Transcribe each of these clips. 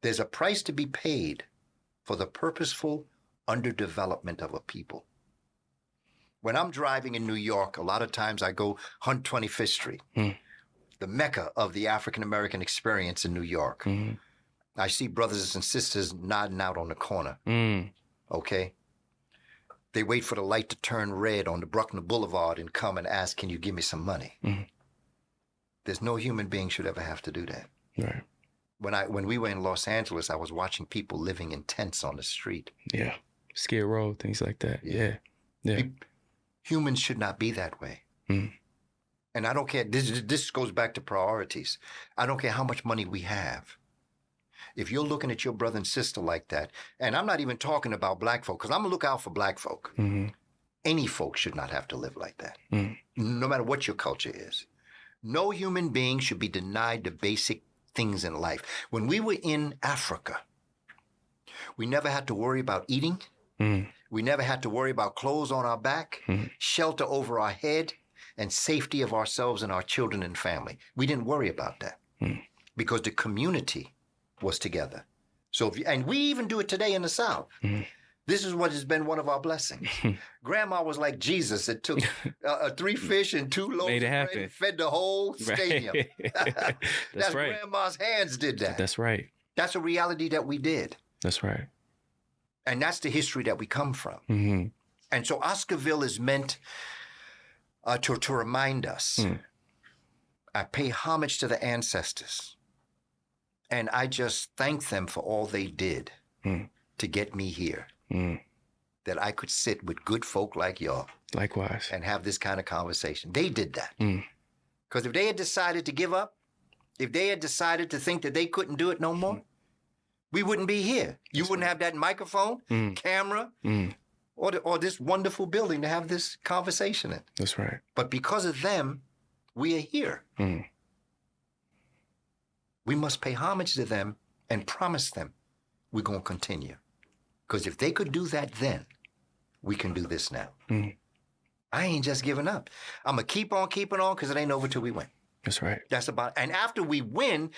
There's a price to be paid for the purposeful underdevelopment of a people. When I'm driving in New York, a lot of times I go hunt 25th Street, the mecca of the African-American experience in New York. I see brothers and sisters nodding out on the corner, okay? They wait for the light to turn red on the Bruckner Boulevard and come and ask, can you give me some money? There's no human being should ever have to do that. Right. When we were in Los Angeles, I was watching people living in tents on the street. Yeah. Skid Row, things like that. Yeah. Humans should not be that way. And I don't care. This goes back to priorities. I don't care how much money we have. If you're looking at your brother and sister like that, and I'm not even talking about black folk, because I'm going to look out for black folk. Any folk should not have to live like that, no matter what your culture is. No human being should be denied the basic things in life. When we were in Africa, we never had to worry about eating. We never had to worry about clothes on our back, shelter over our head, and safety of ourselves and our children and family. We didn't worry about that because the community was together. So, and we even do it today in the South. This is what has been one of our blessings. Grandma was like Jesus. It took 3 fish and 2 loaves of bread and fed the whole stadium. That's right. Grandma's hands did that. That's right. That's a reality that we did. That's right. And that's the history that we come from. And so Oscarville is meant to remind us. I pay homage to the ancestors. And I just thank them for all they did to get me here. That I could sit with good folk like y'all. Likewise. And have this kind of conversation. They did that. Because if they had decided to give up, if they had decided to think that they couldn't do it no more, we wouldn't be here. You wouldn't have that microphone, camera, or this wonderful building to have this conversation in. That's right. But because of them, we are here. We must pay homage to them and promise them we're going to continue. Because if they could do that then, we can do this now. I ain't just giving up. I'm going to keep on keeping on because it ain't over till we win. That's right. That's about, and after we win,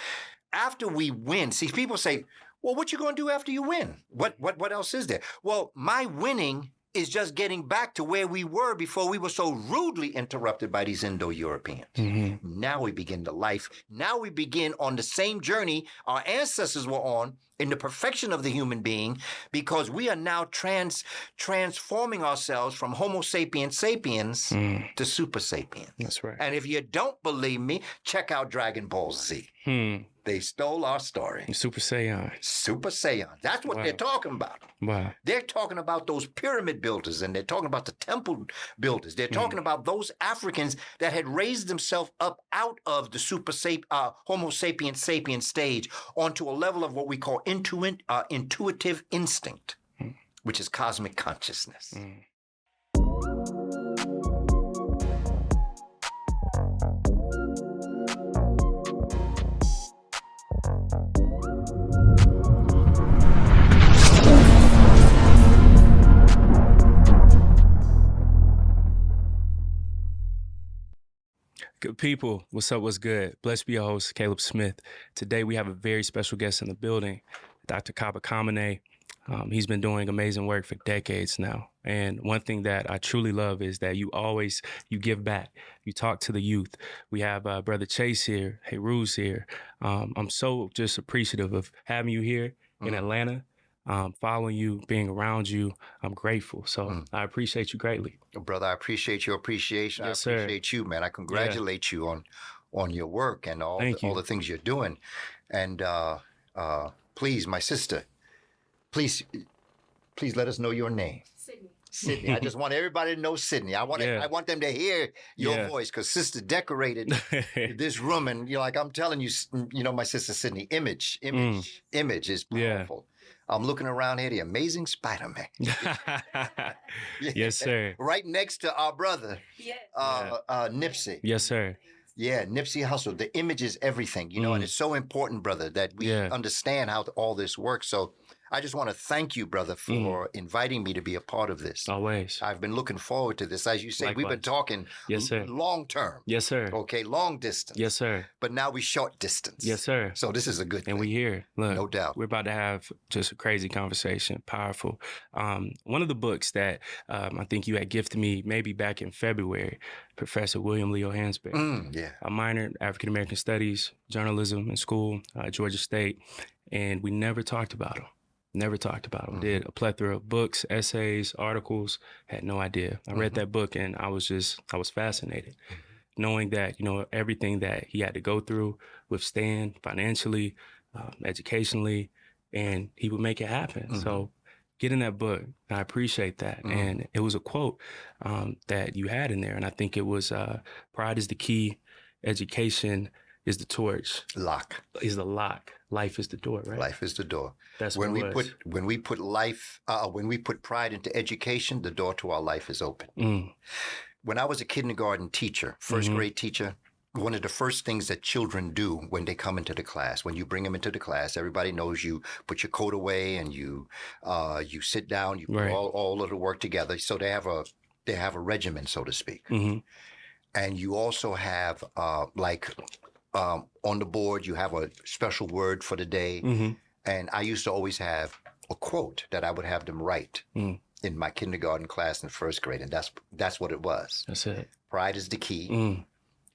see, people say, well, what you going to do after you win? What else is there? Well, my winning is just getting back to where we were before we were so rudely interrupted by these Indo-Europeans. Now we begin the life. Now we begin on the same journey our ancestors were on in the perfection of the human being, because we are now transforming ourselves from Homo sapiens sapiens to Super Sapiens. That's right. And if you don't believe me, check out Dragon Ball Z. They stole our story. Super Saiyan. Super Saiyan. That's what they're talking about. Wow. They're talking about those pyramid builders, and they're talking about the temple builders. They're talking about those Africans that had raised themselves up out of the Homo sapiens sapiens stage onto a level of what we call intuitive instinct, which is cosmic consciousness. Good people, what's up, what's good? Blessed be your host, Caleb Smith. Today we have a very special guest in the building, Dr. Kaba Kamene. He's been doing amazing work for decades now. And one thing that I truly love is that you give back. You talk to the youth. We have Brother Chase here, Hey Ruse here. I'm so just appreciative of having you here in Atlanta. Following you, being around you, I'm grateful. So I appreciate you greatly. Brother, I appreciate your appreciation. Yes, I appreciate you, man. I congratulate you on your work and all the things you're doing. And please, my sister, please let us know your name. Sydney. I just want everybody to know Sydney. I want them to hear your voice, because sister decorated this room, and like I'm telling you, my sister Sydney, image is powerful. I'm looking around here, the amazing Spider-Man. Yes, sir. Right next to our brother, Nipsey. Yes, sir. Yeah, Nipsey Hussle. The image is everything, and it's so important, brother, that we understand how all this works. So I just want to thank you, brother, for inviting me to be a part of this. Always. I've been looking forward to this. As you say, we've been talking Yes, sir. long term. Yes, sir. Okay, long distance. Yes, sir. But now we short distance. Yes, sir. So this is a good thing. And we here. Look, no doubt. We're about to have just a crazy conversation. Powerful. One of the books that I think you had gifted me maybe back in February, Professor William Leo Hansberry. Yeah. I minored African American Studies, journalism in school, Georgia State, and we never talked about him. Never talked about him. Did a plethora of books, essays, articles. Had no idea. I read that book and I was fascinated, knowing that, you know, everything that he had to go through, withstand financially, educationally, and he would make it happen. So getting that book, I appreciate that. And it was a quote that you had in there. And I think it was, pride is the key, education is the torch. Lock. Is the lock. Life is the door, right? Life is the door. That's when we put pride into education, the door to our life is open. When I was a kindergarten teacher, first grade teacher, one of the first things that children do when they come into the class, when you bring them into the class, everybody knows you put your coat away and you sit down, you put all of the work together. So they have a regimen, so to speak. And you also have on the board, you have a special word for the day. And I used to always have a quote that I would have them write in my kindergarten class in first grade. And that's what it was. That's it. Pride is the key.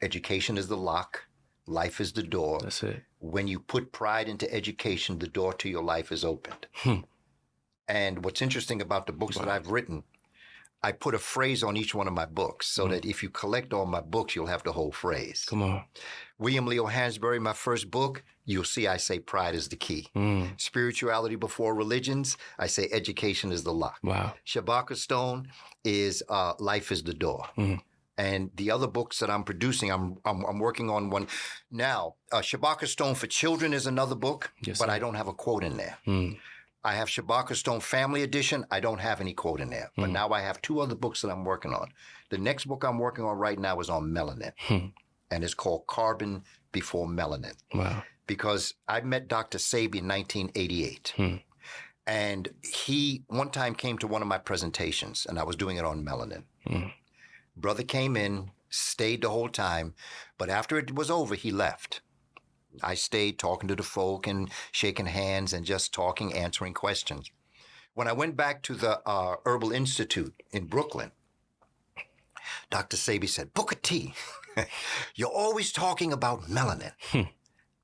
Education is the lock. Life is the door. That's it. When you put pride into education, the door to your life is opened. And what's interesting about the books that I've written, I put a phrase on each one of my books so that if you collect all my books, you'll have the whole phrase. Come on. William Leo Hansberry, my first book, you'll see I say pride is the key. Spirituality before religions, I say education is the lock. Wow. Shabaka Stone is life is the door. And the other books that I'm producing, I'm working on one now. Shabaka Stone for Children is another book, but I don't have a quote in there. I have Shabaka Stone Family Edition. I don't have any quote in there. But now I have two other books that I'm working on. The next book I'm working on right now is on melanin. And it's called Carbon Before Melanin. Wow. Because I met Dr. Sabi in 1988. And he one time came to one of my presentations, and I was doing it on melanin. Brother came in, stayed the whole time, but after it was over, he left. I stayed talking to the folk and shaking hands and just talking, answering questions. When I went back to the Herbal Institute in Brooklyn, Dr. Sabi said, Booker T, you're always talking about melanin.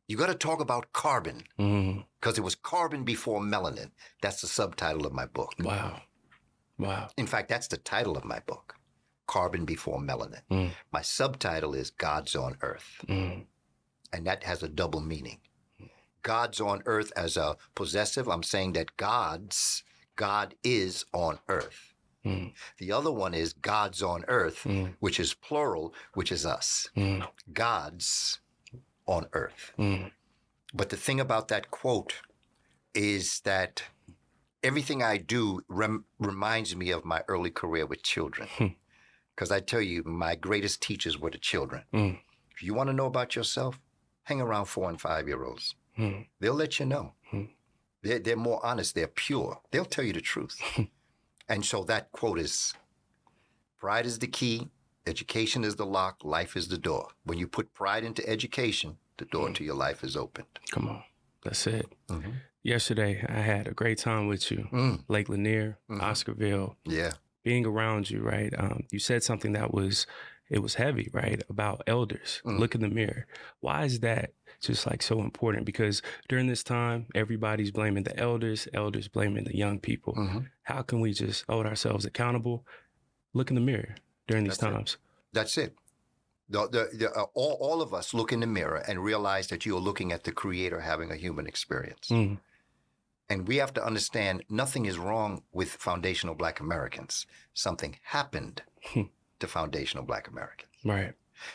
You got to talk about carbon, because it was carbon before melanin. That's the subtitle of my book. Wow. Wow. In fact, that's the title of my book, Carbon Before Melanin. My subtitle is Gods on Earth. And that has a double meaning. God's on earth as a possessive. I'm saying that God is on earth. The other one is God's on earth, which is plural, which is us. God's on earth. But the thing about that quote is that everything I do reminds me of my early career with children. Because I tell you, my greatest teachers were the children. If you want to know about yourself, hang around 4 and 5-year-olds. They'll let you know. They're more honest. They're pure. They'll tell you the truth. And so that quote is, pride is the key. Education is the lock. Life is the door. When you put pride into education, the door to your life is opened. Come on. That's it. Yesterday, I had a great time with you. Lake Lanier, Oscarville. Yeah. Being around you, right? You said something that was heavy, right? About elders. Look in the mirror. Why is that just like so important? Because during this time, everybody's blaming the elders blaming the young people. How can we just hold ourselves accountable? Look in the mirror during these times. That's it. All of us look in the mirror and realize that you're looking at the Creator having a human experience. And we have to understand nothing is wrong with foundational Black Americans. Something happened to foundational Black Americans. Right.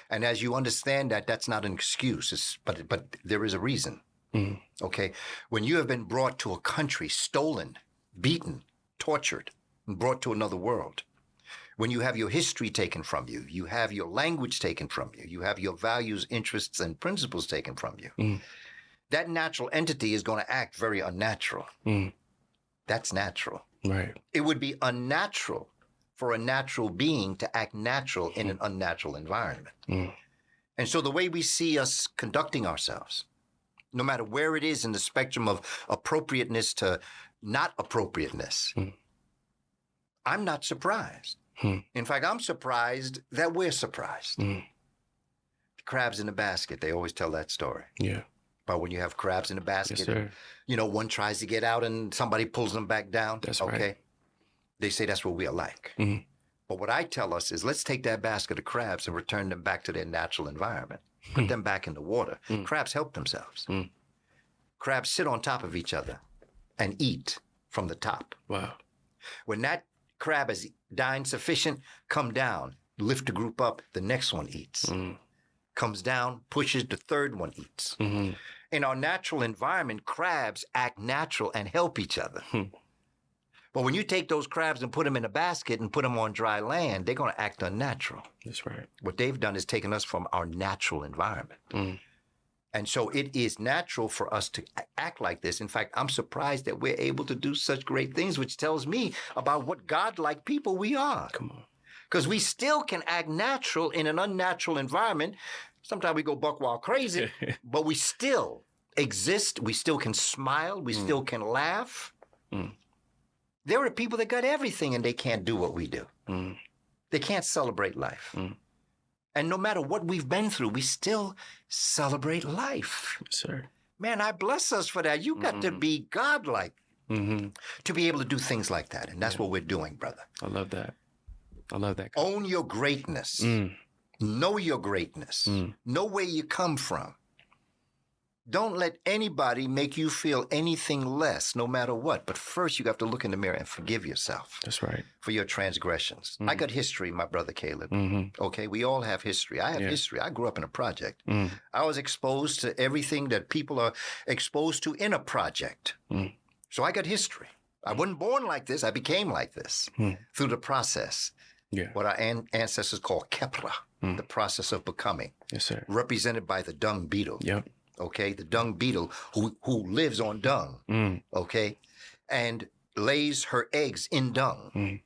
And as you understand that, that's not an excuse, but there is a reason. Okay? When you have been brought to a country, stolen, beaten, tortured, and brought to another world, when you have your history taken from you, you have your language taken from you, you have your values, interests, and principles taken from you, that natural entity is going to act very unnatural. That's natural. Right. It would be unnatural for a natural being to act natural in an unnatural environment. And so the way we see us conducting ourselves, no matter where it is in the spectrum of appropriateness to not appropriateness, I'm not surprised. In fact, I'm surprised that we're surprised. The crabs in the basket, they always tell that story. Yeah. About when you have crabs in the basket, Yes, sir. and, one tries to get out and somebody pulls them back down. That's okay. right. They say that's what we are like. But what I tell us is let's take that basket of crabs and return them back to their natural environment. Put them back in the water. Crabs help themselves. Crabs sit on top of each other and eat from the top. Wow. When that crab has dined sufficient, come down, lift the group up, the next one eats. Comes down, pushes, the third one eats. In our natural environment, crabs act natural and help each other. But when you take those crabs and put them in a basket and put them on dry land, they're going to act unnatural. That's right. What they've done is taken us from our natural environment. And so it is natural for us to act like this. In fact, I'm surprised that we're able to do such great things, which tells me about what God-like people we are. Come on. Because we still can act natural in an unnatural environment. Sometimes we go buck wild crazy, but we still exist. We still can smile. We still can laugh. There are people that got everything and they can't do what we do. They can't celebrate life. And no matter what we've been through, we still celebrate life. Yes, sir. Man, I bless us for that. You got to be godlike to be able to do things like that. And that's what we're doing, brother. I love that. I love that. Own your greatness. Know your greatness. Know where you come from. Don't let anybody make you feel anything less, no matter what. But first, you have to look in the mirror and forgive yourself. That's right. For your transgressions. I got history, my brother Caleb. Okay, we all have history. I have history. I grew up in a project. I was exposed to everything that people are exposed to in a project. So I got history. I wasn't born like this. I became like this through the process. What our ancestors call kepra, the process of becoming. Yes, sir. Represented by the dung beetle. Yep. Okay, the dung beetle who lives on dung, okay, and lays her eggs in dung.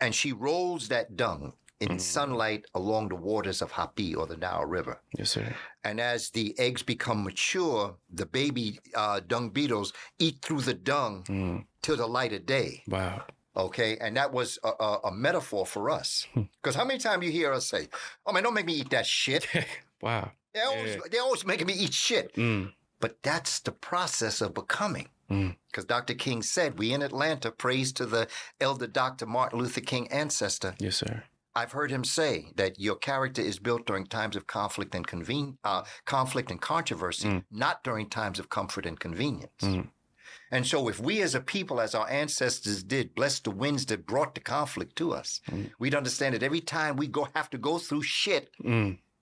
And she rolls that dung in sunlight along the waters of Hapi, or the Nile River. Yes, sir. And as the eggs become mature, the baby dung beetles eat through the dung till the light of day. Wow. Okay, and that was a metaphor for us. Because how many times you hear us say, "Oh man, don't make me eat that shit." Wow. They're always making me eat shit. But that's the process of becoming. Because Dr. King said, we in Atlanta, praise to the elder Dr. Martin Luther King ancestor. Yes, sir. I've heard him say that your character is built during times of conflict and conflict and controversy, not during times of comfort and convenience. And so if we as a people, as our ancestors did, bless the winds that brought the conflict to us, we'd understand that every time we have to go through shit,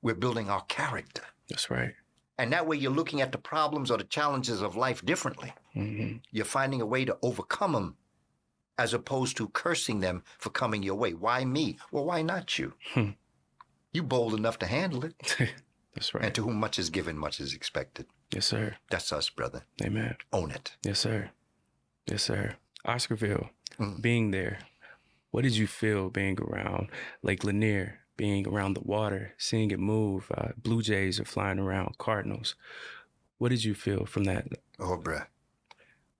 we're building our character. That's right. And that way you're looking at the problems or the challenges of life differently. You're finding a way to overcome them as opposed to cursing them for coming your way. Why me? Well, why not you? You bold enough to handle it. That's right. And to whom much is given, much is expected. Yes, sir. That's us, brother. Amen. Own it. Yes, sir. Yes, sir. Oscarville, being there, what did you feel being around Lake Lanier, being around the water, seeing it move? Blue jays are flying around, cardinals. What did you feel from that? Oh, bruh.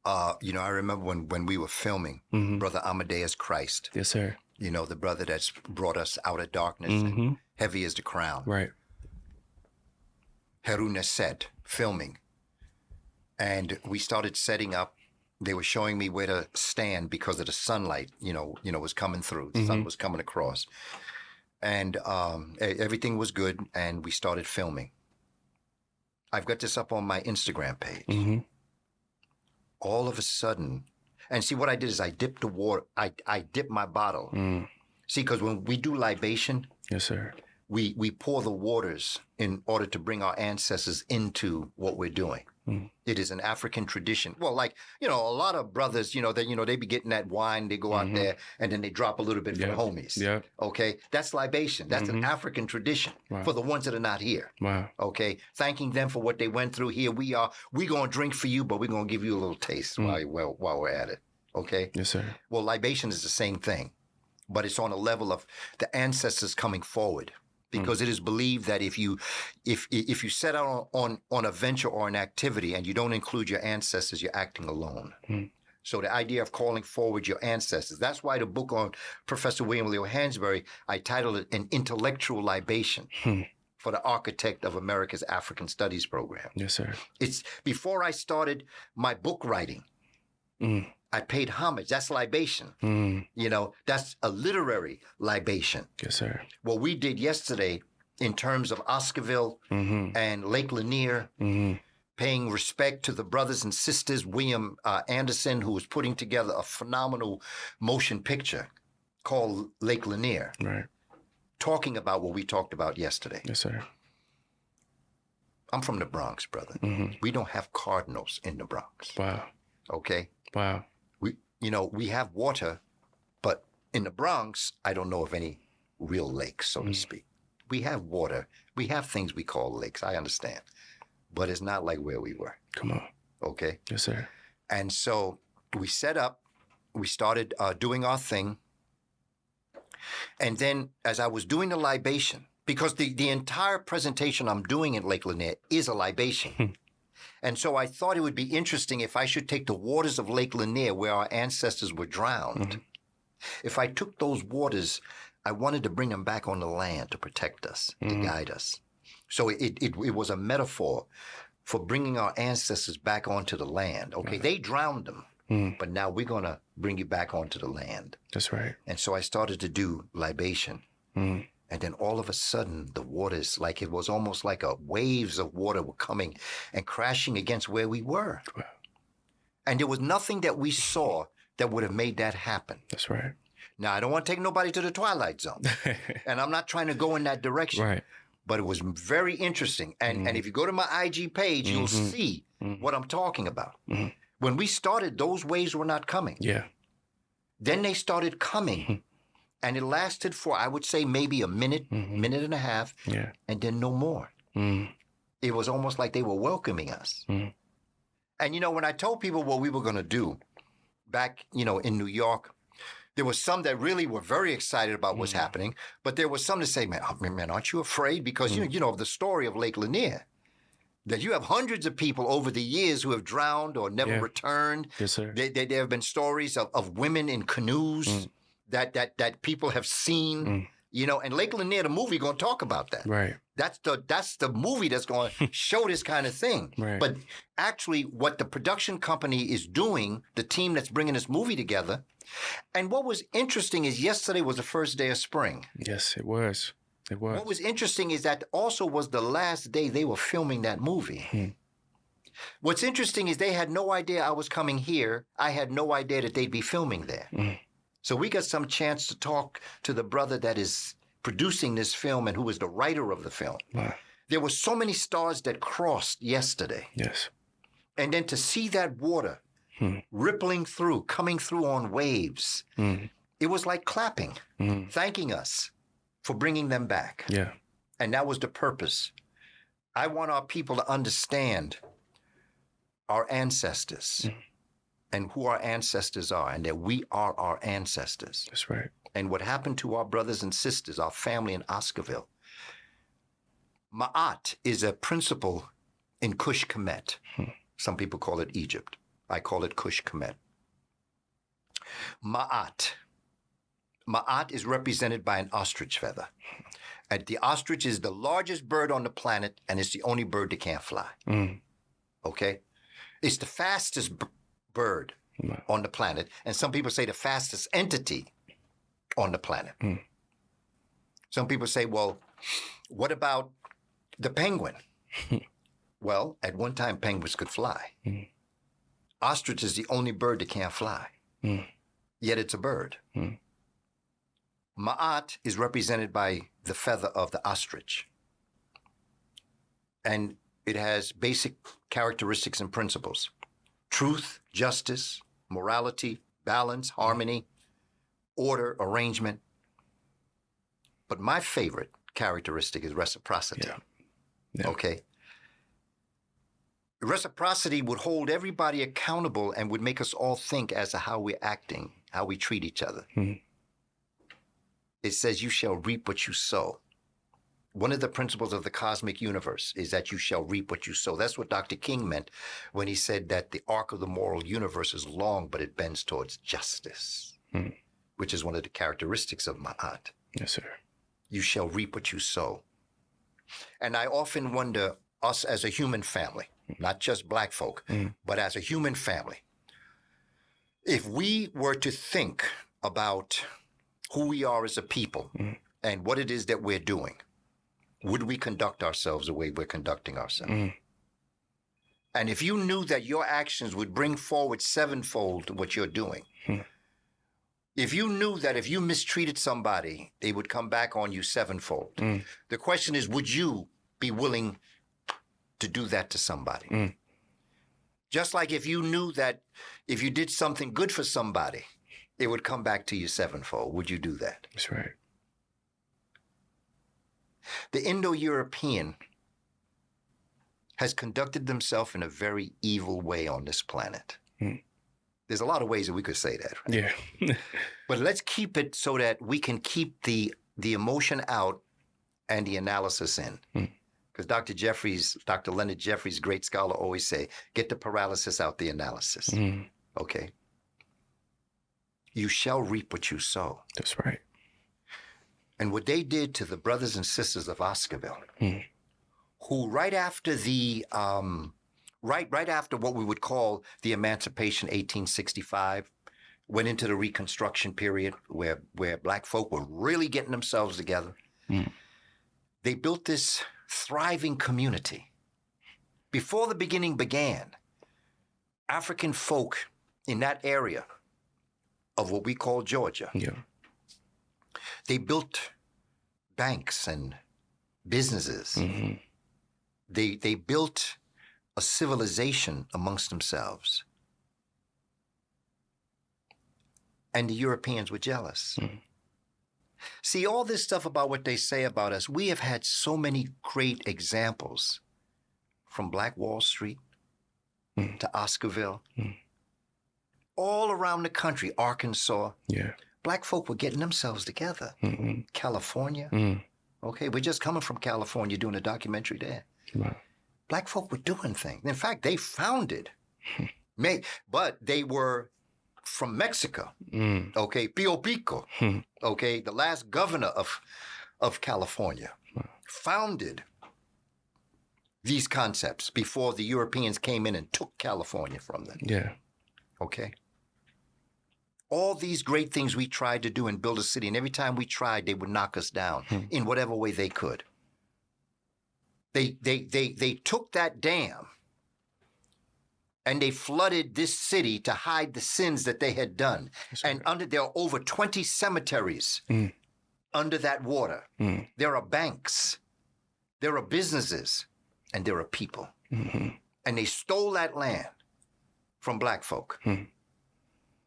I remember when we were filming Brother Amadeus Christ. Yes, sir. The brother that's brought us out of darkness, and heavy as the crown. Right. Haruna set, filming. And we started setting up. They were showing me where to stand because of the sunlight, was coming through. The sun was coming across. And everything was good, and we started filming. I've got this up on my Instagram page. All of a sudden, and see what I did is I dipped the water, I dipped my bottle. See, because when we do libation, yes, sir, we pour the waters in order to bring our ancestors into what we're doing. It is an African tradition. Well, a lot of brothers, they be getting that wine, they go out there and then they drop a little bit for the homies. Yeah. Okay. That's libation. That's an African tradition for the ones that are not here. Wow. Okay. Thanking them for what they went through. Here we are. We're going to drink for you, but we're going to give you a little taste while we're at it. Okay? Yes, sir. Well, libation is the same thing, but it's on a level of the ancestors coming forward. Because it is believed that if you set out on a venture or an activity and you don't include your ancestors, you're acting alone. So the idea of calling forward your ancestors, that's why the book on Professor William Leo Hansberry, I titled it An Intellectual Libation for the Architect of America's African Studies Program. Yes, sir. It's before I started my book writing, I paid homage. That's libation. You know, that's a literary libation. Yes, sir. What we did yesterday in terms of Oscarville and Lake Lanier, paying respect to the brothers and sisters, William Anderson, who was putting together a phenomenal motion picture called Lake Lanier, Right. talking about what we talked about yesterday. Yes, sir. I'm from the Bronx, brother. We don't have cardinals in the Bronx. Wow. Okay? Wow. We have water, but in the Bronx, I don't know of any real lakes, so to speak. We have water. We have things we call lakes. I understand. But it's not like where we were. Come on. Okay? Yes, sir. And so we set up, we started doing our thing. And then as I was doing the libation, because the entire presentation I'm doing in Lake Lanier is a libation. And so I thought it would be interesting if I should take the waters of Lake Lanier where our ancestors were drowned. If I took those waters, I wanted to bring them back on the land to protect us, to guide us. So it was a metaphor for bringing our ancestors back onto the land. Okay, they drowned them, but now we're going to bring you back onto the land. That's right. And so I started to do libation. And then all of a sudden, the waters, like it was almost like waves of water were coming and crashing against where we were. Wow. And there was nothing that we saw that would have made that happen. That's right. Now, I don't want to take nobody to the Twilight Zone. And I'm not trying to go in that direction. Right. But it was very interesting. And if you go to my IG page, you'll see what I'm talking about. When we started, those waves were not coming. Yeah. Then they started coming. And it lasted for, I would say, maybe a minute, minute and a half, and then no more. It was almost like they were welcoming us. And, when I told people what we were going to do back, in New York, there was some that really were very excited about what's happening, but there was some that say, man, aren't you afraid? Because, of the story of Lake Lanier, that you have hundreds of people over the years who have drowned or never returned. Yes, sir. There have been stories of women in canoes that people have seen, and Lake Lanier, the movie, going to talk about that. Right. That's the movie that's going to show this kind of thing. Right. But actually, what the production company is doing, the team that's bringing this movie together, and what was interesting is yesterday was the first day of spring. Yes, it was. It was. What was interesting is that also was the last day they were filming that movie. What's interesting is they had no idea I was coming here. I had no idea that they'd be filming there. So we got some chance to talk to the brother that is producing this film and who is the writer of the film. Wow. There were so many stars that crossed yesterday. Yes. And then to see that water rippling through, coming through on waves, it was like clapping, thanking us for bringing them back. Yeah. And that was the purpose. I want our people to understand our ancestors and who our ancestors are, and that we are our ancestors. That's right. And what happened to our brothers and sisters, our family in Oscarville. Ma'at is a principle in Kush Kemet. Some people call it Egypt. I call it Kush Kemet. Ma'at. Ma'at is represented by an ostrich feather. And the ostrich is the largest bird on the planet, and it's the only bird that can't fly. Okay? It's the fastest bird on the planet, and some people say the fastest entity on the planet. Some people say, well, what about the penguin? Well, at one time, penguins could fly. Ostrich is the only bird that can't fly, yet it's a bird. Ma'at is represented by the feather of the ostrich. And it has basic characteristics and principles: truth, justice, morality, balance, harmony, order, arrangement. But my favorite characteristic is reciprocity. Yeah. Okay? Reciprocity would hold everybody accountable and would make us all think as to how we're acting, how we treat each other. It says, you shall reap what you sow. One of the principles of the cosmic universe is that you shall reap what you sow. That's what Dr. King meant when he said that the arc of the moral universe is long, but it bends towards justice, which is one of the characteristics of Ma'at. Yes, sir. You shall reap what you sow. And I often wonder, us as a human family, not just black folk, but as a human family, if we were to think about who we are as a people and what it is that we're doing, would we conduct ourselves the way we're conducting ourselves? And if you knew that your actions would bring forward sevenfold what you're doing, if you knew that if you mistreated somebody, they would come back on you sevenfold, the question is, would you be willing to do that to somebody? Just like if you knew that if you did something good for somebody, it would come back to you sevenfold. Would you do that? That's right. The Indo-European has conducted themselves in a very evil way on this planet. There's a lot of ways that we could say that. Right? Yeah. But let's keep it so that we can keep the emotion out and the analysis in. Because Dr. Leonard Jeffries, great scholar, always say, get the paralysis out the analysis. Okay? You shall reap what you sow. That's right. And what they did to the brothers and sisters of Oscarville, who right after the right after what we would call the Emancipation 1865, went into the Reconstruction period where black folk were really getting themselves together. They built this thriving community. Before the beginning began, African folk in that area of what we call Georgia, they built banks and businesses. They built a civilization amongst themselves. And the Europeans were jealous. See, all this stuff about what they say about us, we have had so many great examples from Black Wall Street to Oscarville, all around the country, Arkansas. Black folk were getting themselves together. California. Okay, we're just coming from California doing a documentary there. Black folk were doing things. In fact, they founded, but they were from Mexico. Okay, Pio Pico. Okay, the last governor of California founded these concepts before the Europeans came in and took California from them. Okay. All these great things we tried to do and build a city, and every time we tried, they would knock us down in whatever way they could. They took that dam and they flooded this city to hide the sins that they had done. And there are over 20 cemeteries under that water. There are banks, there are businesses, and there are people. And they stole that land from black folk.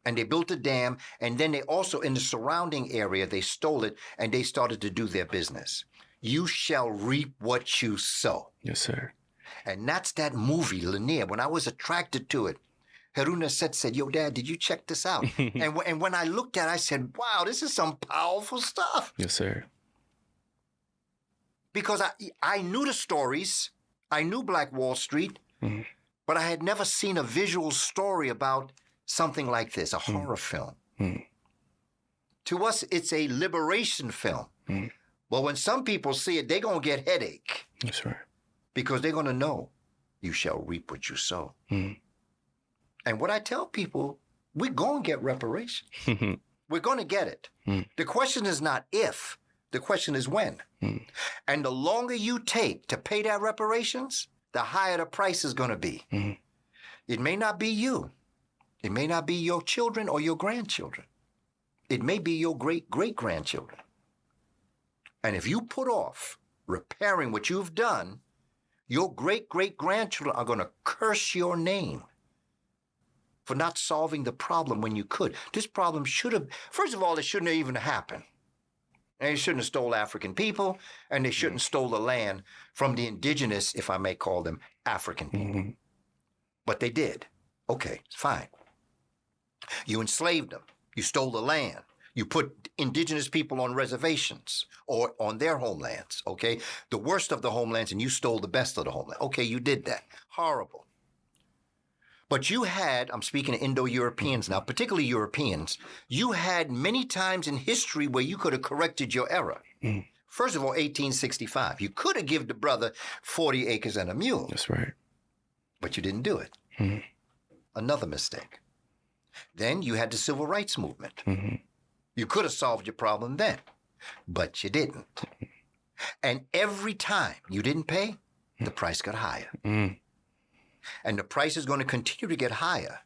And they built a dam, and then they also, in the surrounding area, they stole it, and they started to do their business. You shall reap what you sow. Yes, sir. And that's that movie, Lanier. When I was attracted to it, Haruna said, yo, Dad, did you check this out? and when I looked at it, I said, wow, this is some powerful stuff. Yes, sir. Because I knew the stories. I knew Black Wall Street, but I had never seen a visual story about something like this, a horror film. To us, it's a liberation film. But when some people see it, they're going to get headache. That's right. Because they're going to know, you shall reap what you sow. And what I tell people, we're going to get reparations. We're going to get it. The question is not if, the question is when. And the longer you take to pay that reparations, the higher the price is going to be. It may not be you. It may not be your children or your grandchildren. It may be your great-great-grandchildren. And if you put off repairing what you've done, your great-great-grandchildren are going to curse your name for not solving the problem when you could. This problem should have, first of all, it shouldn't have even happened. And they shouldn't have stole African people, and they shouldn't have stole the land from the indigenous, if I may call them, African people. But they did. Okay, fine. You enslaved them. You stole the land. You put indigenous people on reservations or on their homelands, okay? The worst of the homelands, and you stole the best of the homeland. Okay, you did that. Horrible. But you had, I'm speaking of Indo-Europeans now, particularly Europeans, you had many times in history where you could have corrected your error. First of all, 1865. You could have given the brother 40 acres and a mule. That's right. But you didn't do it. Another mistake. Then you had the civil rights movement. You could have solved your problem then, but you didn't. And every time you didn't pay, the price got higher. And the price is going to continue to get higher.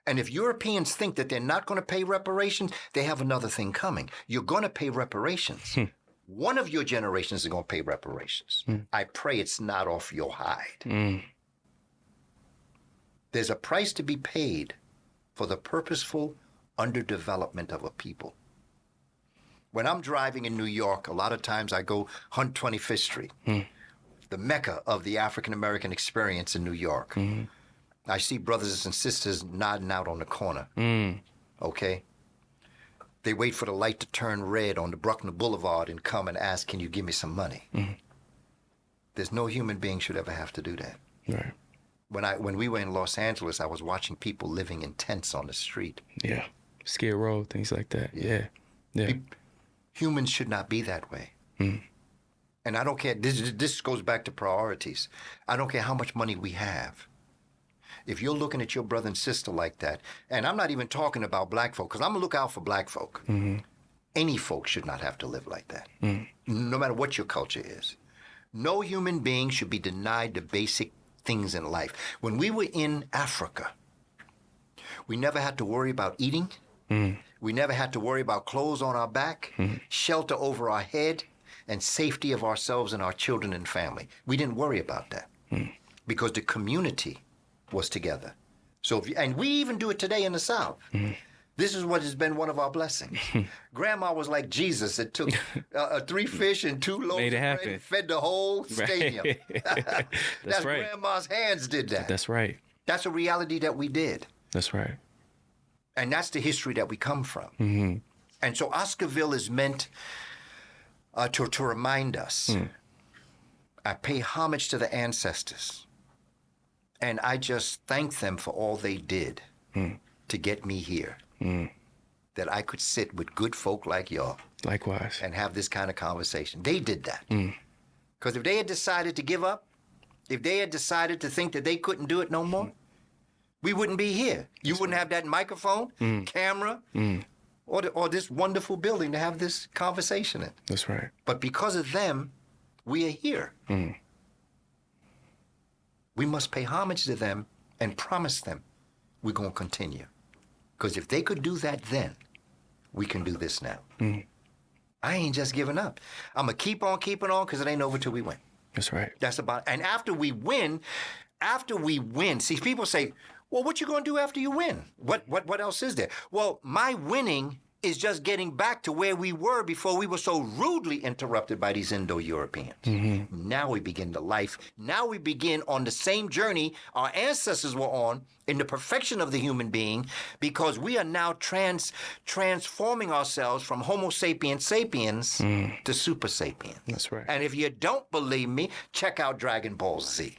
And if Europeans think that they're not going to pay reparations, they have another thing coming. You're going to pay reparations. One of your generations is going to pay reparations. I pray it's not off your hide. There's a price to be paid for the purposeful underdevelopment of a people. When I'm driving in New York, a lot of times I go hunt 25th Street, the mecca of the African-American experience in New York. I see brothers and sisters nodding out on the corner, okay? They wait for the light to turn red on the Bruckner Boulevard and come and ask, can you give me some money? There's no human being should ever have to do that. Right. When we were in Los Angeles, I was watching people living in tents on the street. Yeah. Skid Row, things like that. Yeah. Humans should not be that way. And I don't care, this goes back to priorities. I don't care how much money we have. If you're looking at your brother and sister like that, and I'm not even talking about black folk, because I'm going to look out for black folk. Any folk should not have to live like that, no matter what your culture is. No human being should be denied the basic things in life. When we were in Africa, we never had to worry about eating. We never had to worry about clothes on our back, shelter over our head, and safety of ourselves and our children and family. We didn't worry about that because the community was together. So, and we even do it today in the South. This is what has been one of our blessings. Grandma was like Jesus. It took 3 fish and 2 loaves of bread and fed the whole stadium. That's right. Grandma's hands did that. That's right. That's a reality that we did. That's right. And that's the history that we come from. And so Oscarville is meant to remind us. I pay homage to the ancestors. And I just thank them for all they did to get me here. That I could sit with good folk like y'all. Likewise. And have this kind of conversation. They did that. Because if they had decided to give up, if they had decided to think that they couldn't do it no more, we wouldn't be here. You wouldn't have that microphone, camera, or this wonderful building to have this conversation in. That's right. But because of them, we are here. We must pay homage to them and promise them we're going to continue. Because if they could do that then, we can do this now. I ain't just giving up. I'm going to keep on keeping on because it ain't over till we win. That's right. That's about, and after we win, see, people say, well, what you going to do after you win? What else is there? Well, my winning is just getting back to where we were before we were so rudely interrupted by these Indo-Europeans. Now we begin the life. Now we begin on the same journey our ancestors were on in the perfection of the human being, because we are now transforming ourselves from Homo sapiens sapiens to Super Sapiens. That's right. And if you don't believe me, check out Dragon Ball Z.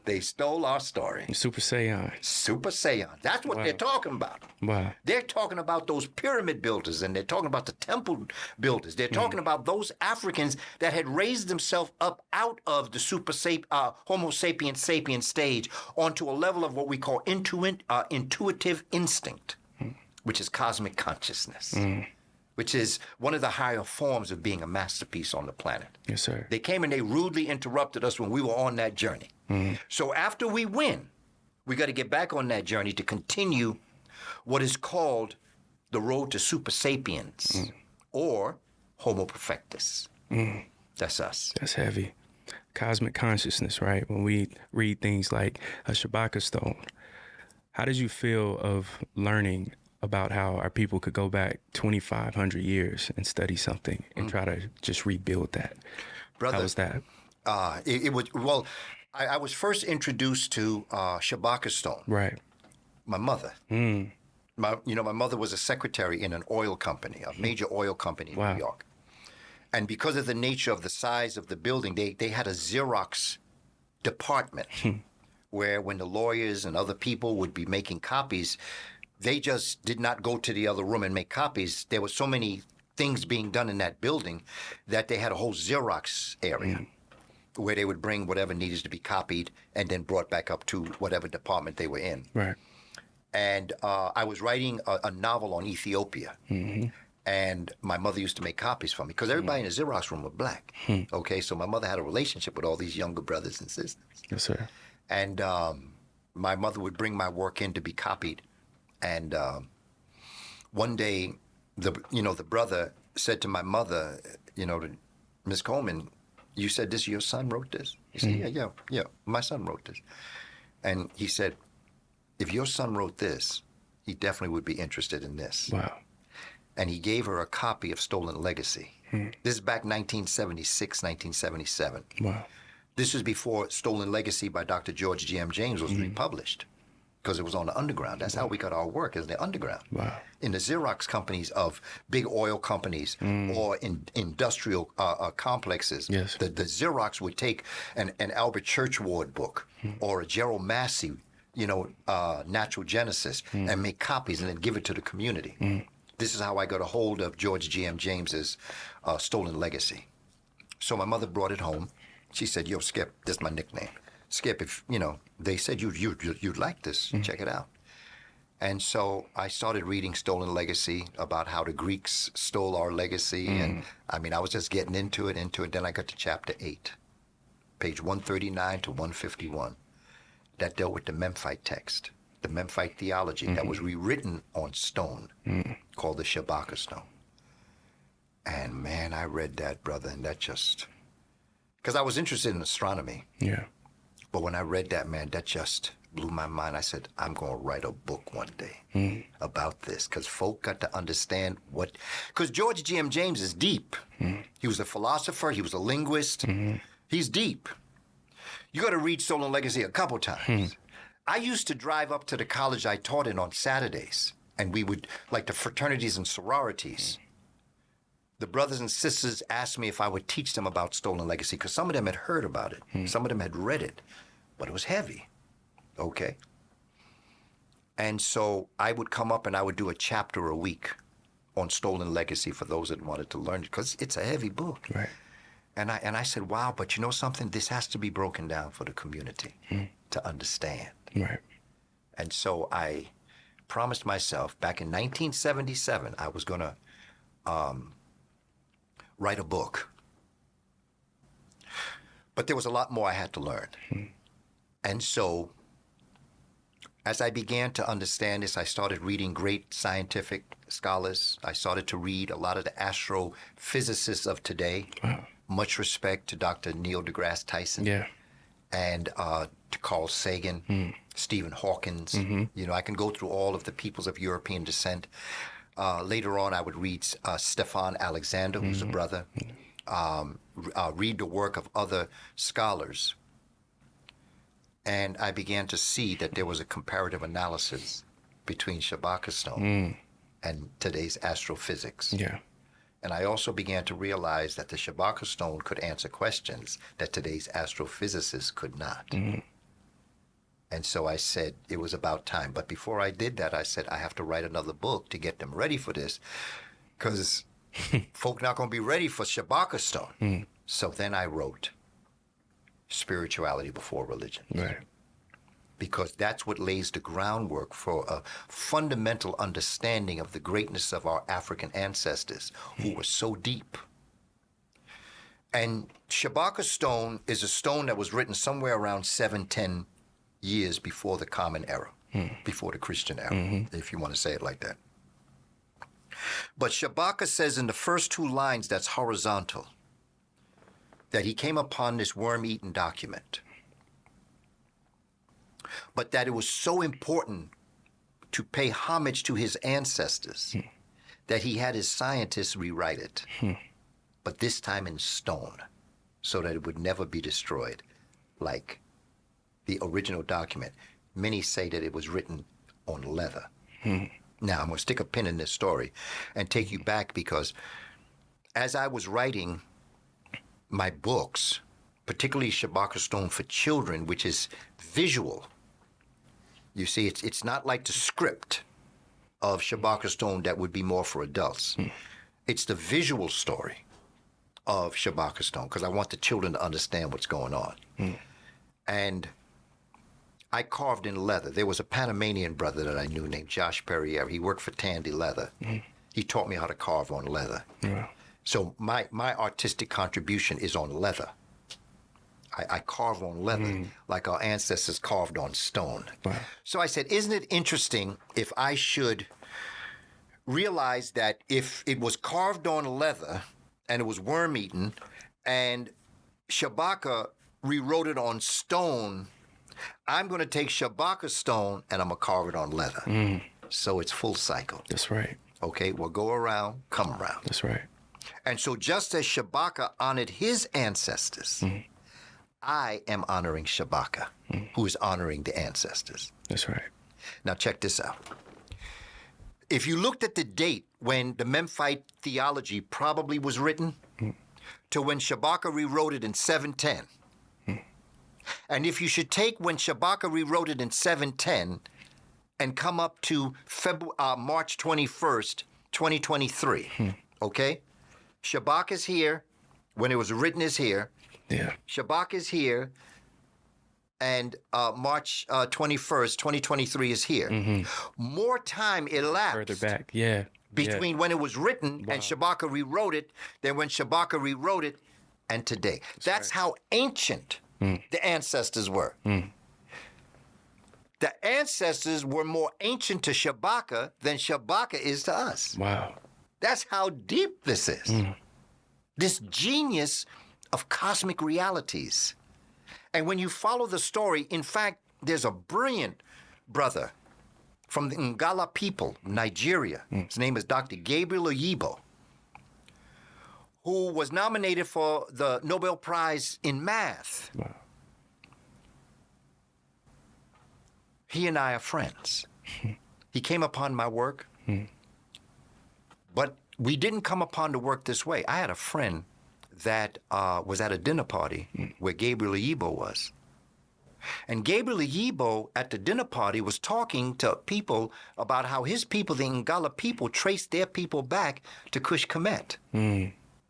They stole our story. Super Saiyan. Super Saiyan. That's what they're talking about. Wow. They're talking about those pyramid builders, and they're talking about the temple builders. They're talking about those Africans that had raised themselves up out of the Homo sapiens sapiens stage onto a level of what we call intuitive instinct, which is cosmic consciousness, which is one of the higher forms of being a masterpiece on the planet. Yes, sir. They came and they rudely interrupted us when we were on that journey. So after we win, we got to get back on that journey to continue what is called the road to Super Sapiens or Homo Perfectus. That's us. That's heavy. Cosmic consciousness, right? When we read things like a Shabaka Stone, how did you feel of learning about how our people could go back 2,500 years and study something and try to just rebuild that? Brother, how was that? It was, well, I was first introduced to Shabaka Stone. Right. My mother. Mm. My mother was a secretary in an oil company, a major oil company in Wow. New York. And because of the nature of the size of the building, they had a Xerox department where when the lawyers and other people would be making copies, they just did not go to the other room and make copies. There were so many things being done in that building that they had a whole Xerox area where they would bring whatever needed to be copied and then brought back up to whatever department they were in. Right. And I was writing a novel on Ethiopia. And my mother used to make copies for me because everybody in the Xerox room were black. Okay, so my mother had a relationship with all these younger brothers and sisters. Yes, sir. And my mother would bring my work in to be copied. And one day, the brother said to my mother, to Miss Coleman, you said this, your son wrote this? He said, yeah, my son wrote this. And he said, if your son wrote this, he definitely would be interested in this. Wow. And he gave her a copy of Stolen Legacy. This is back 1976, 1977. Wow. This was before Stolen Legacy by Dr. George G.M. James was republished because it was on the underground. That's how we got our work, is the underground. Wow. In the Xerox companies of big oil companies or in industrial complexes, Yes. the Xerox would take an Albert Churchward book or a Gerald Massey, Natural Genesis, and make copies and then give it to the community. This is how I got a hold of George G.M. James's Stolen Legacy. So my mother brought it home. She said, yo, Skip, this is my nickname. Skip, if, they said you'd like this, check it out. And so I started reading Stolen Legacy about how the Greeks stole our legacy. And I was just getting into it. Then I got to chapter 8, page 139 to 151. That dealt with the Memphite text, the Memphite theology that was rewritten on stone, called the Shabaka Stone. And man, I read that, brother, and that just, because I was interested in astronomy. Yeah. But when I read that, man, that just blew my mind. I said, I'm going to write a book one day about this, because folk got to understand because George G.M. James is deep. He was a philosopher. He was a linguist. He's deep. You got to read Stolen Legacy a couple times. I used to drive up to the college I taught in on Saturdays, and we would, like the fraternities and sororities, the brothers and sisters asked me if I would teach them about Stolen Legacy, because some of them had heard about it. Some of them had read it, but it was heavy. Okay. And so I would come up and I would do a chapter a week on Stolen Legacy for those that wanted to learn it, because it's a heavy book. Right. And I said, wow, but you know something? This has to be broken down for the community to understand. Right. And so I promised myself back in 1977, I was going to write a book. But there was a lot more I had to learn. And so as I began to understand this, I started reading great scientific scholars. I started to read a lot of the astrophysicists of today. Wow. Much respect to Dr. Neil deGrasse Tyson. Yeah. And to Carl Sagan, Stephen Hawkins. I can go through all of the peoples of European descent. Later on, I would read Stefan Alexander, who's a brother, read the work of other scholars. And I began to see that there was a comparative analysis between Shabaka Stone and today's astrophysics. Yeah. And I also began to realize that the Shabaka Stone could answer questions that today's astrophysicists could not. And so I said it was about time. But before I did that, I said I have to write another book to get them ready for this, because folk not going to be ready for Shabaka Stone. So then I wrote Spirituality Before Religion. Right. Because that's what lays the groundwork for a fundamental understanding of the greatness of our African ancestors who were so deep. And Shabaka Stone is a stone that was written somewhere around 710 years before the Common Era, before the Christian era, if you want to say it like that. But Shabaka says in the first two lines that's horizontal, that he came upon this worm-eaten document, but that it was so important to pay homage to his ancestors that he had his scientists rewrite it, but this time in stone, so that it would never be destroyed, like the original document. Many say that it was written on leather. Now, I'm going to stick a pin in this story and take you back, because as I was writing my books, particularly Shabaka Stone for Children, which is visual, you see, it's not like the script of Shabaka Stone that would be more for adults. It's the visual story of Shabaka Stone, because I want the children to understand what's going on. And I carved in leather. There was a Panamanian brother that I knew named Josh Perrier. He worked for Tandy Leather. He taught me how to carve on leather. So my artistic contribution is on leather. I carve on leather like our ancestors carved on stone. So I said, isn't it interesting if I should realize that if it was carved on leather and it was worm-eaten and Shabaka rewrote it on stone, I'm going to take Shabaka Stone and I'm going to carve it on leather. So it's full cycle. That's right. Okay, we'll go around, come around. That's right. And so just as Shabaka honored his ancestors, I am honoring Shabaka, who is honoring the ancestors. That's right. Now check this out. If you looked at the date when the Memphite theology probably was written to when Shabaka rewrote it in 710, and if you should take when Shabaka rewrote it in 710 and come up to March 21st, 2023, okay? Shabaka is here, when it was written is here. Yeah. Shabaka is here, and March 21st, 2023 is here. More time elapsed. Further back, yeah. Between when it was written and Shabaka rewrote it than when Shabaka rewrote it and today. That's how ancient the ancestors were. The ancestors were more ancient to Shabaka than Shabaka is to us. Wow. That's how deep this is. This genius of cosmic realities. And when you follow the story, in fact, there's a brilliant brother from the Ngala people, Nigeria. His name is Dr. Gabriel Oyibo, who was nominated for the Nobel Prize in Math. Wow. He and I are friends. He came upon my work, but we didn't come upon the work this way. I had a friend that was at a dinner party where Gabriel Oyibo was. And Gabriel Oyibo at the dinner party was talking to people about how his people, the Ngala people, traced their people back to Kush Kemet.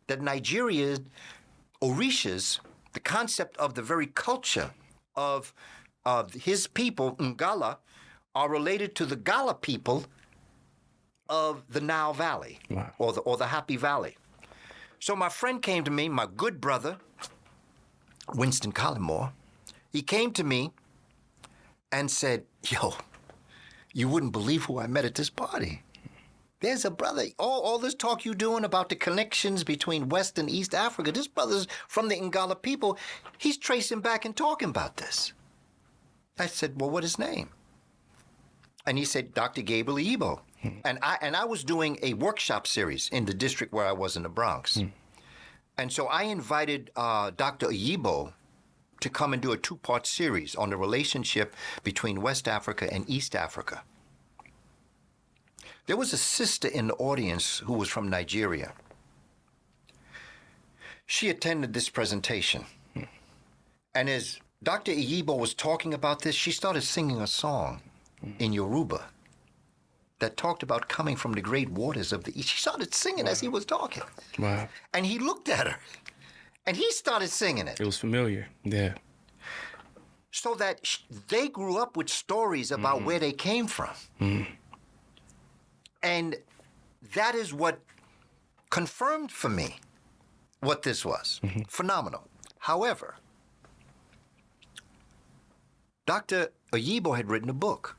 That Nigeria, Orishas, the concept of the very culture of his people, Ngala, are related to the Gala people of the Nile Valley, or the Happy Valley. So my friend came to me, my good brother, Winston Collymore. He came to me and said, yo, you wouldn't believe who I met at this party. There's a brother, all this talk you doing about the connections between West and East Africa, this brother's from the Ngala people, he's tracing back and talking about this. I said, well, what is his name? And he said, Dr. Gabriel Oyibo. And I was doing a workshop series in the district where I was in the Bronx. And so I invited Dr. Oyibo to come and do a 2-part series on the relationship between West Africa and East Africa. There was a sister in the audience who was from Nigeria. She attended this presentation. And as Dr. Oyibo was talking about this, she started singing a song in Yoruba that talked about coming from the great waters of the East. She started singing as he was talking. Wow. And he looked at her, and he started singing it. It was familiar, yeah. So that they grew up with stories about where they came from. And that is what confirmed for me what this was. Phenomenal. However, Dr. Oyibo had written a book.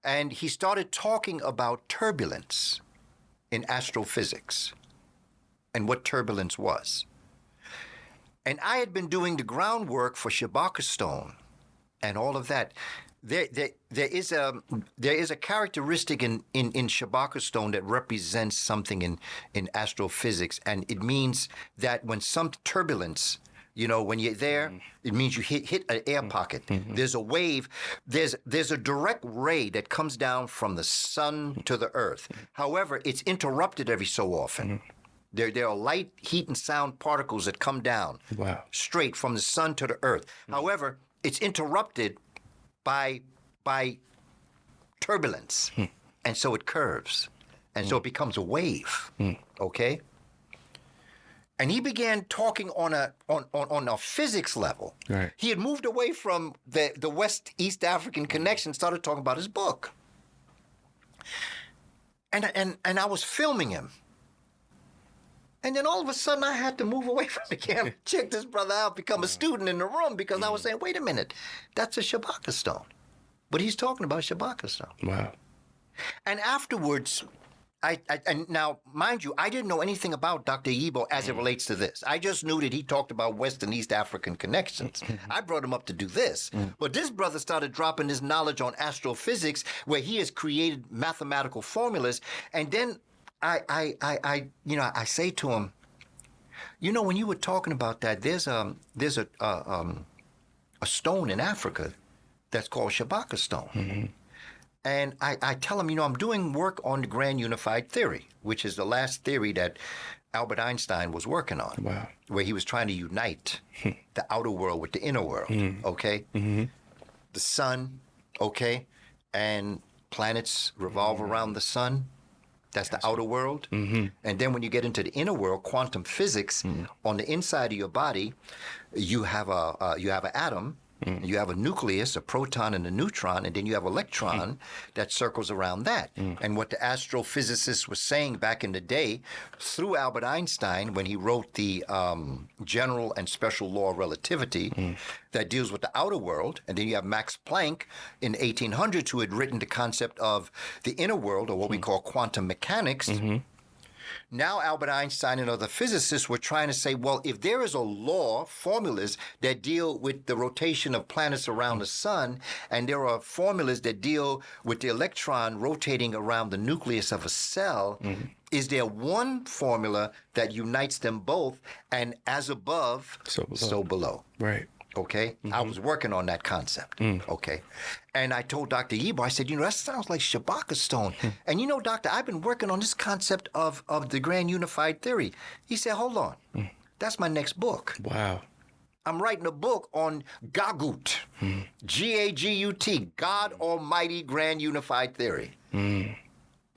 And he started talking about turbulence in astrophysics and what turbulence was. And I had been doing the groundwork for Shabaka Stone and all of that. There is a characteristic in Shabaka Stone that represents something in astrophysics, and it means that when some turbulence You know, when you're there, it means you hit an air pocket. There's a wave. There's a direct ray that comes down from the sun to the earth. However, it's interrupted every so often. There are light, heat, and sound particles that come down straight from the sun to the earth. However, it's interrupted by turbulence, and so it curves, and so it becomes a wave. Okay. And he began talking on a physics level. Right. He had moved away from the West-East African connection, started talking about his book. And I was filming him. And then all of a sudden I had to move away from the camera, check this brother out, become a student in the room, because I was saying, wait a minute, that's a Shabaka Stone. But he's talking about Shabaka Stone. Wow. And afterwards, and now, mind you, I didn't know anything about Dr. Yibo as it relates to this. I just knew that he talked about West and East African connections. I brought him up to do this. But this brother started dropping his knowledge on astrophysics, where he has created mathematical formulas. And then I say to him, you know, when you were talking about that, there's a stone in Africa that's called Shabaka Stone. And I tell him, you know, I'm doing work on the grand unified theory, which is the last theory that Albert Einstein was working on, where he was trying to unite the outer world with the inner world, okay? The sun, okay? And planets revolve around the sun. That's the outer world. And then when you get into the inner world, quantum physics, on the inside of your body, you have an atom. You have a nucleus, a proton, and a neutron, and then you have an electron that circles around that. And what the astrophysicists were saying back in the day, through Albert Einstein, when he wrote the general and special law of relativity that deals with the outer world, and then you have Max Planck in 1800s, who had written the concept of the inner world, or what we call quantum mechanics. Now Albert Einstein and other physicists were trying to say, well, if there is a law, formulas that deal with the rotation of planets around the sun, and there are formulas that deal with the electron rotating around the nucleus of a cell, is there one formula that unites them both, and as above, so below? Right. Okay? I was working on that concept. Okay? And I told Dr. Yibo, I said, you know, that sounds like Shabaka Stone. And you know, doctor, I've been working on this concept of the grand unified theory. He said, hold on. That's my next book. Wow. I'm writing a book on Gagut. G-A-G-U-T, God Almighty Grand Unified Theory. In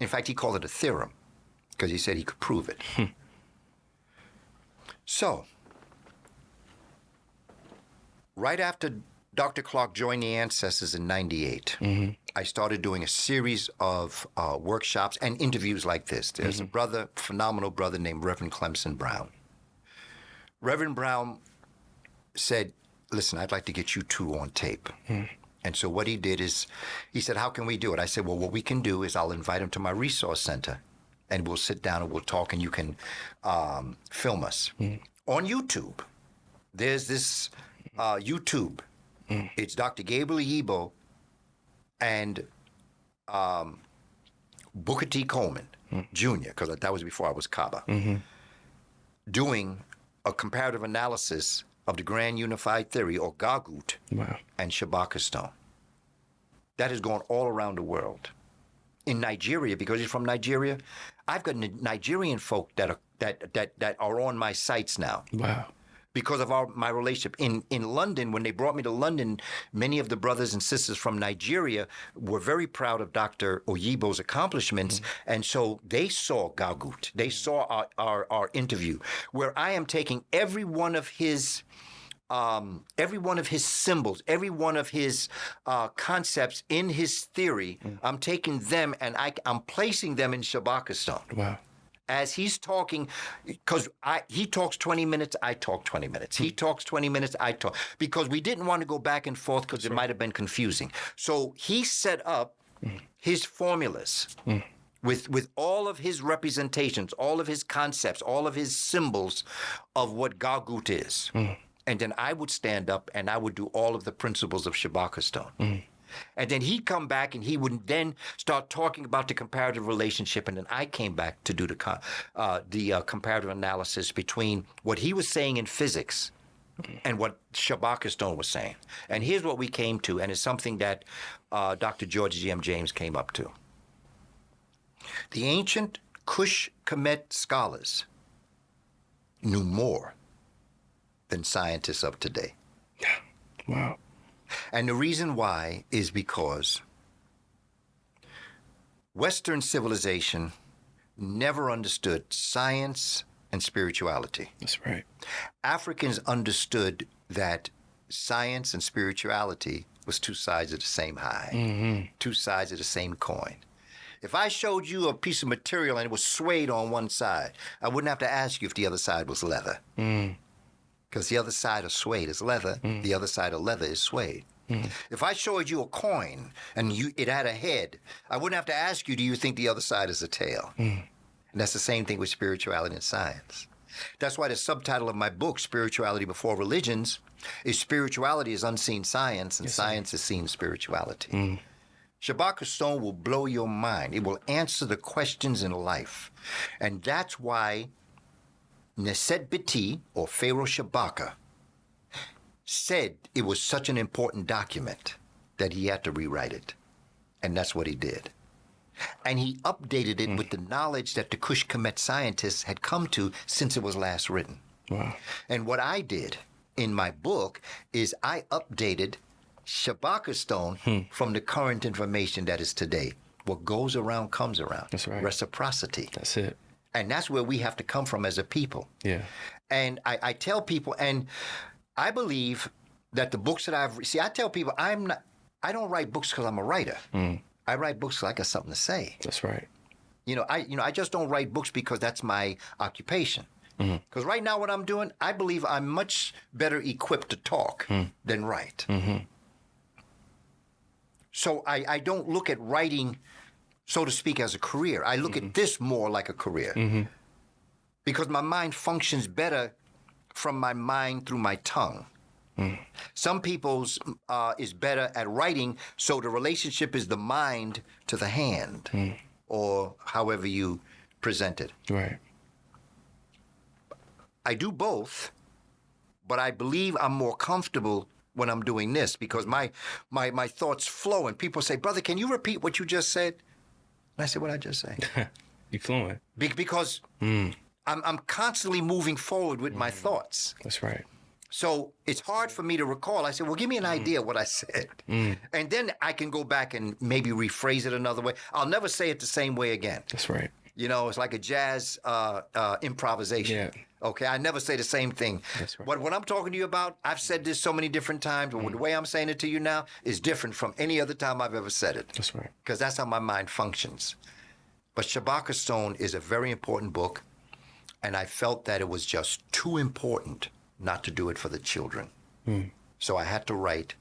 fact, he called it a theorem because he said he could prove it. So, right after Dr. Clark joined the Ancestors in 98, I started doing a series of workshops and interviews like this. There's a brother, phenomenal brother named Reverend Clemson Brown. Reverend Brown said, listen, I'd like to get you two on tape. And so what he did is, he said, how can we do it? I said, well, what we can do is I'll invite him to my resource center, and we'll sit down and we'll talk, and you can film us. On YouTube, there's this YouTube. It's Dr. Gabriel Yibo and Booker T. Coleman Jr., because that was before I was Kaba, doing a comparative analysis of the Grand Unified Theory, or Gagut, and Shabaka Stone. That has gone all around the world. In Nigeria, because he's from Nigeria, I've got Nigerian folk that are on my sites now. Wow. Because of my relationship. In London, when they brought me to London, many of the brothers and sisters from Nigeria were very proud of Dr. Oyibo's accomplishments, and so they saw Gagut. They saw our interview, where I am taking every one of his symbols, every one of his concepts in his theory. I'm taking them and I'm placing them in Shabaka Stone. Wow. As he's talking, because he talks 20 minutes, I talk 20 minutes. He talks 20 minutes, I talk. Because we didn't want to go back and forth because it might have been confusing. So he set up his formulas with all of his representations, all of his concepts, all of his symbols of what Gagut is. And then I would stand up and I would do all of the principles of Shabaka Stone. And then he'd come back and he would then start talking about the comparative relationship. And then I came back to do the comparative analysis between what he was saying in physics and what Shabaka Stone was saying. And here's what we came to, and it's something that Dr. George G.M. James came up to. The ancient Kush Kemet scholars knew more than scientists of today. Wow. And the reason why is because Western civilization never understood science and spirituality. That's right. Africans understood that science and spirituality was two sides of the same hide, two sides of the same coin. If I showed you a piece of material and it was suede on one side, I wouldn't have to ask you if the other side was leather. Because the other side of suede is leather, the other side of leather is suede. If I showed you a coin and it had a head, I wouldn't have to ask you, do you think the other side is a tail? And that's the same thing with spirituality and science. That's why the subtitle of my book, Spirituality Before Religions, is Spirituality is Unseen Science, and Science is Seen Spirituality. Shabaka Stone will blow your mind. It will answer the questions in life. And that's why Neset Biti, or Pharaoh Shabaka, said it was such an important document that he had to rewrite it. And that's what he did. And he updated it with the knowledge that the Kush Kemet scientists had come to since it was last written. Wow. And what I did in my book is I updated Shabaka Stone from the current information that is today. What goes around comes around. That's right. Reciprocity. That's it. And that's where we have to come from as a people. Yeah. And I tell people, and I believe that the books that I tell people I don't write books because I'm a writer. I write books because I got something to say. That's right. I just don't write books because that's my occupation. Because right now what I'm doing, I believe I'm much better equipped to talk than write. So I don't look at writing, so to speak, as a career. I look at this more like a career. Because my mind functions better from my mind through my tongue. Some people's is better at writing, so the relationship is the mind to the hand, or however you present it. Right. I do both, but I believe I'm more comfortable when I'm doing this because my thoughts flow, and people say, "Brother, can you repeat what you just said?" And I said, "What I just say?" You flowing. Because I'm constantly moving forward with my thoughts. That's right. So it's hard for me to recall. I said, well, give me an idea of what I said. And then I can go back and maybe rephrase it another way. I'll never say it the same way again. That's right. It's like a jazz improvisation. Yeah. Okay, I never say the same thing. That's right. But what I'm talking to you about, I've said this so many different times, but the way I'm saying it to you now is different from any other time I've ever said it. That's right. Because that's how my mind functions. But Shabaka Stone is a very important book, and I felt that it was just too important not to do it for the children. So I had to write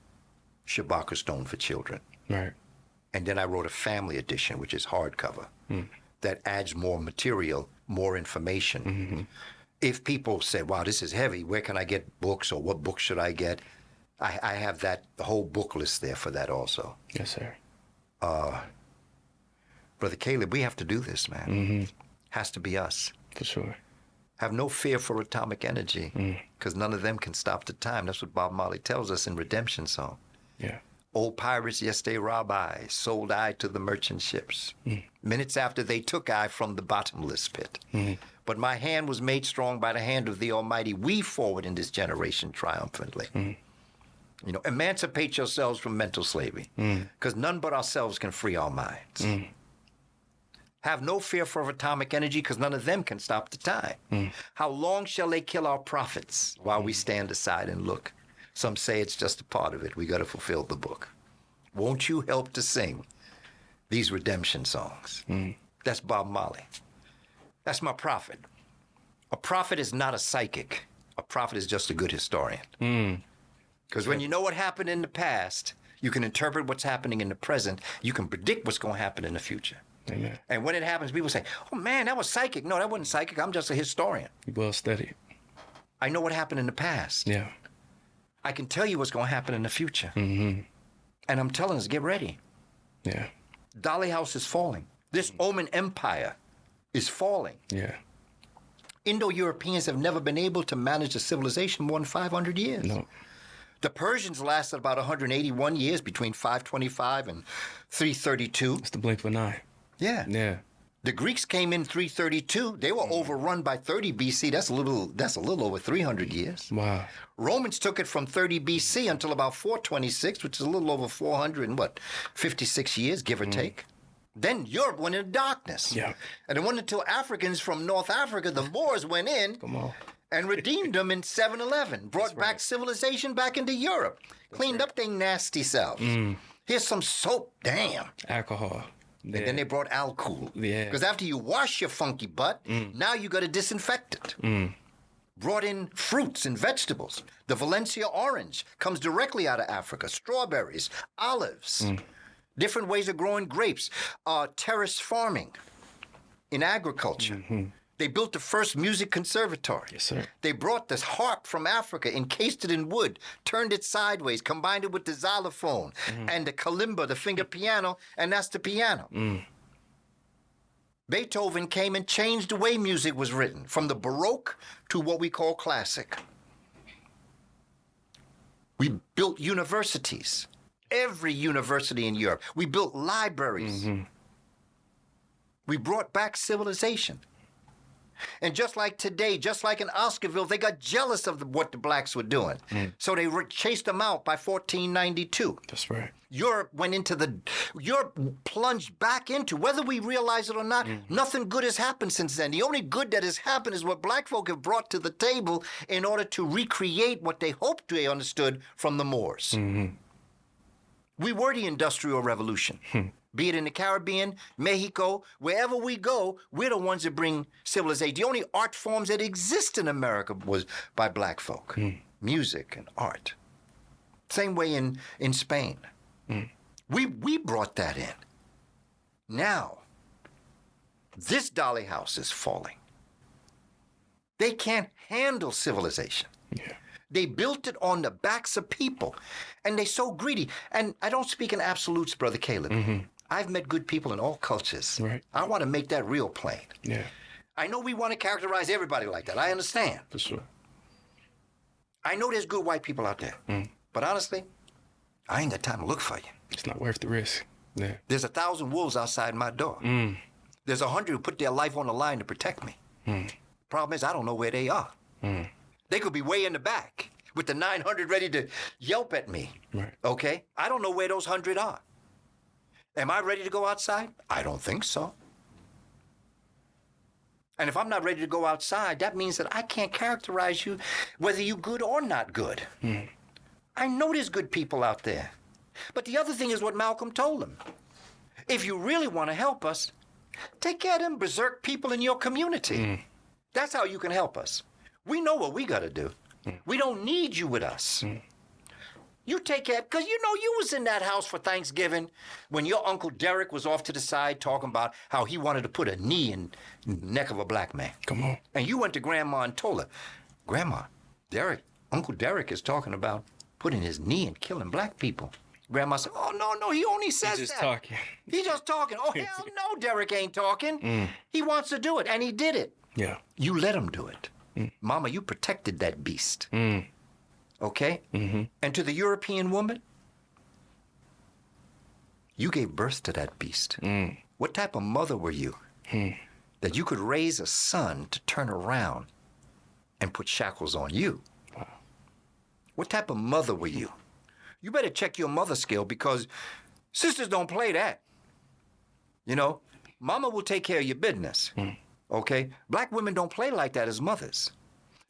Shabaka Stone for children. Right. And then I wrote a family edition, which is hardcover, that adds more material, more information. If people said, wow, this is heavy, where can I get books, or what books should I get? I have the whole book list there for that also. Yes, sir. Brother Caleb, we have to do this, man. Has to be us. For sure. Have no fear for atomic energy, because none of them can stop the time. That's what Bob Marley tells us in Redemption Song. Yeah. Old pirates, yes, they rob I, sold I to the merchant ships. Minutes after they took I from the bottomless pit. But my hand was made strong by the hand of the Almighty. We forward in this generation triumphantly. Emancipate yourselves from mental slavery, because none but ourselves can free our minds. Have no fear for atomic energy, because none of them can stop the time. How long shall they kill our prophets while we stand aside and look? Some say it's just a part of it. We got to fulfill the book. Won't you help to sing these redemption songs? That's Bob Marley. That's my prophet. A prophet is not a psychic. A prophet is just a good historian. Because when you know what happened in the past, you can interpret what's happening in the present. You can predict what's going to happen in the future. Amen. And when it happens, people say, oh, man, that was psychic. No, that wasn't psychic. I'm just a historian. Well studied. I know what happened in the past. Yeah. I can tell you what's going to happen in the future. And I'm telling us, get ready. Yeah. Dolly House is falling. This Oman Empire is falling. Yeah. Indo-Europeans have never been able to manage a civilization more than 500 years. No. The Persians lasted about 181 years between 525 and 332. It's the blink of an eye. Yeah. Yeah. The Greeks came in 332. They were overrun by 30 BC. That's a little over 300 years. Wow. Romans took it from 30 BC until about 426, which is a little over 56 years, give or take. Then Europe went into darkness. Yeah. And it wasn't until Africans from North Africa, the Moors, went in Come on. and redeemed them in 711, brought back civilization back into Europe, cleaned up their nasty selves. Here's some soap, damn. Alcohol. Yeah. And then they brought alcohol. Yeah. Because after you wash your funky butt, now you got to disinfect it. Brought in fruits and vegetables. The Valencia orange comes directly out of Africa. Strawberries, olives, different ways of growing grapes, terrace farming in agriculture. They built the first music conservatory. Yes, sir. They brought this harp from Africa, encased it in wood, turned it sideways, combined it with the xylophone and the kalimba, the finger piano, and that's the piano. Beethoven came and changed the way music was written, from the Baroque to what we call classic. We built universities, every university in Europe. We built libraries. We brought back civilization. And just like today, just like in Oscarville, they got jealous of what the blacks were doing. So they chased them out by 1492. That's right. Europe plunged back into, whether we realize it or not, nothing good has happened since then. The only good that has happened is what black folk have brought to the table in order to recreate what they hoped they understood from the Moors. We were the Industrial Revolution. Be it in the Caribbean, Mexico, wherever we go, we're the ones that bring civilization. The only art forms that exist in America was by black folk. Music and art. Same way in Spain. We brought that in. Now, this dolly house is falling. They can't handle civilization. Yeah. They built it on the backs of people, and they're so greedy. And I don't speak in absolutes, Brother Caleb. I've met good people in all cultures. Right. I want to make that real plain. Yeah. I know we want to characterize everybody like that. I understand. For sure. I know there's good white people out there. But honestly, I ain't got time to look for you. It's not worth the risk. Yeah. There's 1,000 wolves outside my door. There's 100 who put their life on the line to protect me. Problem is, I don't know where they are. They could be way in the back with the 900 ready to yelp at me. Right. Okay? I don't know where those 100 are. Am I ready to go outside? I don't think so. And if I'm not ready to go outside, that means that I can't characterize you whether you're good or not good. I know there's good people out there. But the other thing is what Malcolm told them. If you really want to help us, take care of them berserk people in your community. That's how you can help us. We know what we got to do. We don't need you with us. You take care, because you know you was in that house for Thanksgiving when your Uncle Derek was off to the side talking about how he wanted to put a knee in the neck of a black man. Come on. And you went to Grandma and told her, Grandma, Uncle Derek is talking about putting his knee and killing black people. Grandma said, oh, no, he only says He's just that. talking. He's just talking. Oh, hell no, Derek ain't talking. He wants to do it, and he did it. Yeah. You let him do it. Mama, you protected that beast. Okay? And to the European woman, you gave birth to that beast. What type of mother were you that you could raise a son to turn around and put shackles on you? Wow. What type of mother were you? You better check your mother skill, because sisters don't play that. You know, mama will take care of your business. Okay? Black women don't play like that as mothers.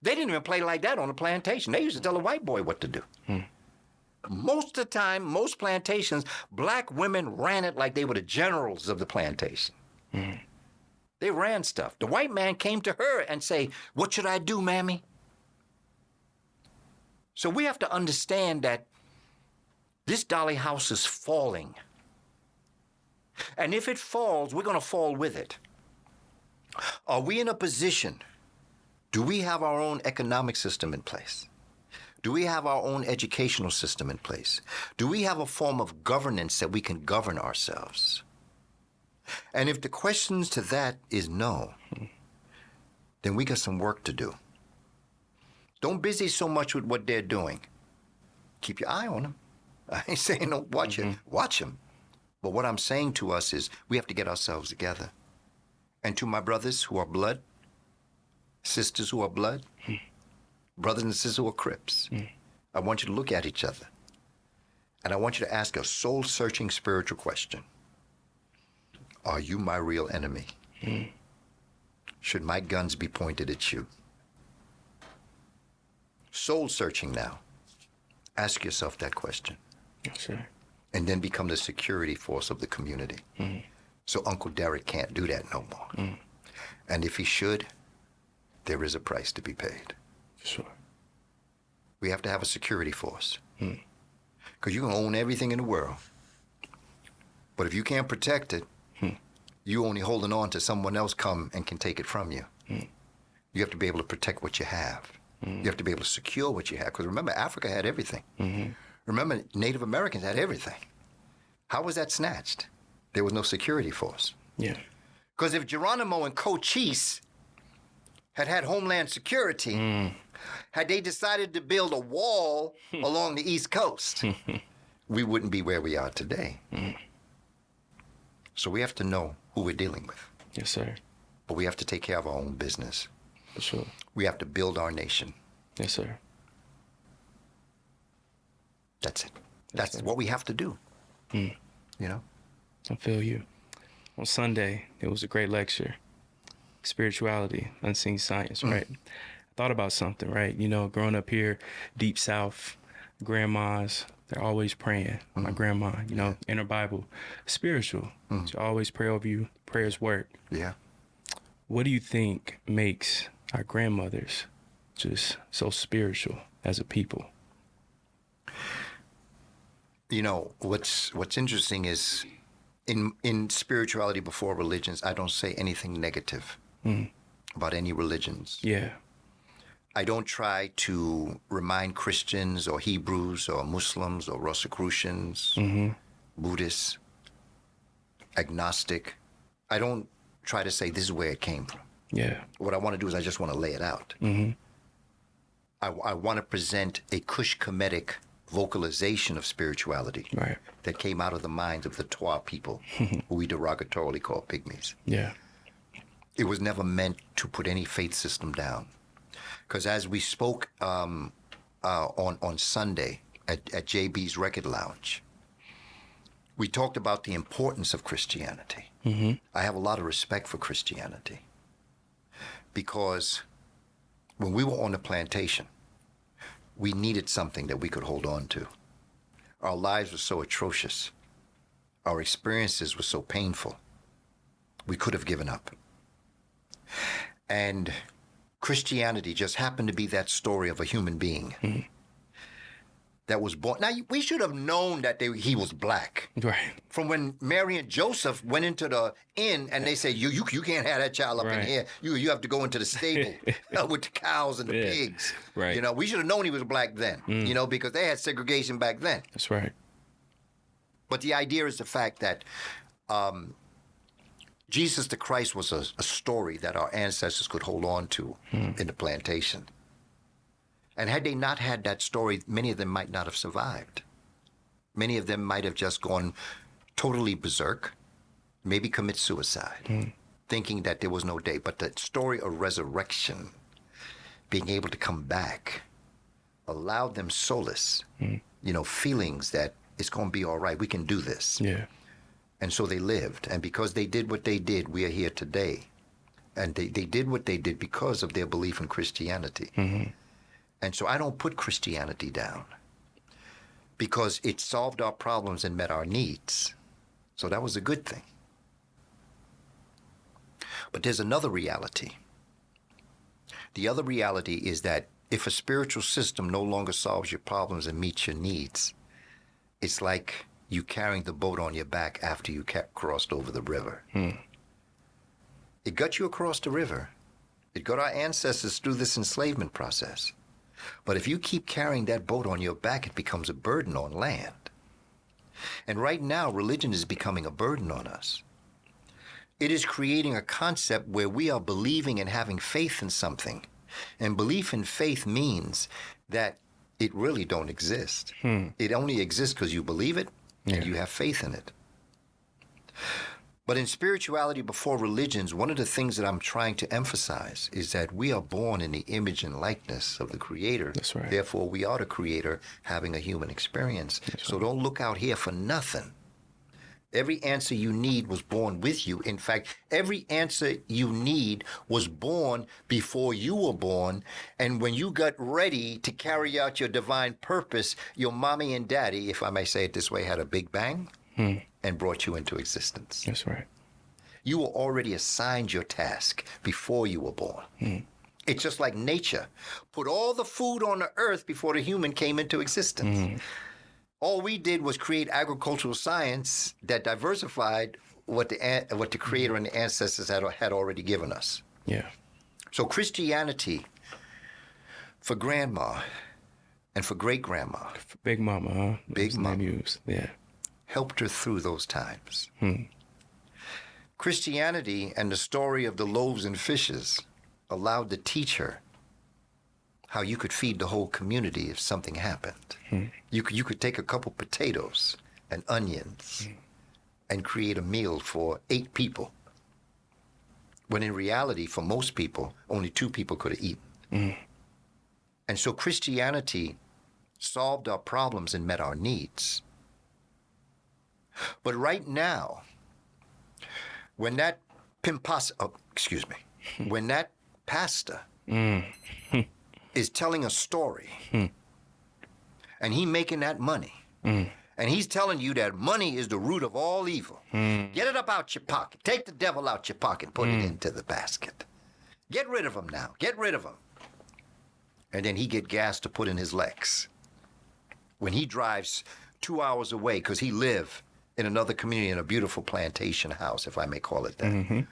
They didn't even play like that on the plantation. They used to tell a white boy what to do. Most of the time, most plantations, black women ran it like they were the generals of the plantation. They ran stuff. The white man came to her and say, what should I do, mammy? So we have to understand that this dolly house is falling. And if it falls, we're going to fall with it. Are we in a position? Do we have our own economic system in place? Do we have our own educational system in place? Do we have a form of governance that we can govern ourselves? And if the questions to that is no, then we got some work to do. Don't busy so much with what they're doing. Keep your eye on them. I ain't saying don't watch it. Watch them. But what I'm saying to us is we have to get ourselves together. And to my brothers who are blood, sisters who are blood, brothers and sisters who are Crips, I want you to look at each other. And I want you to ask a soul-searching spiritual question. Are you my real enemy? Should my guns be pointed at you? Soul-searching now. Ask yourself that question. Yes, sir. And then become the security force of the community. So Uncle Derek can't do that no more. And if he should, there is a price to be paid. Sure. We have to have a security force. Because you can own everything in the world. But if you can't protect it, you only holding on to someone else come and can take it from you. You have to be able to protect what you have. You have to be able to secure what you have. Because remember, Africa had everything. Remember, Native Americans had everything. How was that snatched? There was no security force. Yeah. Because if Geronimo and Cochise had Homeland Security, had they decided to build a wall along the East Coast, we wouldn't be where we are today. So we have to know who we're dealing with. Yes, sir. But we have to take care of our own business. For sure. We have to build our nation. Yes, sir. That's it. That's what we have to do. You know? I feel you. On Sunday, it was a great lecture. Spirituality, unseen science, right? I thought about something, right? You know, growing up here, deep south, grandmas, they're always praying. My grandma, you know, in her Bible, spiritual. She always pray over you. Prayers work. Yeah. What do you think makes our grandmothers just so spiritual as a people? You know, what's interesting is in spirituality before religions, I don't say anything negative about any religions. Yeah. I don't try to remind Christians or Hebrews or Muslims or Rosicrucians, Buddhists, agnostic. I don't try to say this is where it came from. Yeah. What I want to do is I just want to lay it out. I want to present a Kush-Kemetic vocalization of spirituality that came out of the minds of the Twa people, who we derogatorily call pygmies. Yeah. It was never meant to put any faith system down. Because as we spoke on Sunday at JB's Record Lounge, we talked about the importance of Christianity. I have a lot of respect for Christianity because when we were on the plantation, we needed something that we could hold on to. Our lives were so atrocious. Our experiences were so painful. We could have given up. And Christianity just happened to be that story of a human being that was born. Now, we should have known that he was black. Right. From when Mary and Joseph went into the inn and they said, you can't have that child up in here. You have to go into the stable with the cows and the pigs. Right. You know, we should have known he was black then, you know, because they had segregation back then. That's right. But the idea is the fact that Jesus the Christ was a story that our ancestors could hold on to in the plantation. And had they not had that story, many of them might not have survived. Many of them might have just gone totally berserk, maybe commit suicide, thinking that there was no day. But the story of resurrection, being able to come back, allowed them solace, you know, feelings that it's going to be all right. We can do this. Yeah. And so they lived. And because they did what they did, we are here today. And they did what they did because of their belief in Christianity. And so I don't put Christianity down because it solved our problems and met our needs. So that was a good thing. But there's another reality. The other reality is that if a spiritual system no longer solves your problems and meets your needs, it's like you carrying the boat on your back after you crossed over the river. It got you across the river. It got our ancestors through this enslavement process. But if you keep carrying that boat on your back, it becomes a burden on land. And right now, religion is becoming a burden on us. It is creating a concept where we are believing and having faith in something. And belief and faith means that it really don't exist. It only exists because you believe it and you have faith in it. But in spirituality before religions, one of the things that I'm trying to emphasize is that we are born in the image and likeness of the Creator. That's right. Therefore, we are the Creator having a human experience. So don't look out here for nothing. Every answer you need was born with you. In fact, every answer you need was born before you were born. And when you got ready to carry out your divine purpose, your mommy and daddy, if I may say it this way, had a big bang and brought you into existence. That's right. You were already assigned your task before you were born. It's just like nature. Put all the food on the earth before the human came into existence. All we did was create agricultural science that diversified what the Creator and the ancestors had already given us. Yeah. So Christianity for grandma and for great-grandma, Big Mama, huh? Big That's the name Mama. used. Yeah. helped her through those times. Christianity and the story of the loaves and fishes allowed to teach her how you could feed the whole community if something happened. You could take a couple potatoes and onions and create a meal for 8 people, when in reality, for most people, only 2 people could have eaten. And so Christianity solved our problems and met our needs. But right now, when that when that pastor is telling a story, and he making that money, and he's telling you that money is the root of all evil. Get it up out your pocket. Take the devil out your pocket and put it into the basket. Get rid of him now. Get rid of him. And then he get gas to put in his legs. When he drives 2 hours away, because he live in another community in a beautiful plantation house, if I may call it that.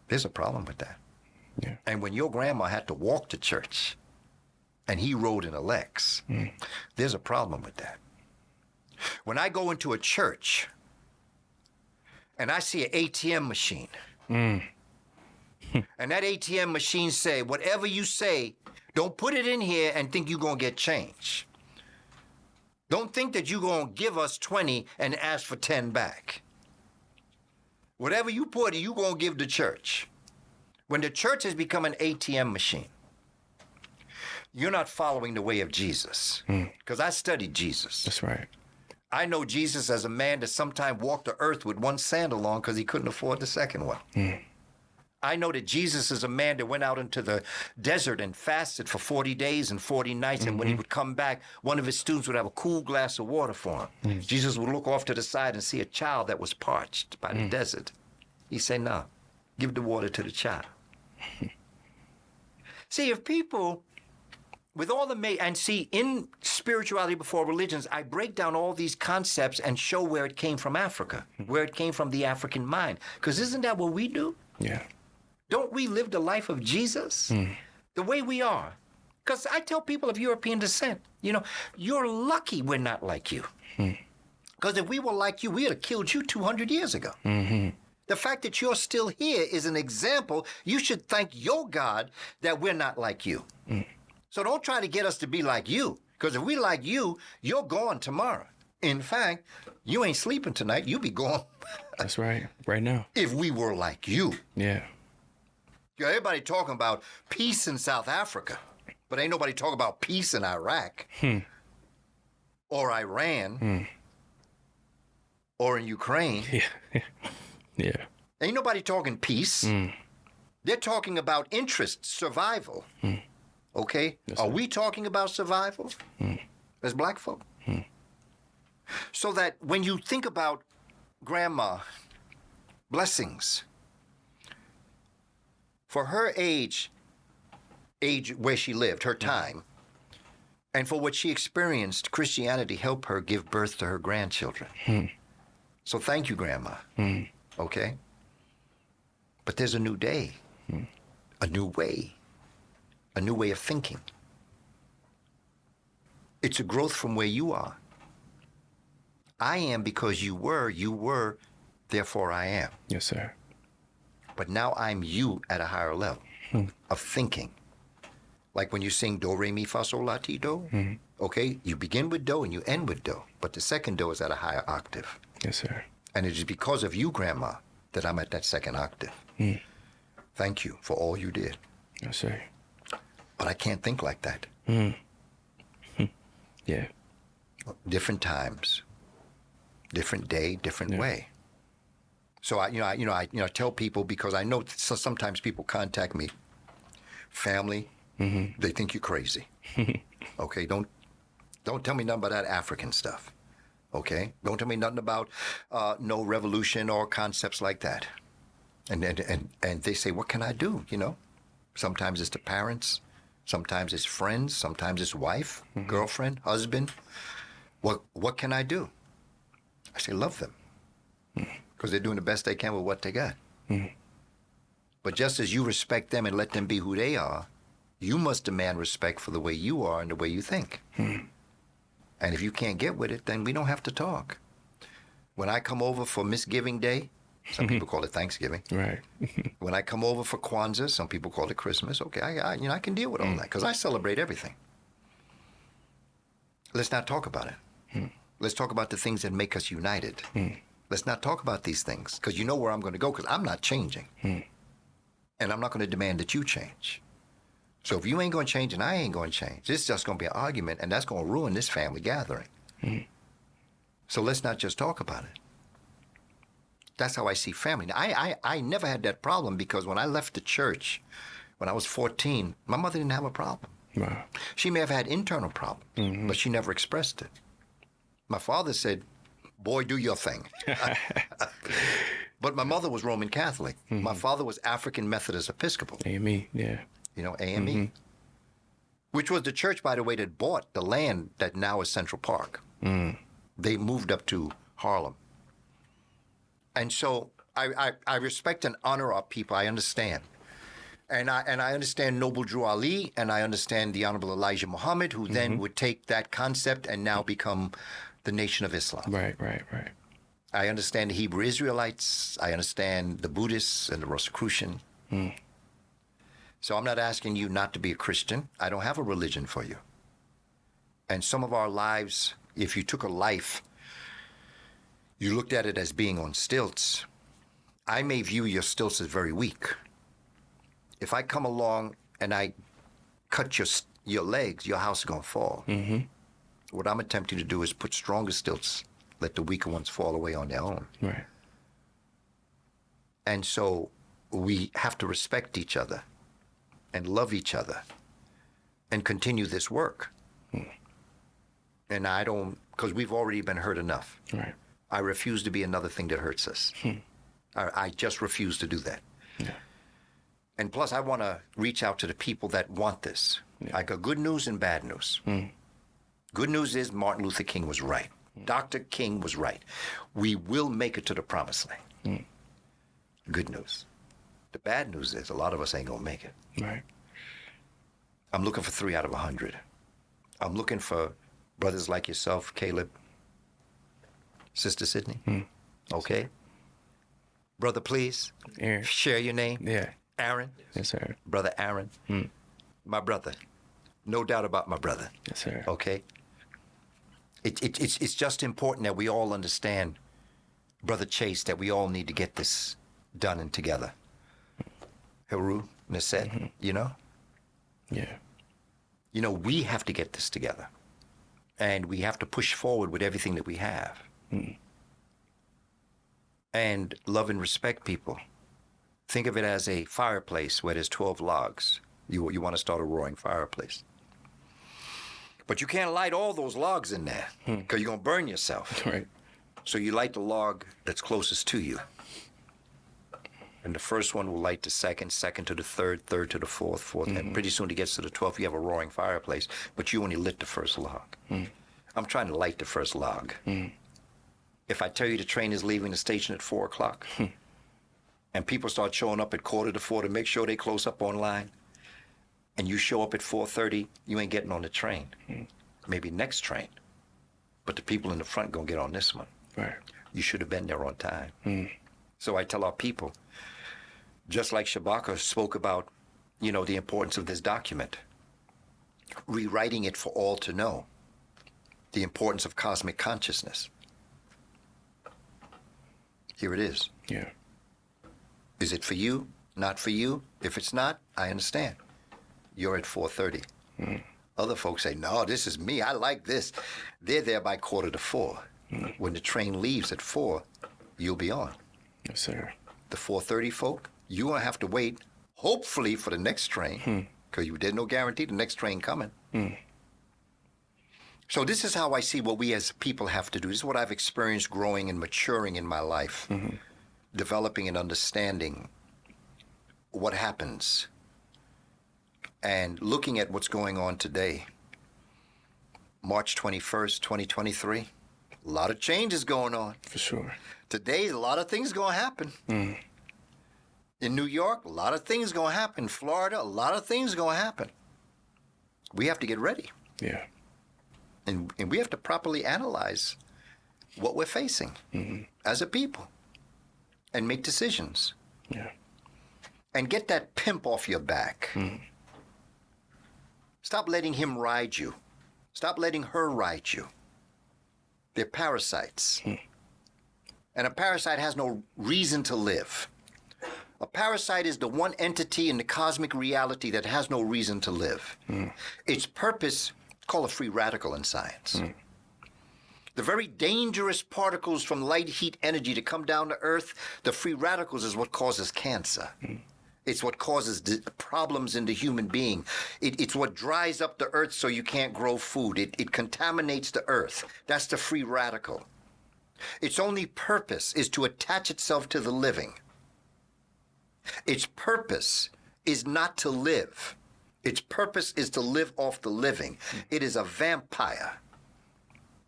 There's a problem with that. Yeah. And when your grandma had to walk to church and he rode in a Lex, there's a problem with that. When I go into a church and I see an ATM machine, and that ATM machine say, whatever you say, don't put it in here and think you're going to get change. Don't think that you're going to give us 20 and ask for 10 back. Whatever you put, you're going to give the church. When the church has become an ATM machine, you're not following the way of Jesus. Because I studied Jesus. That's right. I know Jesus as a man that sometimes walked the earth with one sandal on because he couldn't afford the second one. I know that Jesus is a man that went out into the desert and fasted for 40 days and 40 nights. And when he would come back, one of his students would have a cool glass of water for him. Jesus would look off to the side and see a child that was parched by the desert. He said, no, give the water to the child. See, if people, with all the, and see, in spirituality before religions, I break down all these concepts and show where it came from Africa, where it came from the African mind. Because isn't that what we do? Yeah. Don't we live the life of Jesus the way we are? Because I tell people of European descent, you know, you're lucky we're not like you. Because if we were like you, we would have killed you 200 years ago. The fact that you're still here is an example. You should thank your God that we're not like you. So don't try to get us to be like you. Because if we like you, you're gone tomorrow. In fact, you ain't sleeping tonight. You'll be gone. That's right. Right now. If we were like you. Yeah. Everybody talking about peace in South Africa, but ain't nobody talking about peace in Iraq or Iran or in Ukraine. Yeah. Ain't nobody talking peace. They're talking about interest, survival. Okay? Yes, Are sir. we talking about survival as black folk? So that when you think about grandma, blessings, for her age where she lived, her time, and for what she experienced, Christianity helped her give birth to her grandchildren. So thank you, Grandma. Okay? But there's a new day, a new way of thinking. It's a growth from where you are. I am because you were, therefore I am. Yes, sir. But now I'm you at a higher level of thinking. Like when you sing do, re, mi, fa, sol, la, ti, do. Okay, you begin with do and you end with do. But the second do is at a higher octave. Yes, sir. And it is because of you, Grandma, that I'm at that second octave. Thank you for all you did. Yes, sir. But I can't think like that. Yeah. Different times, different day, different way. So I tell people, because I know sometimes people contact me, family, they think you're crazy. Okay, don't tell me nothing about that African stuff. Okay, don't tell me nothing about no revolution or concepts like that. And they say, what can I do? You know, sometimes it's the parents, sometimes it's friends, sometimes it's wife, girlfriend, husband. What can I do? I say, love them, because they're doing the best they can with what they got. But just as you respect them and let them be who they are, you must demand respect for the way you are and the way you think. And if you can't get with it, then we don't have to talk. When I come over for Misgiving Day, some people call it Thanksgiving. Right. When I come over for Kwanzaa, some people call it Christmas. Okay, I can deal with all that because I celebrate everything. Let's not talk about it. Let's talk about the things that make us united. Let's not talk about these things, because you know where I'm going to go, because I'm not changing. And I'm not going to demand that you change. So if you ain't going to change and I ain't going to change, it's just going to be an argument, and that's going to ruin this family gathering. So let's not just talk about it. That's how I see family. Now, I never had that problem, because when I left the church, when I was 14, my mother didn't have a problem. Wow. She may have had internal problems, but she never expressed it. My father said, boy, do your thing. But my mother was Roman Catholic. My father was African Methodist Episcopal. AME, yeah. You know, AME. Which was the church, by the way, that bought the land that now is Central Park. They moved up to Harlem. And so I respect and honor our people. I understand. And I understand Noble Drew Ali, and I understand the Honorable Elijah Muhammad, who then would take that concept and now become the Nation of Islam. Right. I understand the Hebrew Israelites. I understand the Buddhists and the Rosicrucian. So I'm not asking you not to be a Christian. I don't have a religion for you. And some of our lives, if you took a life, you looked at it as being on stilts, I may view your stilts as very weak. If I come along and I cut your legs, your house is going to fall. What I'm attempting to do is put stronger stilts, let the weaker ones fall away on their own. Right. And so we have to respect each other and love each other and continue this work. And I don't, because we've already been hurt enough. Right. I refuse to be another thing that hurts us. I just refuse to do that. Yeah. And plus, I want to reach out to the people that want this. I got good news and bad news. Good news is Martin Luther King was right. Dr. King was right. We will make it to the promised land. Good news. The bad news is a lot of us ain't going to make it. Right. I'm looking for 3 out of 100. I'm looking for brothers like yourself, Caleb, Sister Sydney. Okay? Brother, please. Aaron. Share your name. Yeah. Aaron. Yes, sir. Brother Aaron. My brother. No doubt about my brother. Yes, sir. Okay? It's just important that we all understand, Brother Chase, that we all need to get this done and together. Heru, Naset, you know? Yeah. You know, we have to get this together. And we have to push forward with everything that we have. And love and respect people. Think of it as a fireplace where there's 12 logs. You want to start a roaring fireplace. But you can't light all those logs in there because you're going to burn yourself. Right. So you light the log that's closest to you. And the first one will light the second, second to the third, third to the fourth, and pretty soon it gets to the 12th, you have a roaring fireplace, but you only lit the first log. I'm trying to light the first log. If I tell you the train is leaving the station at 4 o'clock, and people start showing up at 3:45 to make sure they close up on line, and you show up at 4:30, you ain't getting on the train. Maybe next train, but the people in the front gonna get on this one. Right. You should have been there on time. So I tell our people, Just like Shabaka spoke about, the importance of this document, rewriting it for all to know, the importance of cosmic consciousness. Here it is. Yeah. Is it for you? Not for you? If it's not, I understand. You're at 4:30. Other folks say, no, this is me. I like this. They're there by 3:45. When the train leaves at 4, you'll be on. Yes, sir. The 4:30 folk, you won't have to wait, hopefully, for the next train, because there's no guarantee the next train coming. So this is how I see what we as people have to do. This is what I've experienced growing and maturing in my life, developing and understanding what happens and looking at what's going on today. March 21st, 2023, a lot of changes going on. For sure. Today, a lot of things going to happen. In New York, a lot of things going to happen. Florida, a lot of things going to happen. We have to get ready. Yeah. And we have to properly analyze what we're facing as a people and make decisions. Yeah. And get that pimp off your back. Stop letting him ride you. Stop letting her ride you. They're parasites. And a parasite has no reason to live. A parasite is the one entity in the cosmic reality that has no reason to live. Its purpose, called a free radical in science. The very dangerous particles from light, heat, energy that come down to Earth, the free radicals is what causes cancer. It's what causes problems in the human being. It's what dries up the Earth so you can't grow food. It contaminates the Earth. That's the free radical. Its only purpose is to attach itself to the living. Its purpose is not to live. Its purpose is to live off the living. It is a vampire.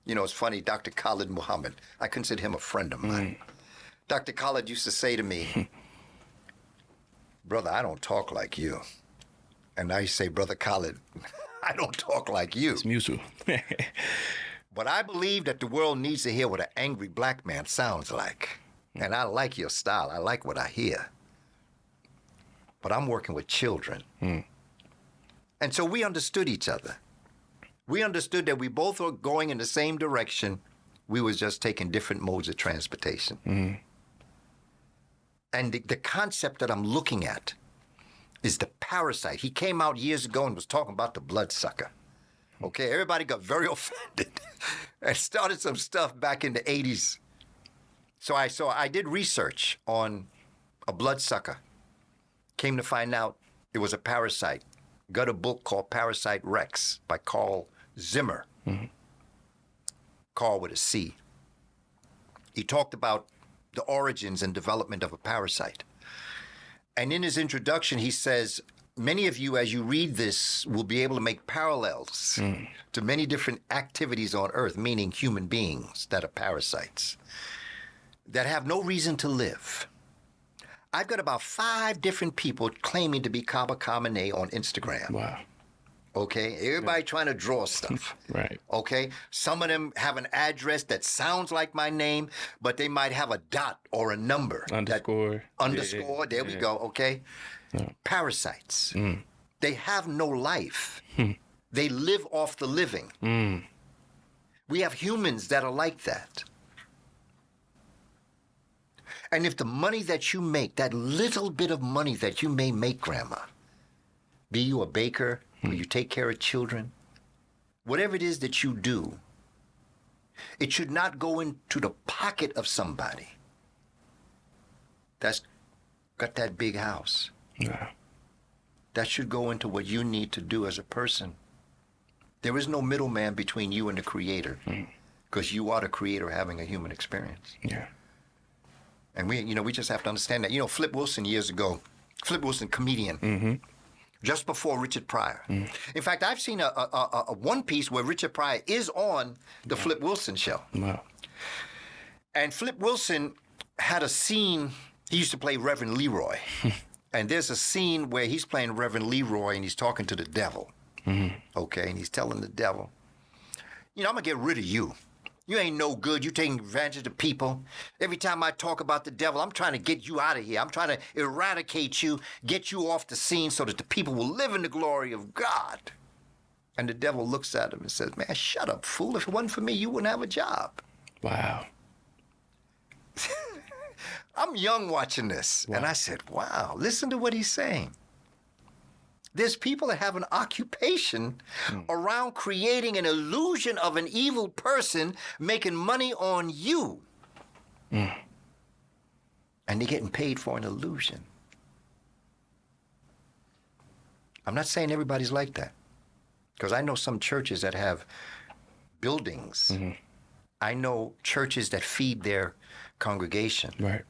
It's funny, Dr. Khalid Muhammad, I consider him a friend of mine. Dr. Khalid used to say to me, brother, I don't talk like you. And I say, brother Khalid, I don't talk like you. It's mutual. But I believe that the world needs to hear what an angry black man sounds like. And I like your style. I like what I hear. But I'm working with children. And so we understood each other. We understood that we both were going in the same direction. We was just taking different modes of transportation. And the concept that I'm looking at is the parasite. He came out years ago and was talking about the bloodsucker. Okay, everybody got very offended and started some stuff back in the 80s. So I did research on a bloodsucker. Came to find out it was a parasite. Got a book called Parasite Rex by Carl Zimmer. Carl with a C. He talked about the origins and development of a parasite. And in his introduction, he says, many of you, as you read this, will be able to make parallels to many different activities on Earth, meaning human beings that are parasites, that have no reason to live. I've got about 5 different people claiming to be Kaba Kamene on Instagram. Wow. Okay? Everybody trying to draw stuff. Right. Okay? Some of them have an address that sounds like my name, but they might have a dot or a number. Underscore. Underscore. There we go. Okay? Yeah. Parasites. They have no life. They live off the living. We have humans that are like that. And if the money that you make, that little bit of money that you may make, Grandma, be you a baker, or you take care of children, whatever it is that you do, it should not go into the pocket of somebody that's got that big house. Yeah. That should go into what you need to do as a person. There is no middleman between you and the Creator, because you are the Creator having a human experience. Yeah. And we just have to understand that. Flip Wilson years ago, Flip Wilson, comedian, just before Richard Pryor. In fact, I've seen a one piece where Richard Pryor is on the Flip Wilson show. Wow. And Flip Wilson had a scene. He used to play Reverend Leroy. And there's a scene where he's playing Reverend Leroy and he's talking to the devil. Okay, and he's telling the devil, I'm going to get rid of you. You ain't no good. You taking advantage of people. Every time I talk about the devil, I'm trying to get you out of here. I'm trying to eradicate you, get you off the scene so that the people will live in the glory of God. And the devil looks at him and says, man, shut up, fool. If it wasn't for me, you wouldn't have a job. Wow. I'm young watching this. Wow. And I said, wow, listen to what he's saying. There's people that have an occupation around creating an illusion of an evil person making money on you. And they're getting paid for an illusion. I'm not saying everybody's like that. Because I know some churches that have buildings. I know churches that feed their congregation, right,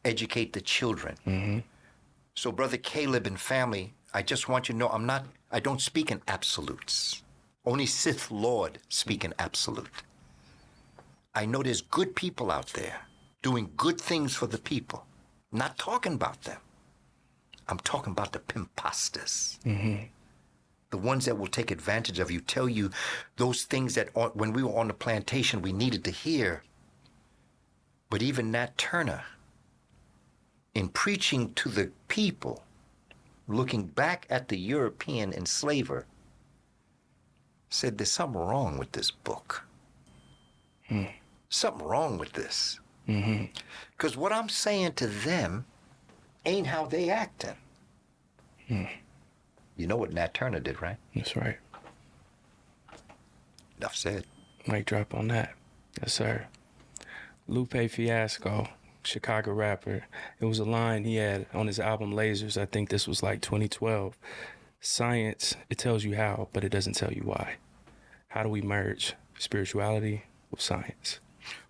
educate the children. So Brother Caleb and family, I just want you to know I don't speak in absolutes. Only Sith Lord speak in absolute. I know there's good people out there doing good things for the people. I'm not talking about them. I'm talking about the pimpastas. The ones that will take advantage of you, tell you those things that when we were on the plantation we needed to hear. But even Nat Turner, in preaching to the people, looking back at the European enslaver, said there's something wrong with this book. Something wrong with this. Because what I'm saying to them ain't how they acting. You know what Nat Turner did, right? That's right. Enough said. Mic drop on that. Yes, sir. Lupe Fiasco, Chicago rapper. It was a line he had on his album Lasers. I think this was like 2012. Science, it tells you how, but it doesn't tell you why. How do we merge spirituality with science?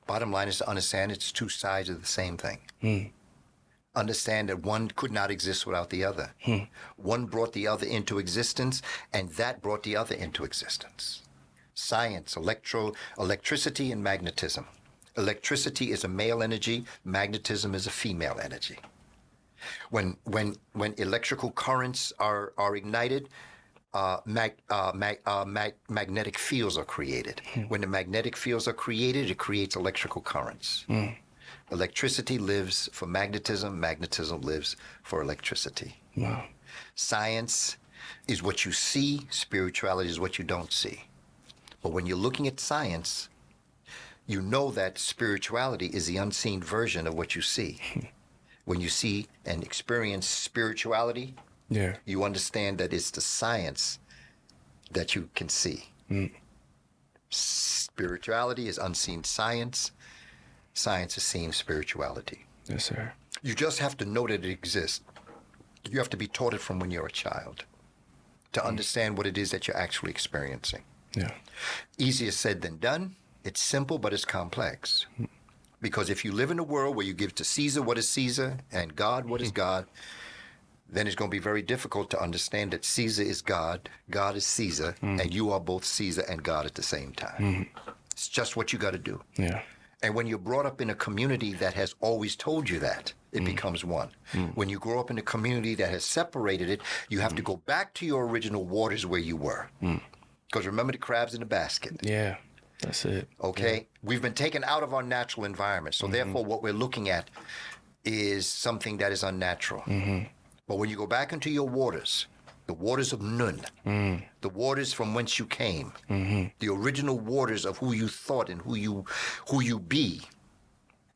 Bottom line is to understand it's two sides of the same thing. Understand that one could not exist without the other. One brought the other into existence, and that brought the other into existence. Science, electricity and magnetism. Electricity is a male energy, magnetism is a female energy. When electrical currents are ignited, magnetic fields are created. When the magnetic fields are created, it creates electrical currents. Electricity lives for magnetism. Magnetism lives for electricity. Wow. Science is what you see. Spirituality is what you don't see. But when you're looking at science, you know that spirituality is the unseen version of what you see. When you see and experience spirituality, you understand that it's the science that you can see. Spirituality is unseen science. Science is seen spirituality. Yes, sir. You just have to know that it exists. You have to be taught it from when you're a child to understand what it is that you're actually experiencing. Yeah. Easier said than done. It's simple, but it's complex. Because if you live in a world where you give to Caesar what is Caesar and God what is God, then it's going to be very difficult to understand that Caesar is God, God is Caesar, and you are both Caesar and God at the same time. It's just what you got to do. Yeah. And when you're brought up in a community that has always told you that, it becomes one. When you grow up in a community that has separated it, you have to go back to your original waters where you were. Because remember the crabs in the basket. Yeah, that's it. Okay? Yeah. We've been taken out of our natural environment. So therefore, what we're looking at is something that is unnatural. But when you go back into your waters, the waters of Nun, the waters from whence you came, the original waters of who you thought and who you be,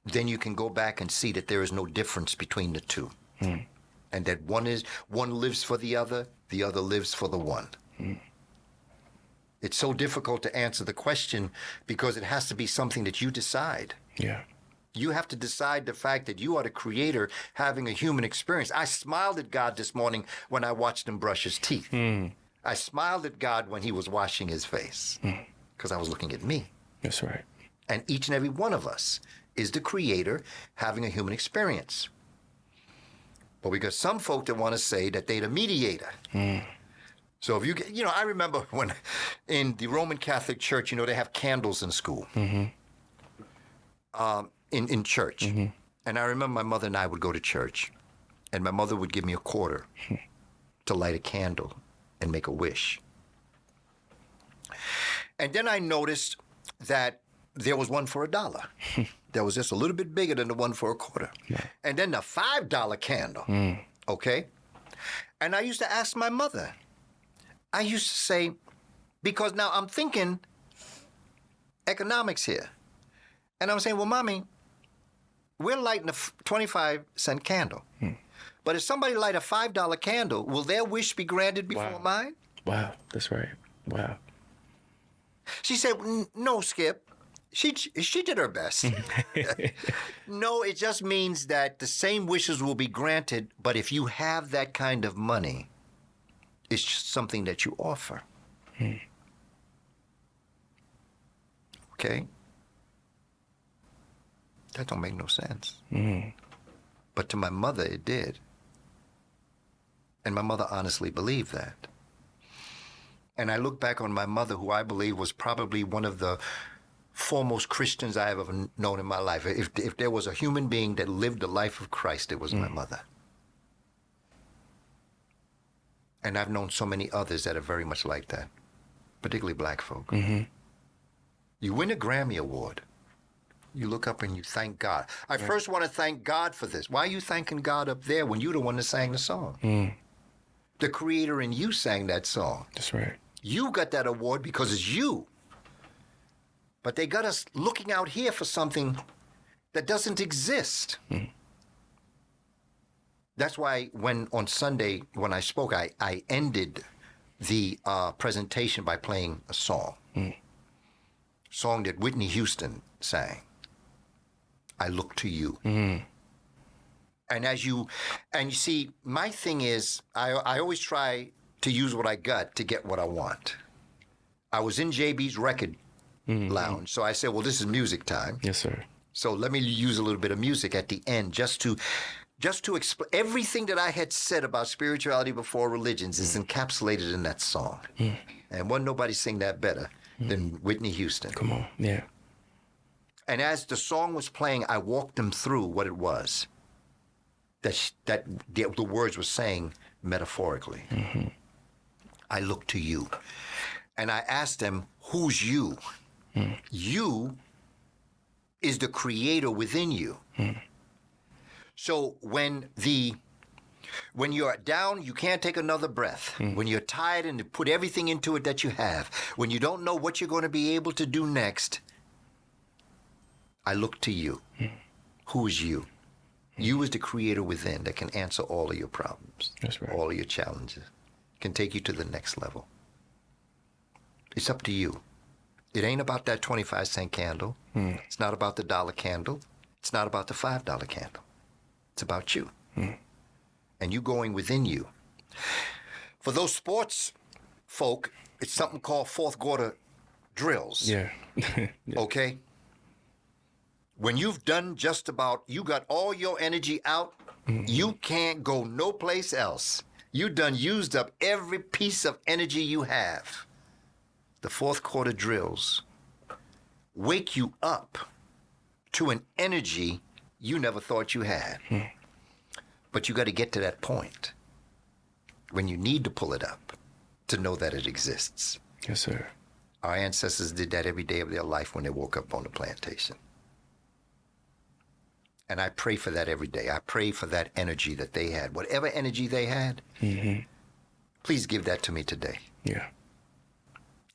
then you can go back and see that there is no difference between the two. And that one lives for the other lives for the one. It's so difficult to answer the question because it has to be something that you decide. Yeah. You have to decide the fact that you are the creator having a human experience. I smiled at God this morning when I watched him brush his teeth. I smiled at God when he was washing his face because I was looking at me. That's right. And each and every one of us is the creator having a human experience. But we got some folk that want to say that they're the mediator. So if I remember when in the Roman Catholic Church, they have candles in school. In church. And I remember my mother and I would go to church, and my mother would give me a quarter to light a candle and make a wish. And then I noticed that there was one for $1. That was just a little bit bigger than the one for a quarter. Yeah. And then the $5 candle, okay? And I used to ask my mother, I used to say, because now I'm thinking economics here. And I'm saying, well, Mommy, we're lighting a 25-cent candle. But if somebody light a $5 candle, will their wish be granted before mine? Wow, that's right. Wow. She said, no, Skip. She did her best. No, it just means that the same wishes will be granted, but if you have that kind of money, it's just something that you offer. Okay? That don't make no sense. But to my mother, it did. And my mother honestly believed that. And I look back on my mother, who I believe was probably one of the foremost Christians I have ever known in my life. If there was a human being that lived the life of Christ, it was my mother. And I've known so many others that are very much like that, particularly black folk. You win a Grammy Award, you look up and you thank God. I first want to thank God for this. Why are you thanking God up there when you're the one that sang the song? The creator in you sang that song. That's right. You got that award because it's you. But they got us looking out here for something that doesn't exist. That's why when on Sunday, when I spoke, I ended the presentation by playing a song. Song that Whitney Houston sang. I look to you. And you see, my thing is, I always try to use what I got to get what I want. I was in JB's record lounge, so I said, well, this is music time. Yes, sir. So let me use a little bit of music at the end just to explain. Everything that I had said about spirituality before religions is encapsulated in that song. And wasn't nobody sing that better than Whitney Houston. Come on, yeah. And as the song was playing, I walked them through what it was that the words were saying metaphorically. I look to you. And I asked them, who's you? You is the creator within you. So when you're down, you can't take another breath. When you're tired and you put everything into it that you have, when you don't know what you're going to be able to do next, I look to you. Who is you? You is the creator within that can answer all of your problems. That's right. All of your challenges. Can take you to the next level. It's up to you. It ain't about that 25-cent candle. It's not about the $1 candle. It's not about the $5 candle. It's about you. And you going within you. For those sports folk, it's something called fourth quarter drills. Yeah. Okay? When you've done just about, you got all your energy out, you can't go no place else. You done used up every piece of energy you have. The fourth quarter drills wake you up to an energy you never thought you had. But you got to get to that point when you need to pull it up to know that it exists. Yes, sir. Our ancestors did that every day of their life when they woke up on the plantation. And I pray for that every day. I pray for that energy that they had. Whatever energy they had, please give that to me today. Yeah.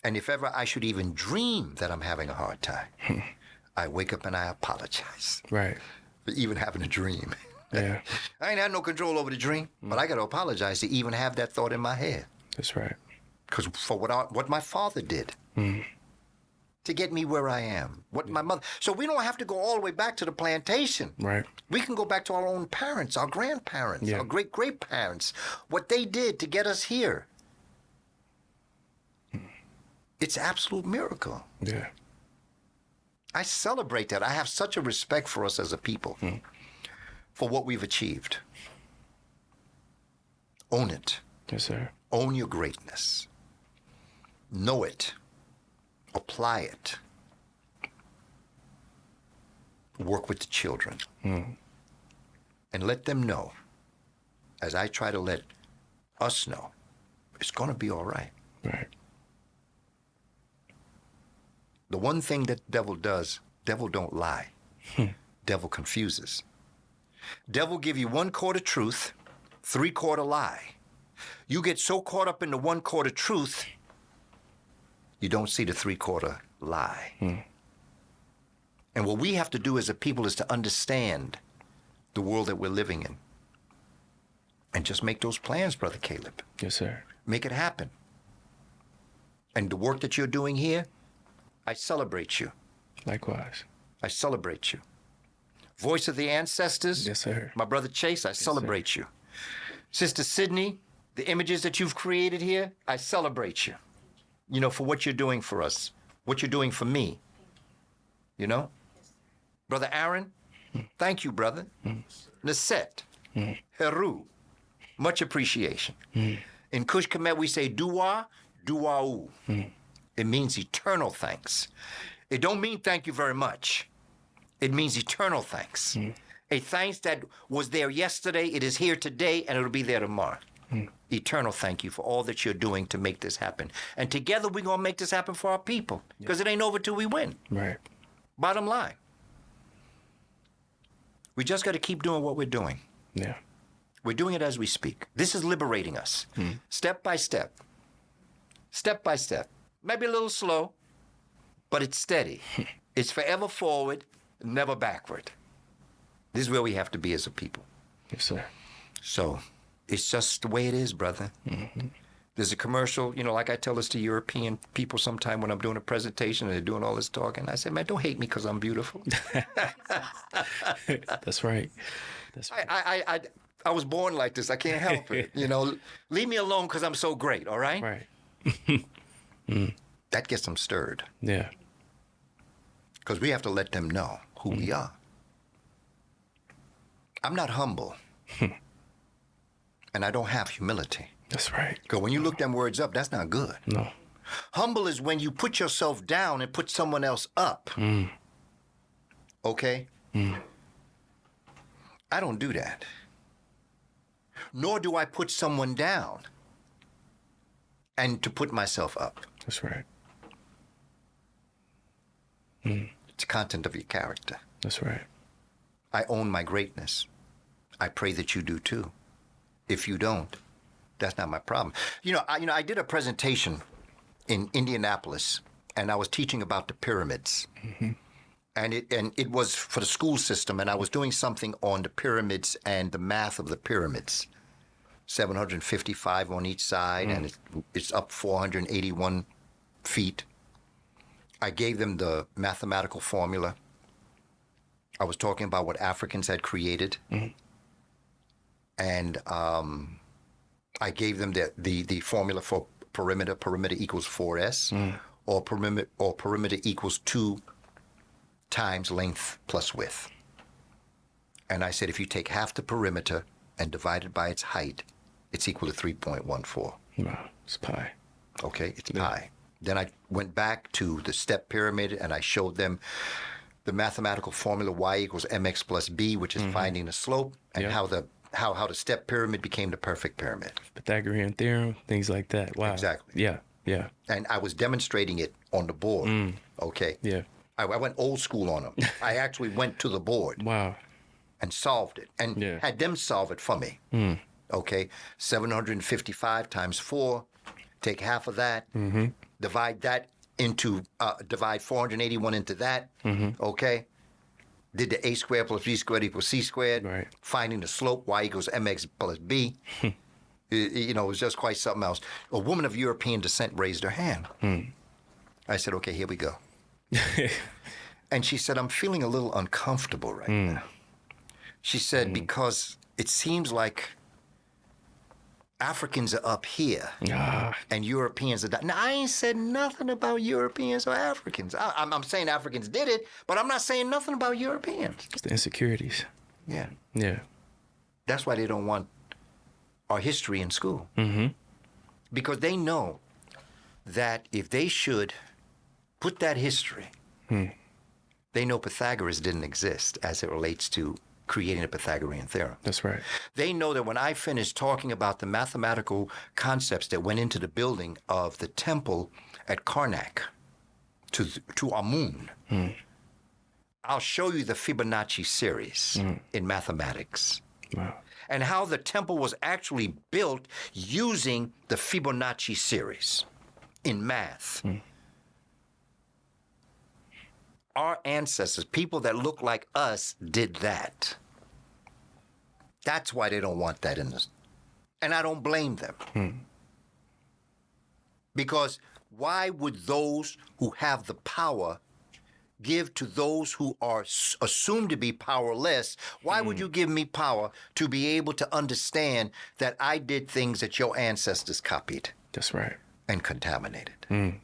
And if ever I should even dream that I'm having a hard time, I wake up and I apologize. Right. For even having a dream. Yeah. I ain't had no control over the dream, but I got to apologize to even have that thought in my head. That's right. Because for what my father did to get me where I am, what my mother. So we don't have to go all the way back to the plantation. Right. We can go back to our own parents, our grandparents, our great-great-parents, what they did to get us here. It's absolute miracle. Yeah. I celebrate that. I have such a respect for us as a people, for what we've achieved. Own it. Yes, sir. Own your greatness. Know it. Apply it. Work with the children. And let them know, as I try to let us know, it's going to be all right. Right. The one thing that the devil does, devil don't lie. Devil confuses. Devil give you 1/4 truth, 3/4 lie. You get so caught up in the 1/4 truth, you don't see the 3/4 lie. And what we have to do as a people is to understand the world that we're living in. And just make those plans, Brother Caleb. Yes, sir. Make it happen. And the work that you're doing here, I celebrate you. Likewise. I celebrate you. Voice of the Ancestors. Yes, sir. My brother Chase, I celebrate you. Sister Sydney, the images that you've created here, I celebrate you. You know, for what you're doing for us, what you're doing for me. You know? Brother Aaron, thank you, brother. Nasset, Heru, much appreciation. In Kush Kemet, we say dua, dua'u. It means eternal thanks. It don't mean thank you very much. It means eternal thanks. A thanks that was there yesterday, it is here today, and it'll be there tomorrow. Eternal thank you for all that you're doing to make this happen. And together we're going to make this happen for our people, because it ain't over till we win. Right. Bottom line. We just got to keep doing what we're doing. Yeah. We're doing it as we speak. This is liberating us. Step by step. Step by step. Maybe a little slow, but it's steady. It's forever forward, never backward. This is where we have to be as a people. Yes, sir. So it's just the way it is, brother. There's a commercial, you know, like I tell this to European people sometime when I'm doing a presentation and they're doing all this talking. I say, man, don't hate me because I'm beautiful. That's right. That's right. I was born like this. I can't help it. You know, leave me alone because I'm so great, all right? Right. That gets them stirred. Yeah. Because we have to let them know who we are. I'm not humble. And I don't have humility. That's right. Because when you look them words up, that's not good. No. Humble is when you put yourself down and put someone else up. Okay? I don't do that. Nor do I put someone down and to put myself up. That's right. It's the content of your character. That's right. I own my greatness. I pray that you do too. If you don't, that's not my problem. I did a presentation in Indianapolis, and I was teaching about the pyramids. And it was for the school system, and I was doing something on the pyramids and the math of the pyramids. 755 on each side, and it's up 481 feet. I gave them the mathematical formula. I was talking about what Africans had created. And I gave them the formula for perimeter. Perimeter equals 4S, or perimeter equals 2 times length plus width. And I said, if you take half the perimeter and divide it by its height, it's equal to 3.14. Wow. It's pi. Okay, it's pi. Then I went back to the step pyramid and I showed them the mathematical formula y equals mx plus b, which is finding the slope, and how the step pyramid became the perfect pyramid. Pythagorean theorem, things like that. Wow. Exactly. Yeah. Yeah. And I was demonstrating it on the board. Okay. Yeah. I went old school on them. I actually went to the board. Wow. And solved it and had them solve it for me. Okay. 755 times 4. Take half of that. Divide that into, divide 481 into that. Okay. Did the a squared plus b squared equals c squared. Right. Finding the slope, y equals mx plus b. It was just quite something else. A woman of European descent raised her hand. I said, okay, here we go. And she said, I'm feeling a little uncomfortable right now. She said, because it seems like Africans are up here and Europeans are down. Now, I ain't said nothing about Europeans or Africans. I'm saying Africans did it, but I'm not saying nothing about Europeans. It's the insecurities. Yeah. Yeah. That's why they don't want our history in school. Because they know that if they should put that history, they know Pythagoras didn't exist as it relates to creating a Pythagorean theorem. That's right. They know that when I finish talking about the mathematical concepts that went into the building of the temple at Karnak, to Amun. I'll show you the Fibonacci series in mathematics. Wow. And how the temple was actually built using the Fibonacci series in math. Our ancestors, people that look like us, did that. That's why they don't want that in this. And I don't blame them. Because why would those who have the power give to those who are assumed to be powerless? Why would you give me power to be able to understand that I did things that your ancestors copied? That's right. And contaminated.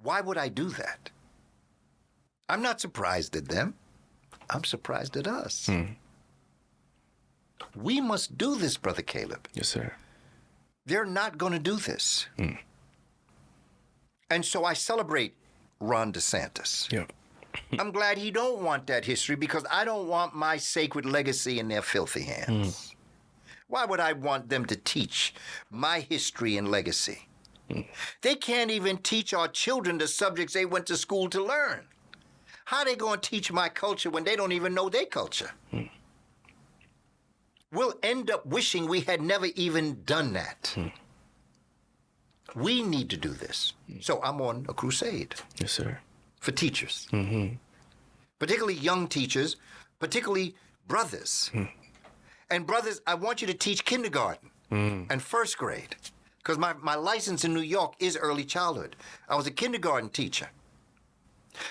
Why would I do that? I'm not surprised at them. I'm surprised at us. We must do this, Brother Caleb. Yes, sir. They're not going to do this. And so I celebrate Ron DeSantis. Yep. I'm glad he don't want that history, because I don't want my sacred legacy in their filthy hands. Why would I want them to teach my history and legacy? They can't even teach our children the subjects they went to school to learn. How they going to teach my culture when they don't even know their culture? We'll end up wishing we had never even done that. We need to do this. So I'm on a crusade. Yes, sir. For teachers. Particularly young teachers, particularly brothers. And brothers, I want you to teach kindergarten and first grade, because my license in New York is early childhood. I was a kindergarten teacher.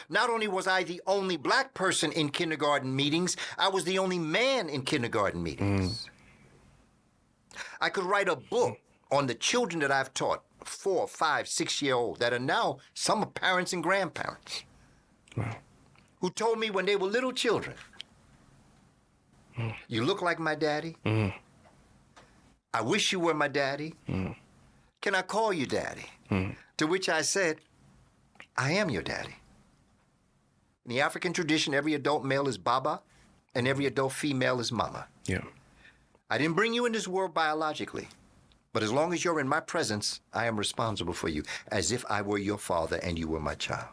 Not only was I the only black person in kindergarten meetings, I was the only man in kindergarten meetings. I could write a book on the children that I've taught, 4, 5, 6-year-old, that are now some are parents and grandparents. Wow. Who told me when they were little children, you look like my daddy. I wish you were my daddy. Can I call you daddy? To which I said, I am your daddy. In the African tradition, every adult male is Baba, and every adult female is Mama. Yeah. I didn't bring you in this world biologically, but as long as you're in my presence, I am responsible for you, as if I were your father and you were my child.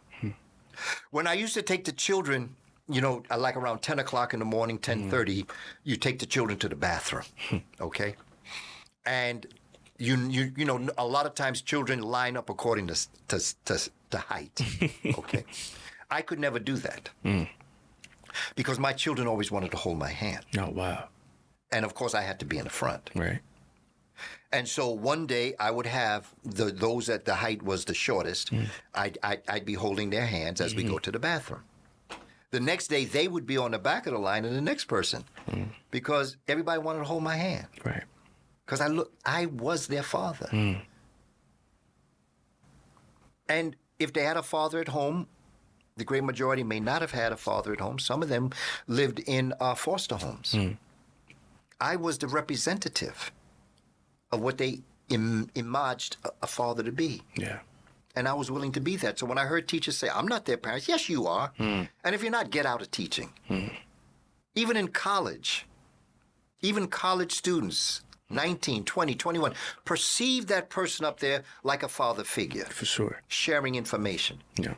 When I used to take the children, like around 10 o'clock in the morning, 10:30, you take the children to the bathroom, okay? And you know, a lot of times children line up according to height, okay? I could never do that because my children always wanted to hold my hand. Oh, wow. And of course, I had to be in the front. Right. And so one day I would have those that the height was the shortest. I'd be holding their hands as we go to the bathroom. The next day they would be on the back of the line and the next person because everybody wanted to hold my hand. Right. Because I was their father. And if they had a father at home, the great majority may not have had a father at home. Some of them lived in foster homes. I was the representative of what they imagined a father to be. Yeah. And I was willing to be that. So when I heard teachers say, I'm not their parents, yes, you are. And if you're not, get out of teaching. Even in college, even college students, 19, 20, 21, perceive that person up there like a father figure. For sure. Sharing information. Yeah.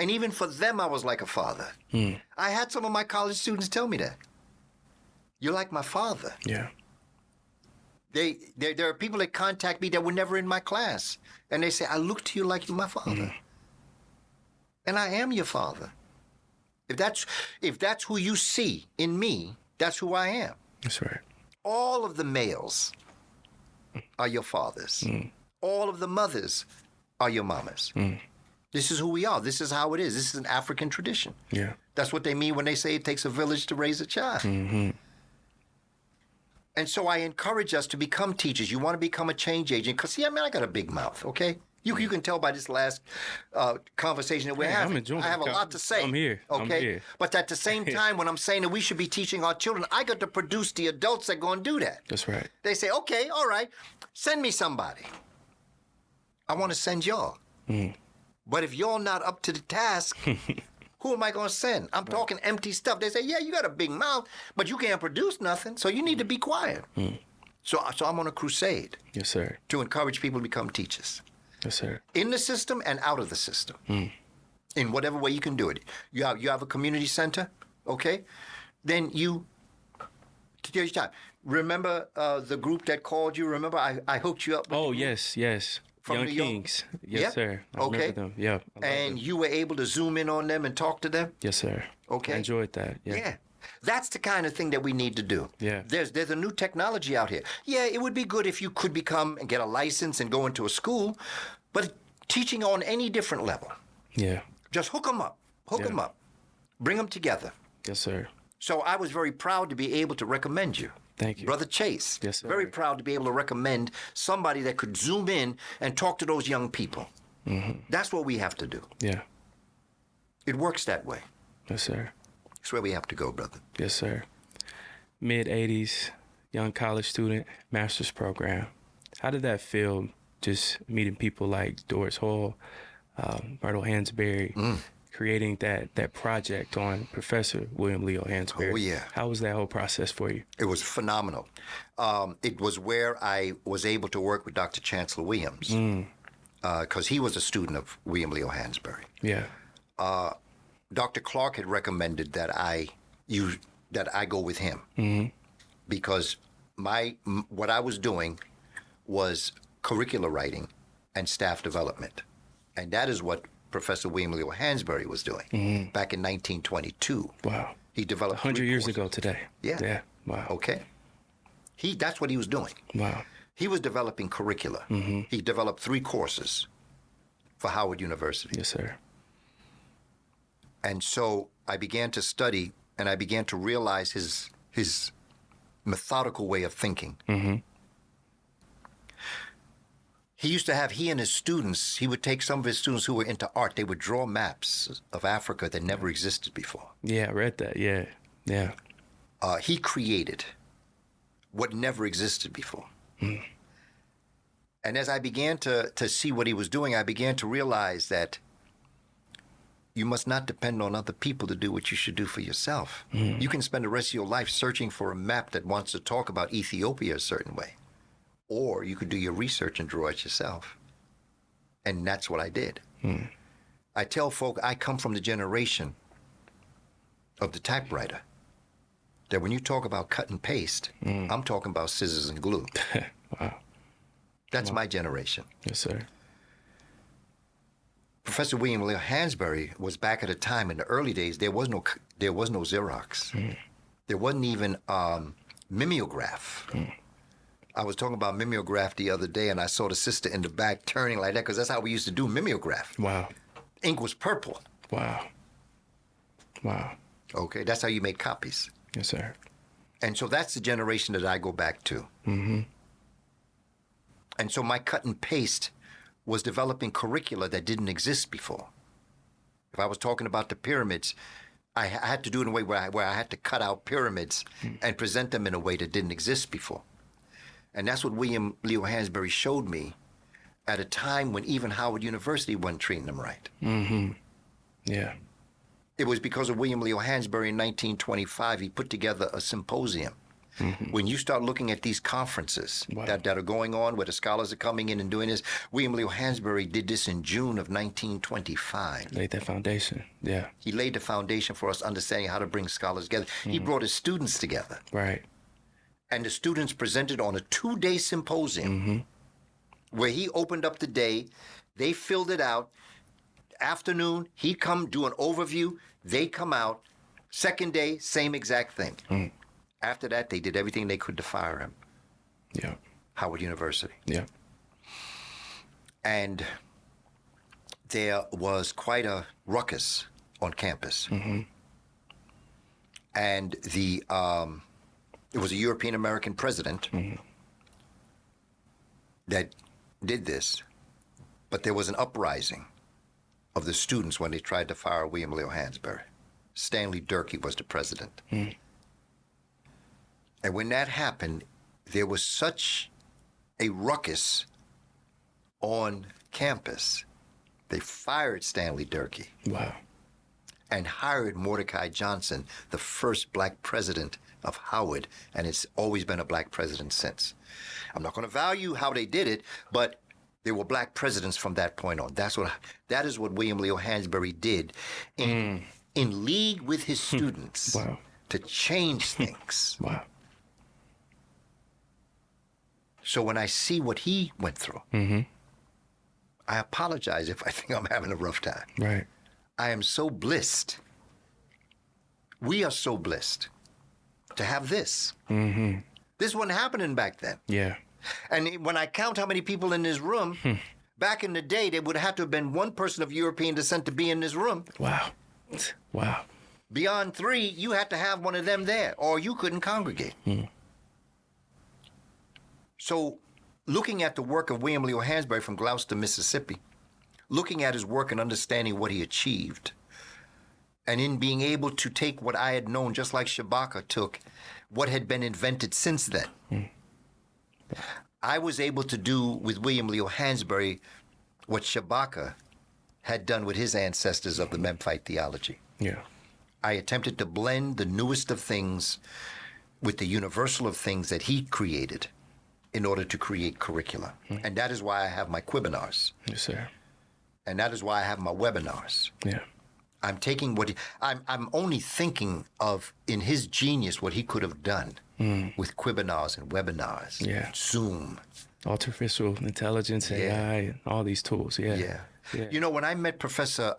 And even for them, I was like a father. I had some of my college students tell me that. You're like my father. Yeah. There are people that contact me that were never in my class. And they say, I look to you like you're my father. And I am your father. If that's who you see in me, that's who I am. That's right. All of the males are your fathers. All of the mothers are your mamas. This is who we are. This is how it is. This is an African tradition. Yeah. That's what they mean when they say it takes a village to raise a child. And so I encourage us to become teachers. You want to become a change agent. Because, see, I got a big mouth, okay? You can tell by this last conversation that we're having. I'm enjoying I have a lot to say. I'm here. Okay? I'm here. But at the same time, when I'm saying that we should be teaching our children, I got to produce the adults that are going to do that. That's right. They say, okay, all right, send me somebody. I want to send y'all. But if y'all not up to the task, who am I going to send? I'm talking empty stuff. They say, yeah, you got a big mouth, but you can't produce nothing, so you need to be quiet. So I'm on a crusade. Yes, sir. To encourage people to become teachers. Yes, sir. In the system and out of the system. In whatever way you can do it. You have a community center, okay? Then you take your time. Remember the group that called you? Remember I hooked you up with the group yes. from Young New York? Kings. Yes, Yep. sir. I Okay. remember them. Yeah. I love And them. you were able to zoom in on them and talk to them? Yes, sir. Okay. I enjoyed that. Yeah. Yeah. That's the kind of thing that we need to do. Yeah. There's a new technology out here. Yeah, it would be good if you could become and get a license and go into a school, but teaching on any different level. Yeah. Just hook them up. Hook them up. Bring them together. Yes, sir. So I was very proud to be able to recommend you. Thank you. Brother Chase. Yes, sir. Very proud to be able to recommend somebody that could zoom in and talk to those young people. That's what we have to do. Yeah. It works that way. Yes, sir. It's where we have to go, brother. Yes, sir. Mid-80s, young college student, master's program. How did that feel, just meeting people like Doris Hall, Myrtle Hansberry, creating that project on Professor William Leo Hansberry? Oh, yeah. How was that whole process for you? It was phenomenal. It was where I was able to work with Dr. Chancellor Williams because he was a student of William Leo Hansberry. Yeah. Dr. Clark had recommended that I go with him because what I was doing was curricula writing and staff development, and that is what Professor William Leo Hansberry was doing back in 1922. Wow. He developed 100 years courses. ago today. Yeah. Yeah. Wow. Okay. That's what he was doing. Wow. He was developing curricula. He developed 3 courses for Howard University. Yes, sir. And so I began to study, and I began to realize his methodical way of thinking. He and his students, he would take some of his students who were into art, they would draw maps of Africa that never existed before. Yeah, I read that. Yeah. Yeah. He created what never existed before. And as I began to see what he was doing, I began to realize that you must not depend on other people to do what you should do for yourself. You can spend the rest of your life searching for a map that wants to talk about Ethiopia a certain way. Or you could do your research and draw it yourself. And that's what I did. I tell folk I come from the generation of the typewriter. That when you talk about cut and paste, I'm talking about scissors and glue. Wow. That's my generation. Yes, sir. Professor William Leo Hansberry was back at a time in the early days. There was no Xerox. There wasn't even mimeograph. I was talking about mimeograph the other day, and I saw the sister in the back turning like that because that's how we used to do mimeograph. Wow. Ink was purple. Wow. Wow. Okay, that's how you made copies. Yes, sir. And so that's the generation that I go back to. And so my cut and paste was developing curricula that didn't exist before. If I was talking about the pyramids, I had to do it in a way where I had to cut out pyramids and present them in a way that didn't exist before. And that's what William Leo Hansberry showed me at a time when even Howard University wasn't treating them right. Yeah. It was because of William Leo Hansberry in 1925, he put together a symposium. When you start looking at these conferences that are going on where the scholars are coming in and doing this, William Leo Hansberry did this in June of 1925. Laid that foundation. Yeah. He laid the foundation for us understanding how to bring scholars together. He brought his students together. Right. And the students presented on a 2-day symposium where he opened up the day. They filled it out. Afternoon, he'd come do an overview. They come out. Second day, same exact thing. After that, they did everything they could to fire him. Yeah. Howard University. Yeah. And there was quite a ruckus on campus. And it was a European American president that did this, but there was an uprising of the students when they tried to fire William Leo Hansberry. Stanley Durkee was the president. And when that happened, there was such a ruckus on campus. They fired Stanley Durkee. Wow. And hired Mordecai Johnson, the first black president of Howard, and it's always been a black president since. I'm not going to value how they did it, but There were black presidents from that point on. That is what William Leo Hansberry did in league with his students to change things. Wow. So when I see what he went through, I apologize if I think I'm having a rough time. Right. I am so blessed. We are so blessed to have this. This wasn't happening back then. Yeah. And when I count how many people in this room, back in the day, there would have to have been one person of European descent to be in this room. Wow. Wow. Beyond 3, you had to have one of them there, or you couldn't congregate. So looking at the work of William Leo Hansberry from Gloucester, Mississippi, looking at his work and understanding what he achieved, and in being able to take what I had known, just like Shabaka took what had been invented since then, I was able to do with William Leo Hansberry what Shabaka had done with his ancestors of the Memphite theology. Yeah. I attempted to blend the newest of things with the universal of things that he created in order to create curricula. And that is why I have my quibinars. Yes, sir. And that is why I have my webinars. Yeah. I'm taking I'm only thinking of in his genius what he could have done with quibinars and webinars, Zoom. Artificial intelligence, AI, and all these tools. Yeah. You know, when I met Professor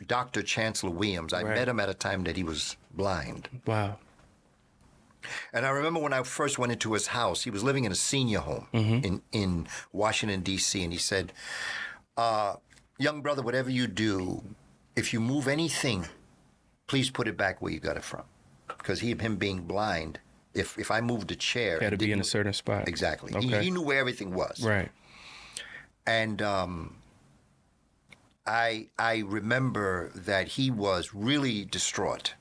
Dr. Chancellor Williams, I met him at a time that he was blind. Wow. And I remember when I first went into his house, he was living in a senior home in Washington, D.C., and he said, young brother, whatever you do, if you move anything, please put it back where you got it from. Because him being blind, if I moved a chair... It had to be in a certain spot. Exactly. Okay. He knew where everything was. Right. And I remember that he was really distraught.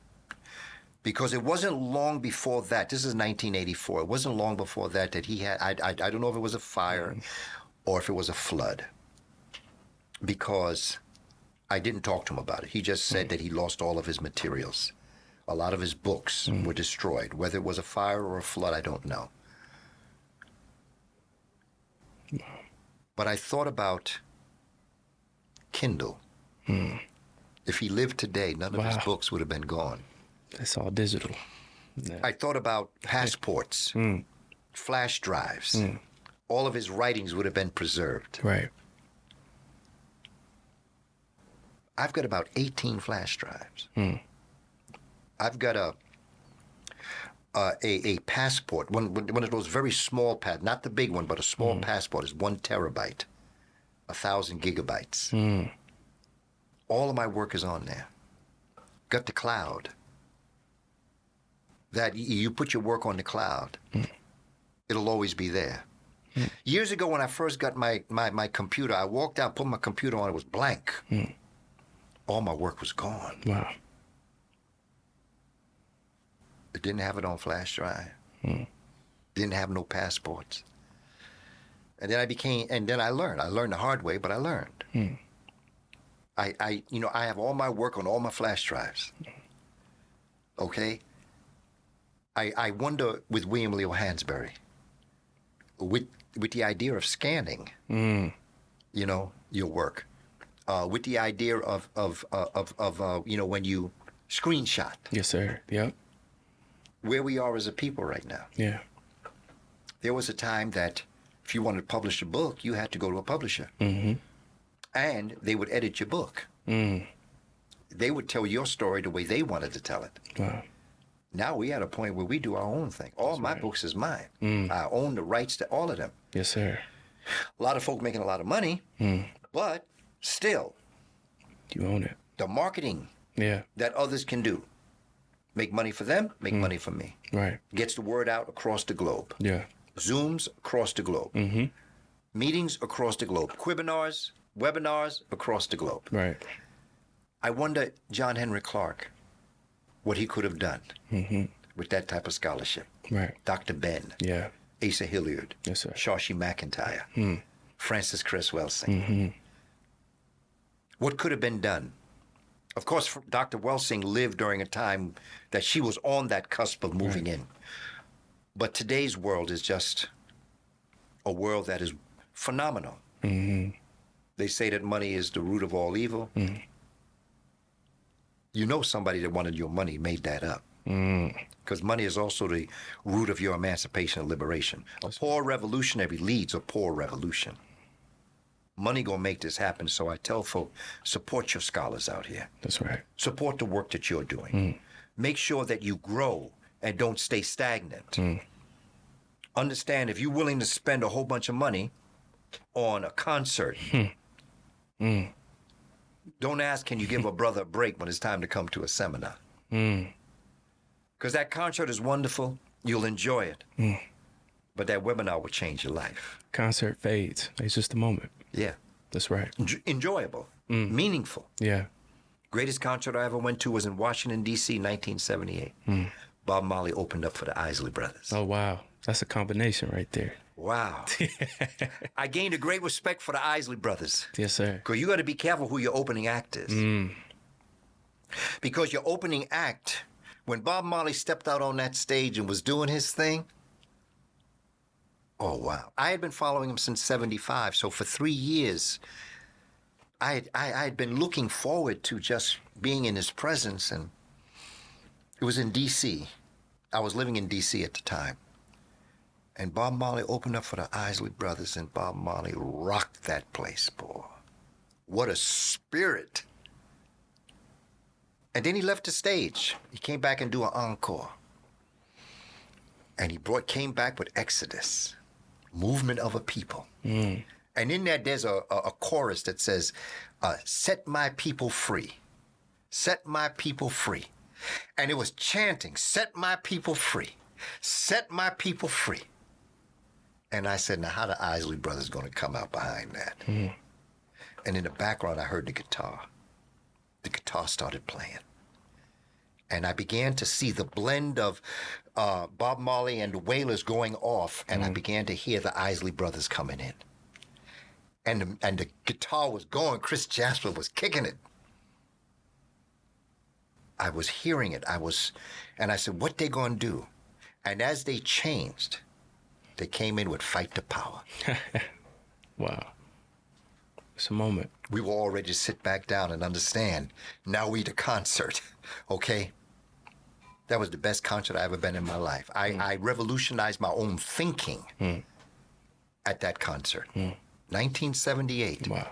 Because it wasn't long before that, this is 1984, it wasn't long before that he had, I don't know if it was a fire or if it was a flood. Because I didn't talk to him about it. He just said that he lost all of his materials. A lot of his books were destroyed. Whether it was a fire or a flood, I don't know. But I thought about Kindle. If he lived today, none of his books would have been gone. It's all digital. Yeah. I thought about passports, flash drives. All of his writings would have been preserved. Right. I've got about 18 flash drives. I've got a passport, one of those very small not the big one, but a small passport is 1 terabyte, 1,000 gigabytes. All of my work is on there. Got the cloud. That you put your work on the cloud, it'll always be there. Years ago, when I first got my computer, I walked out, put my computer on, it was blank. All my work was gone. Wow. It didn't have it on flash drive. Didn't have no passports. And then I learned. I learned the hard way, but I learned. I have all my work on all my flash drives. Okay? I wonder with William Leo Hansberry, with the idea of scanning, your work, with the idea of when you screenshot. Yes, sir. Yep. Where we are as a people right now. Yeah. There was a time that if you wanted to publish a book, you had to go to a publisher. Mm-hmm. And they would edit your book. They would tell your story the way they wanted to tell it. Wow. Now we at a point where we do our own thing. All my books is mine. I own the rights to all of them. Yes, sir. A lot of folk making a lot of money, but still, You own it. the marketing Yeah. that others can do, make money for them, make money for me. Right. Gets the word out across the globe. Yeah. Zooms across the globe. Meetings across the globe. Quibinars, webinars across the globe. Right. I wonder, John Henry Clark, what he could have done with that type of scholarship. Right. Dr. Ben, Yeah. Asa Hilliard, Yes, sir. Shashi McIntyre, Francis Chris Welsing. What could have been done? Of course, Dr. Welsing lived during a time that she was on that cusp of moving in. But today's world is just a world that is phenomenal. Mm-hmm. They say that money is the root of all evil. You know somebody that wanted your money made that up. Because money is also the root of your emancipation and liberation. A poor revolutionary leads a poor revolution. Money gonna make this happen, so I tell folk, support your scholars out here. That's right. Support the work that you're doing. Make sure that you grow and don't stay stagnant. Understand, if you're willing to spend a whole bunch of money on a concert, don't ask, can you give a brother a break when it's time to come to a seminar? Because that concert is wonderful. You'll enjoy it. But that webinar will change your life. Concert fades. It's just a moment. Yeah. That's right. Enjoyable. Meaningful. Yeah. Greatest concert I ever went to was in Washington, D.C., 1978. Bob Marley opened up for the Isley Brothers. Oh, wow. That's a combination right there. Wow. I gained a great respect for the Isley Brothers. Yes, sir. Because you got to be careful who your opening act is. Because your opening act, when Bob Marley stepped out on that stage and was doing his thing, oh, wow. I had been following him since 75, so for 3 years, I had been looking forward to just being in his presence, and it was in D.C. I was living in D.C. at the time. And Bob Marley opened up for the Isley Brothers, and Bob Marley rocked that place, boy. What a spirit. And then he left the stage. He came back and do an encore. And he came back with Exodus, movement of a people. And in that, there's a chorus that says, set my people free. Set my people free. And it was chanting, set my people free. Set my people free. And I said, now how the Isley Brothers going to come out behind that? And in the background, I heard the guitar. The guitar started playing. And I began to see the blend of Bob Marley and the Wailers going off, and I began to hear the Isley Brothers coming in. And the guitar was going. Chris Jasper was kicking it. I was hearing it. And I said, what they going to do? And as they changed, they came in with Fight the Power. Wow. It's a moment. We were all ready to sit back down and understand. Now we the concert, okay? That was the best concert I ever been in my life. I revolutionized my own thinking at that concert. 1978. Wow.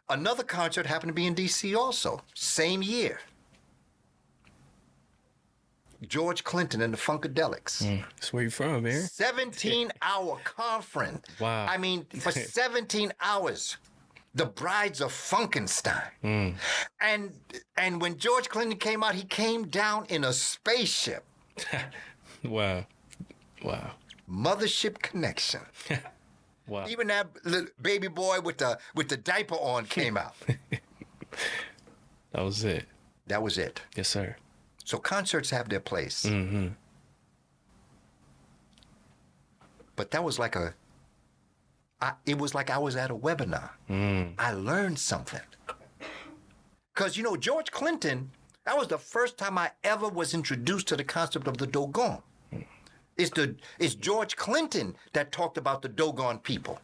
Another concert happened to be in D.C. also, same year. George Clinton and the Funkadelics. That's where you from, man. 17-hour conference. Wow. I mean, for 17 hours. The Brides of Funkenstein. And when George Clinton came out, he came down in a spaceship. Wow. Wow. Mothership connection. Wow. Even that little baby boy with the diaper on came out. That was it. That was it. Yes, sir. So concerts have their place. But that was like it was like I was at a webinar. I learned something. Because, George Clinton, that was the first time I ever was introduced to the concept of the Dogon. It's George Clinton that talked about the Dogon people.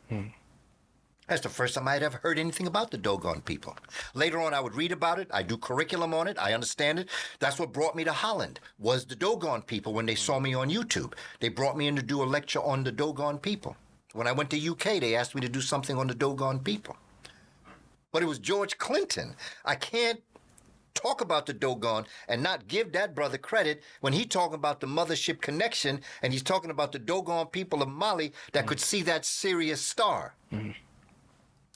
That's the first time I had ever heard anything about the Dogon people. Later on, I would read about it. I do curriculum on it. I understand it. That's what brought me to Holland, was the Dogon people when they saw me on YouTube. They brought me in to do a lecture on the Dogon people. When I went to UK, they asked me to do something on the Dogon people. But it was George Clinton. I can't talk about the Dogon and not give that brother credit when he talking about the mothership connection and he's talking about the Dogon people of Mali that could see that Sirius star.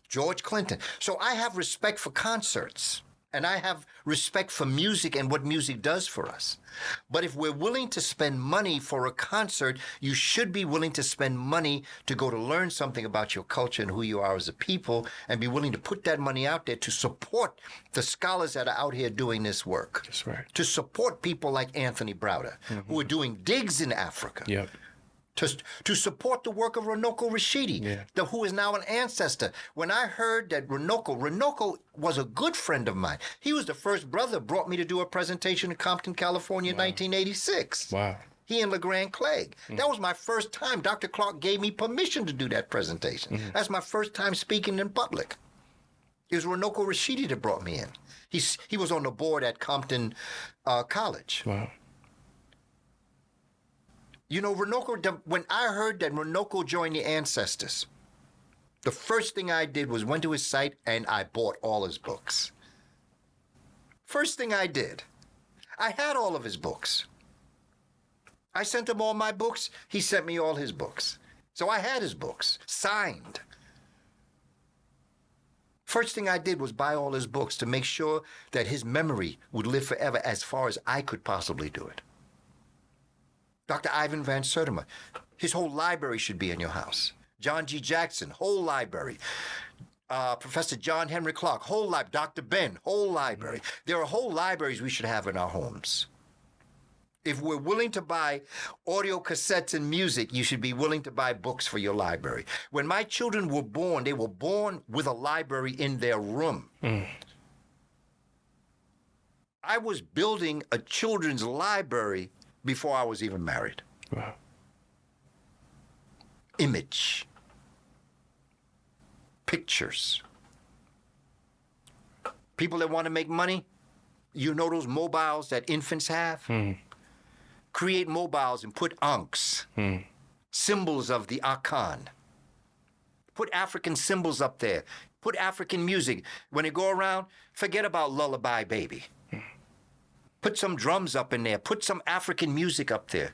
George Clinton. So I have respect for concerts, and I have respect for music and what music does for us. But if we're willing to spend money for a concert, you should be willing to spend money to go to learn something about your culture and who you are as a people, and be willing to put that money out there to support the scholars that are out here doing this work. That's right. To support people like Anthony Browder, who are doing digs in Africa. Yep. To support the work of Runoko Rashidi, who is now an ancestor. When I heard that Runoko was a good friend of mine. He was the first brother brought me to do a presentation in Compton, California in 1986. Wow. He and LeGrand Clegg. That was my first time. Dr. Clark gave me permission to do that presentation. That's my first time speaking in public. It was Runoko Rashidi that brought me in. He was on the board at Compton College. Wow. You know, Runoko, when I heard that Runoko joined the Ancestors, the first thing I did was went to his site and I bought all his books. First thing I did. I had all of his books. I sent him all my books. He sent me all his books. So I had his books, signed. First thing I did was buy all his books to make sure that his memory would live forever as far as I could possibly do it. Dr. Ivan Van Sertima, his whole library should be in your house. John G. Jackson, whole library. Professor John Henry Clark, whole library. Dr. Ben, whole library. There are whole libraries we should have in our homes. If we're willing to buy audio cassettes and music, you should be willing to buy books for your library. When my children were born, they were born with a library in their room. I was building a children's library before I was even married. Wow. Image. Pictures. People that want to make money, you know those mobiles that infants have? Create mobiles and put ankhs, symbols of the Akan. Put African symbols up there. Put African music. When they go around, forget about Lullaby Baby. Put some drums up in there. Put some African music up there.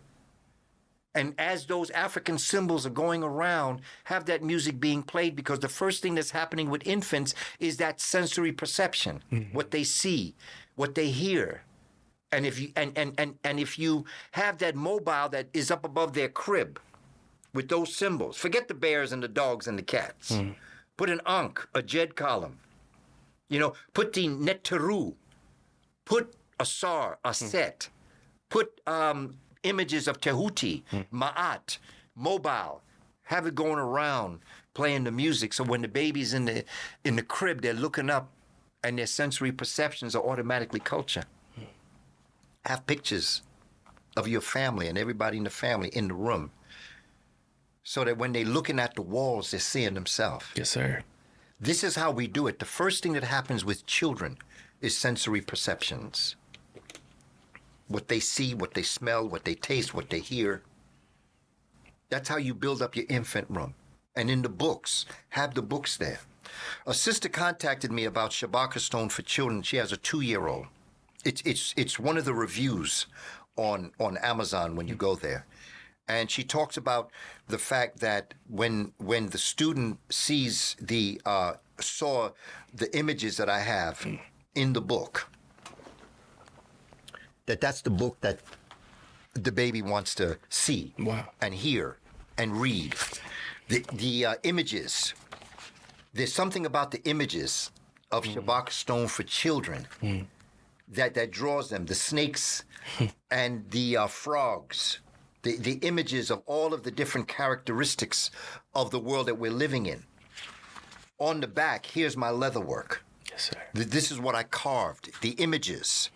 And as those African symbols are going around, have that music being played, because the first thing that's happening with infants is that sensory perception, what they see, what they hear. And if you and if you have that mobile that is up above their crib with those symbols, forget the bears and the dogs and the cats. Put an ankh, a jed column. You know, put the neteru, put a sar, a set, put images of Tehuti, Ma'at, mobile. Have it going around playing the music, so when the baby's in the crib, they're looking up and their sensory perceptions are automatically culture. Have pictures of your family and everybody in the family in the room, so that when they're looking at the walls, they're seeing themselves. Yes, sir. This is how we do it. The first thing that happens with children is sensory perceptions. What they see, what they smell, what they taste, what they hear. That's how you build up your infant room. And in the books, have the books there. A sister contacted me about Shabaka Stone for children. She has a 2-year-old. It's one of the reviews on Amazon when you go there. And she talks about the fact that when the student saw the images that I have in the book, that's the book that the baby wants to see. Wow. And hear and read. The images, there's something about the images of Shabaka Stone for children that draws them. The snakes and the frogs, the images of all of the different characteristics of the world that we're living in. On the back, here's my leather work. Yes, sir. This is what I carved, the images,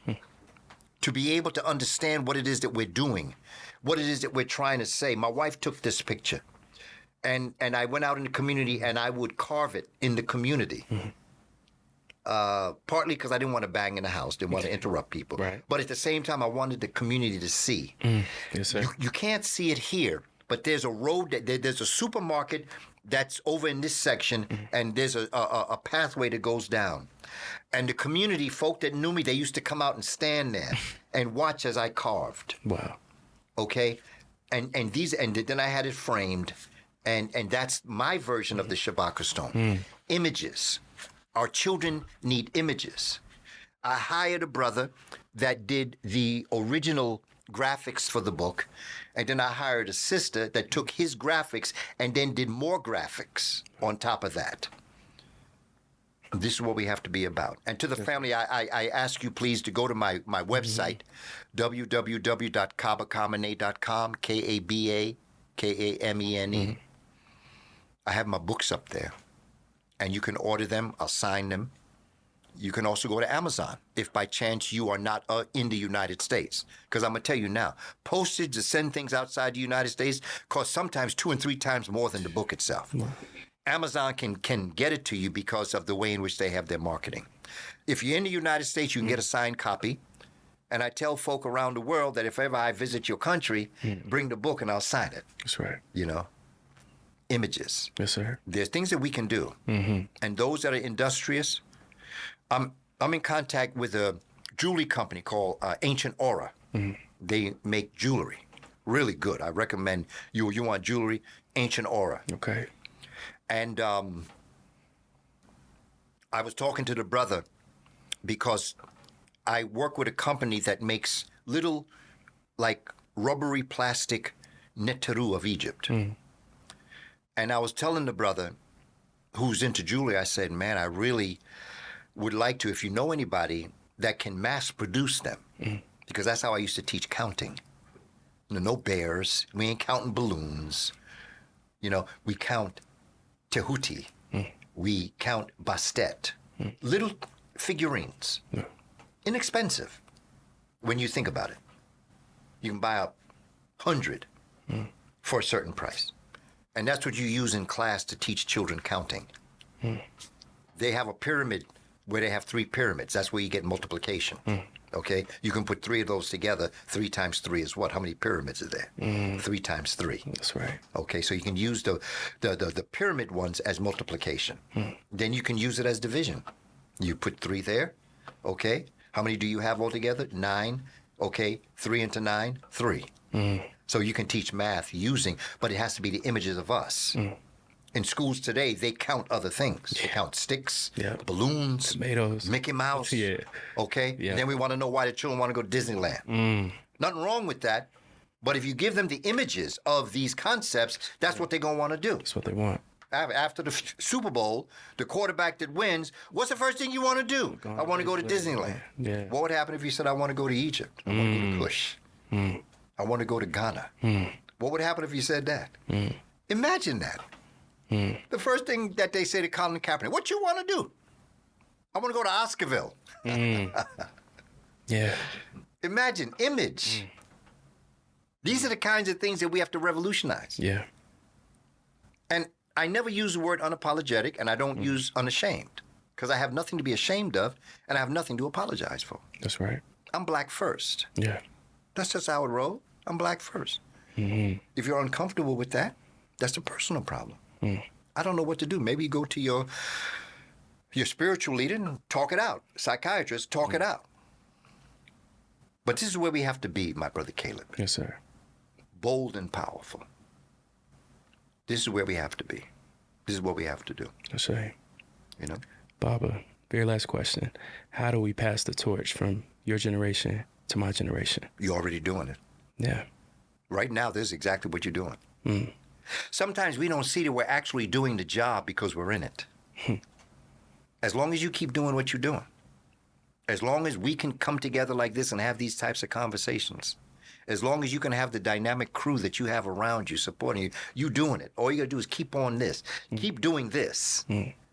to be able to understand what it is that we're doing, what it is that we're trying to say. My wife took this picture, and I went out in the community and I would carve it in the community. Partly because I didn't want to bang in the house, didn't want to interrupt people. Right. But at the same time, I wanted the community to see. Yes, sir. You can't see it here, but there's a road, there's a supermarket that's over in this section, and there's a pathway that goes down. And the community folk that knew me, they used to come out and stand there and watch as I carved. Wow. Okay? And then I had it framed, and that's my version of the Shabaka Stone. Images. Our children need images. I hired a brother that did the original graphics for the book, and then I hired a sister that took his graphics and then did more graphics on top of that. This is what we have to be about. And to the family, I ask you please to go to my website, www.kabakamene.com, Kabakamene. I have my books up there. And you can order them. I'll sign them. You can also go to Amazon if by chance you are not in the United States. Because I'm going to tell you now, postage to send things outside the United States costs sometimes 2 and 3 times more than the book itself. Wow. Amazon can get it to you because of the way in which they have their marketing. If you're in the United States, you can get a signed copy. And I tell folk around the world that if ever I visit your country, bring the book and I'll sign it. That's right. You know, images. Yes, sir. There's things that we can do. And those that are industrious, I'm in contact with a jewelry company called Ancient Aura. They make jewelry, really good. I recommend you want jewelry, Ancient Aura. Okay. And I was talking to the brother because I work with a company that makes little, like, rubbery plastic neteru of Egypt. And I was telling the brother who's into jewelry, I said, man, I really would like to, if you know anybody that can mass produce them, because that's how I used to teach counting. You know, no bears, we ain't counting balloons. You know, we count tehuti, we count bastet, little figurines, inexpensive when you think about it. You can buy 100 for a certain price. And that's what you use in class to teach children counting. They have a pyramid where they have 3 pyramids. That's where you get multiplication. Okay? You can put 3 of those together. 3 times 3 is what? How many pyramids are there? 3 times 3. That's right. Okay, so you can use the pyramid ones as multiplication. Then you can use it as division. You put 3 there. Okay? How many do you have altogether? 9. Okay, 3 into 9, 3. So you can teach math using, but it has to be the images of us. In schools today, they count other things. They count sticks, balloons, tomatoes, Mickey Mouse. Okay? Yeah. And then we want to know why the children want to go to Disneyland. Nothing wrong with that. But if you give them the images of these concepts, that's what they're going to want to do. That's what they want. After the Super Bowl, the quarterback that wins, what's the first thing you want to do? I want to go to Disneyland. Yeah. What would happen if you said, I want to go to Egypt? I want to go to Kush. I want to go to Ghana. What would happen if you said that? Imagine that. The first thing that they say to Colin Kaepernick, what you want to do? I want to go to Oscarville. Yeah. Imagine, image. These are the kinds of things that we have to revolutionize. Yeah. And I never use the word unapologetic, and I don't use unashamed, because I have nothing to be ashamed of, and I have nothing to apologize for. That's right. I'm black first. Yeah. That's just how it rolls. I'm black first. If you're uncomfortable with that, that's a personal problem. I don't know what to do. Maybe you go to your spiritual leader and talk it out. Psychiatrist, talk it out. But this is where we have to be, my brother Caleb. Yes, sir. Bold and powerful. This is where we have to be. This is what we have to do. That's right. You know? Baba, very last question. How do we pass the torch from your generation to my generation? You're already doing it. Yeah. Right now, this is exactly what you're doing. Sometimes we don't see that we're actually doing the job because we're in it. As long as you keep doing what you're doing, as long as we can come together like this and have these types of conversations, as long as you can have the dynamic crew that you have around you supporting you, you doing it. All you got to do is keep on this. Keep doing this.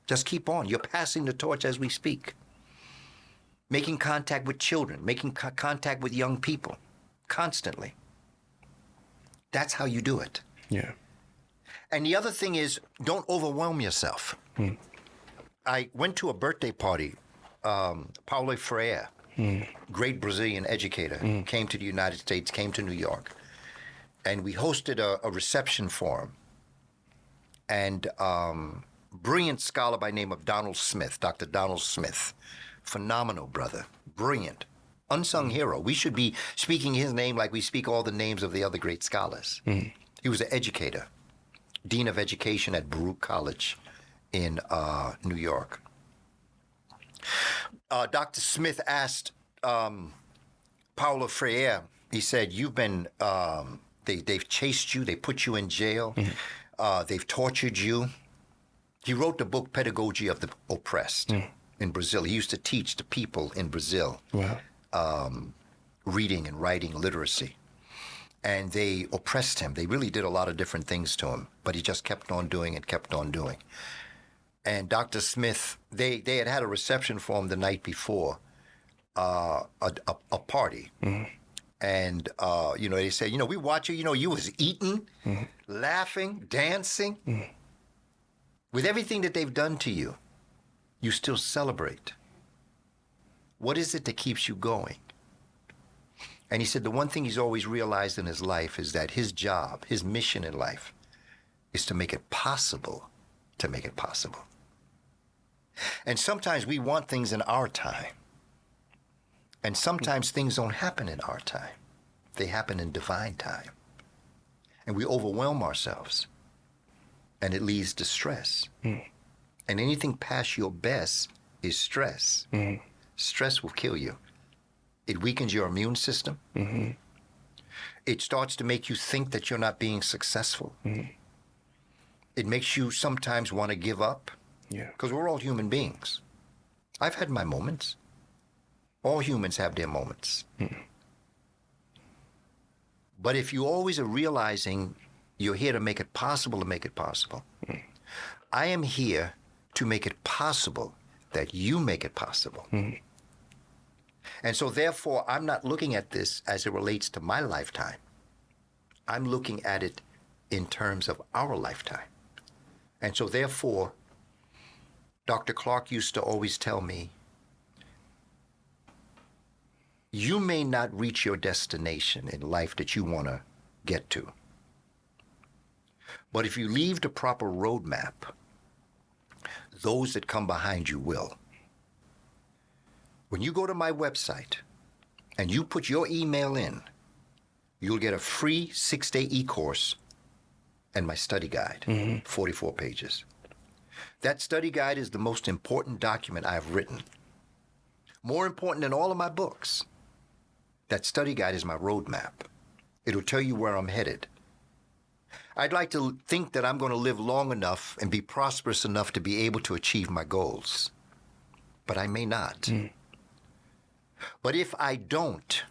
Just keep on. You're passing the torch as we speak. Making contact with children, making contact with young people constantly. That's how you do it. Yeah. And the other thing is, don't overwhelm yourself. I went to a birthday party. Paulo Freire, great Brazilian educator, came to the United States, came to New York. And we hosted a reception for him. And brilliant scholar by name of Donald Smith, Dr. Donald Smith. Phenomenal brother. Brilliant. Unsung hero. We should be speaking his name like we speak all the names of the other great scholars. He was an educator, dean of education at Baruch College in New York. Dr. Smith asked Paulo Freire, he said, you've been, they've chased you, they put you in jail, they've tortured you. He wrote the book Pedagogy of the Oppressed in Brazil. He used to teach the people in Brazil reading and writing literacy. And they oppressed him. They really did a lot of different things to him, but he just kept on doing and kept on doing. And Dr. Smith, they had a reception for him the night before, a party. And, they said, we watch you, you was eating, laughing, dancing. With everything that they've done to you, you still celebrate. What is it that keeps you going? And he said the one thing he's always realized in his life is that his job, his mission in life, is to make it possible to make it possible. And sometimes we want things in our time. And sometimes things don't happen in our time. They happen in divine time. And we overwhelm ourselves. And it leads to stress. And anything past your best is stress. Stress will kill you. It weakens your immune system. It starts to make you think that you're not being successful. It makes you sometimes want to give up. Because we're all human beings. I've had my moments. All humans have their moments. But if you always are realizing you're here to make it possible, I am here to make it possible that you make it possible. And so therefore, I'm not looking at this as it relates to my lifetime. I'm looking at it in terms of our lifetime. And so therefore, Dr. Clark used to always tell me, you may not reach your destination in life that you want to get to. But if you leave the proper roadmap, those that come behind you will. When you go to my website and you put your email in, you'll get a free 6-day e-course and my study guide, 44 pages. That study guide is the most important document I've written. More important than all of my books. That study guide is my roadmap. It'll tell you where I'm headed. I'd like to think that I'm going to live long enough and be prosperous enough to be able to achieve my goals. But I may not. But if I don't,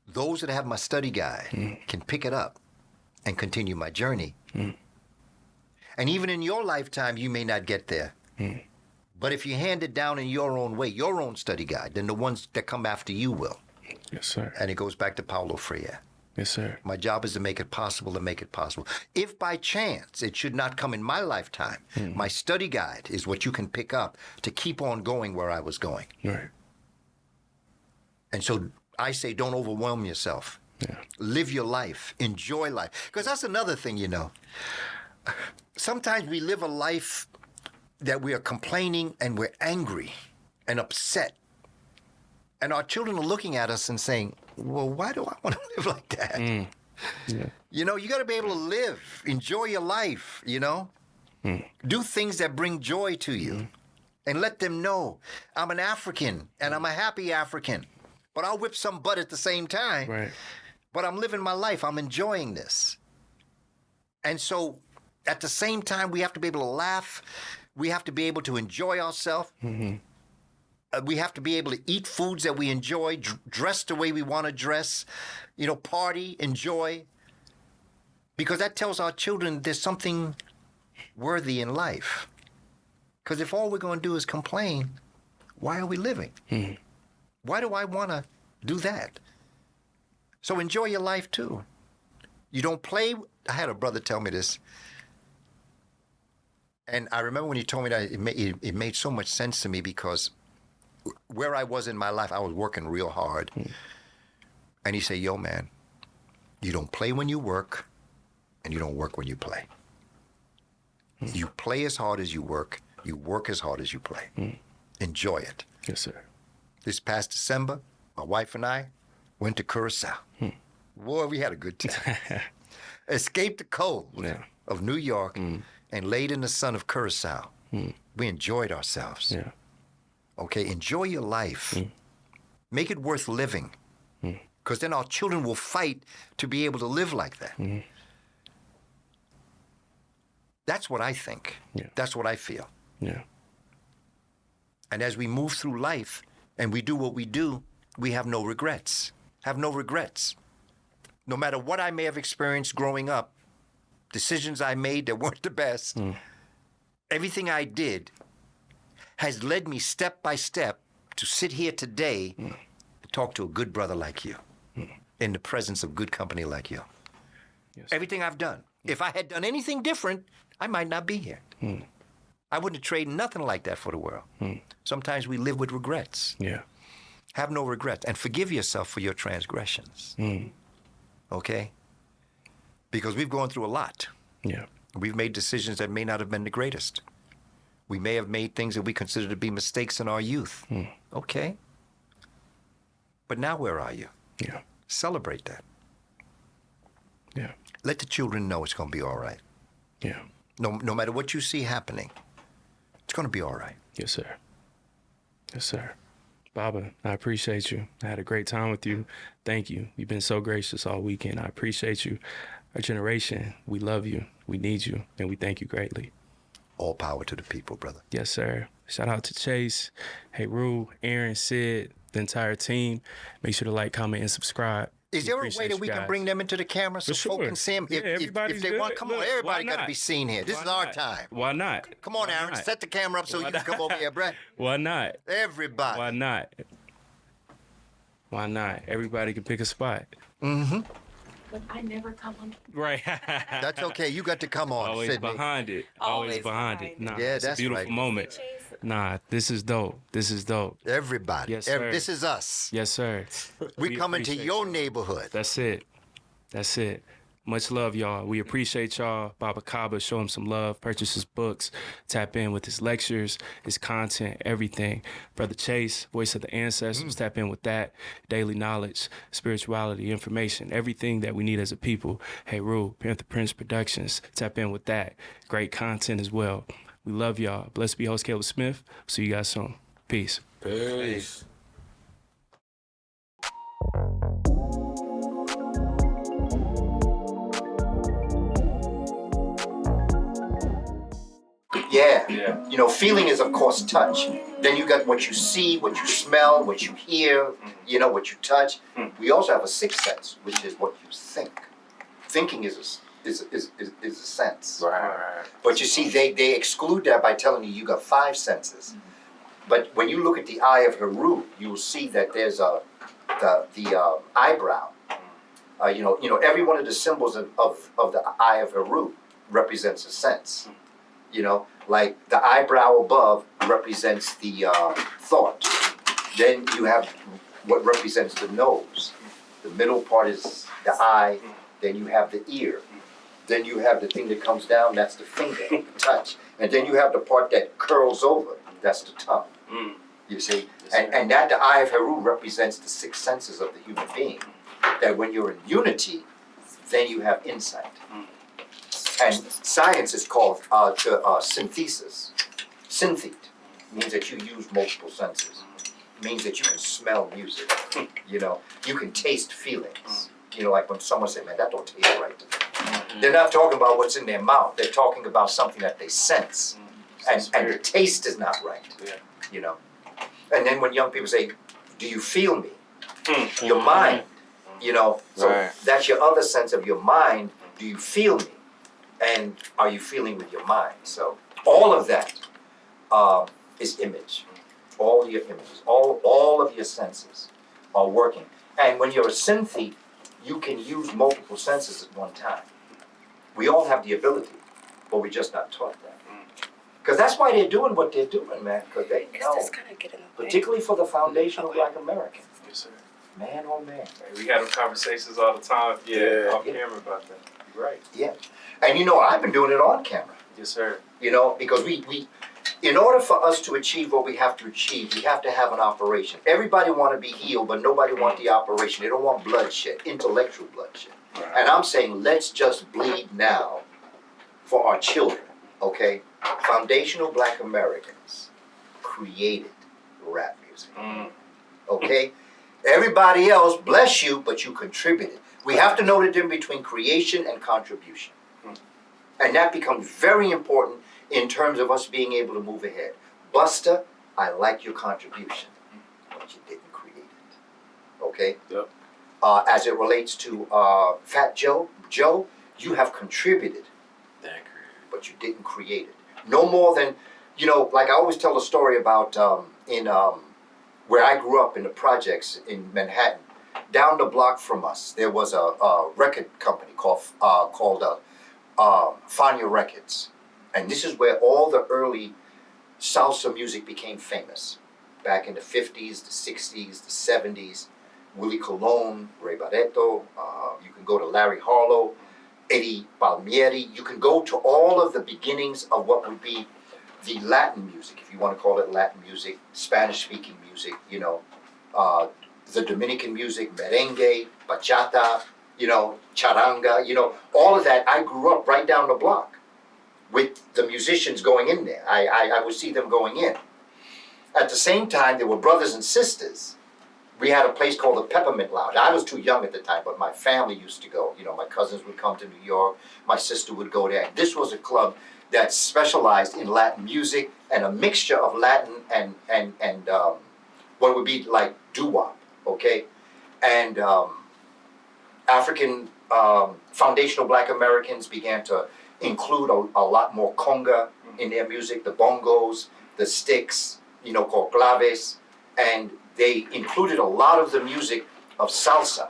those that have my study guide can pick it up and continue my journey. And even in your lifetime, you may not get there. But if you hand it down in your own way, your own study guide, then the ones that come after you will. Yes, sir. And it goes back to Paulo Freire. Yes, sir. My job is to make it possible. If by chance it should not come in my lifetime, my study guide is what you can pick up to keep on going where I was going. Right. And so I say, don't overwhelm yourself. Live your life. Enjoy life. Because that's another thing, Sometimes we live a life that we are complaining and we're angry and upset. And our children are looking at us and saying, well, why do I want to live like that? You got to be able to live, enjoy your life, Do things that bring joy to you and let them know I'm an African and I'm a happy African, but I'll whip some butt at the same time. Right. But I'm living my life. I'm enjoying this. And so at the same time, we have to be able to laugh. We have to be able to enjoy ourselves. We have to be able to eat foods that we enjoy, dress the way we want to dress, party, enjoy. Because that tells our children there's something worthy in life. Because if all we're going to do is complain, why are we living? Why do I want to do that? So enjoy your life too. You don't play. I had a brother tell me this. And I remember when he told me that, it made so much sense to me because where I was in my life, I was working real hard. And he said, yo, man, you don't play when you work and you don't work when you play. You play as hard as you work as hard as you play. Enjoy it. Yes, sir. This past December, my wife and I went to Curacao. Boy, we had a good time. Escaped the cold of New York and laid in the sun of Curacao. We enjoyed ourselves. Okay, enjoy your life. Make it worth living. Because then our children will fight to be able to live like that. That's what I think. That's what I feel. And as we move through life and we do what we do, we have no regrets. Have no regrets. No matter what I may have experienced growing up, decisions I made that weren't the best, everything I did has led me step by step to sit here today and talk to a good brother like you in the presence of good company like you. Yes. Everything I've done. If I had done anything different, I might not be here. I wouldn't trade nothing like that for the world. Sometimes we live with regrets. Yeah. Have no regrets and forgive yourself for your transgressions. Okay? Because we've gone through a lot. Yeah. We've made decisions that may not have been the greatest. We may have made things that we consider to be mistakes in our youth. Okay? But now where are you? Yeah. Celebrate that. Yeah. Let the children know it's going to be all right. Yeah. No matter what you see happening, it's going to be all right. Yes, sir. Yes, sir. Baba, I appreciate you. I had a great time with you. Thank you. You've been so gracious all weekend. I appreciate you. Our generation, we love you. We need you. And we thank you greatly. All power to the people, brother. Yes, sir. Shout out to Chase, Hey Rue, Aaron, Sid, the entire team. Make sure to like, comment, and subscribe. Is there a way that we can bring them into the camera so folk can see them? Yeah, If everybody's they want, good. come on, Look, everybody why got to not? be seen here. This Why is our not? time. Why not? Come on, Why Aaron, not? set the camera up so Why you can come over here, Brett. Why not? Everybody. Why not? Why not? Everybody can pick a spot. But I never come on. Right. That's okay. You got to come on, Always Sydney. behind it. Always Always behind it. behind Nah, it. Yeah, it's a that's beautiful right. moment. Nah, this is dope. This is dope. Everybody. Yes, sir. This is us. Yes, sir. We come into appreciate your y'all. neighborhood. That's it. That's it. Much love, y'all. We appreciate y'all. Baba Kaba, show him some love. Purchase his books. Tap in with his lectures, his content, everything. Brother Chase, Voice of the Ancestors, tap in with that. Daily knowledge, spirituality, information, everything that we need as a people. Hey, Rue, Panther Prince Productions, tap in with that. Great content as well. We love y'all. Blessed be host Caleb Smith. See you guys soon. Peace. Peace. Yeah. Yeah. You know, feeling is, of course, touch. Then you got what you see, what you smell, what you hear, you know, what you touch. We also have a sixth sense, which is what you think. Thinking is a sense. Right. But you see, they exclude that by telling you got five senses. But when you look at the eye of Heru, you will see that there's the eyebrow. You know, every one of the symbols of the eye of Heru represents a sense. You know, like the eyebrow above represents the thought. Then you have what represents the nose. The middle part is the eye. Then you have the ear. Then you have the thing that comes down, that's the finger, the touch. And then you have the part that curls over, that's the tongue. You see? And that the eye of Heru represents the six senses of the human being. That when you're in unity, then you have insight. And science is called synthesis. Synthete means that you use multiple senses. Means that you can smell music. You know, you can taste feelings. You know, like when someone says, man, that don't taste right to me. They're not talking about what's in their mouth. They're talking about something that they sense. And the taste is not right. You know. And then when young people say, do you feel me? Your mind. You know, so that's your other sense of your mind. Do you feel me? And are you feeling with your mind? So all of that is image. All your images, all of your senses are working. And when you're a synthete, you can use multiple senses at one time. We all have the ability, but we're just not taught that. Because that's why they're doing what they're doing, man. Because they know, particularly for the foundational Black American. Yes, sir. Man, oh man. We have conversations all the time. Off camera about that. You're right. Yeah. And you know, I've been doing it on camera. Yes, sir. You know, because we in order for us to achieve what we have to achieve, we have to have an operation. Everybody want to be healed, but nobody want the operation. They don't want bloodshed, intellectual bloodshed. Right. And I'm saying, let's just bleed now for our children, okay? Foundational Black Americans created rap music, okay? Everybody else, bless you, but you contributed. We have to know the difference between creation and contribution. And that becomes very important in terms of us being able to move ahead. Buster, I like your contribution, but you didn't create it, okay? Yep. As it relates to Fat Joe, you have contributed, but you didn't create it. No more than, like I always tell a story about where I grew up in the projects in Manhattan. Down the block from us, there was a record company called Fania Records. And this is where all the early salsa music became famous. Back in the 50s, the 60s, the 70s. Willie Colon, Ray Barreto, you can go to Larry Harlow, Eddie Palmieri. You can go to all of the beginnings of what would be the Latin music, if you want to call it Latin music, Spanish-speaking music, the Dominican music, merengue, bachata, charanga, all of that. I grew up right down the block with the musicians going in there. I would see them going in. At the same time, there were brothers and sisters. We had a place called the Peppermint Lounge. I was too young at the time, but my family used to go. My cousins would come to New York. My sister would go there. This was a club that specialized in Latin music and a mixture of Latin and what would be like doo-wop, okay? And African foundational Black Americans began to include a lot more conga in their music, the bongos, the sticks, called claves, and they included a lot of the music of salsa.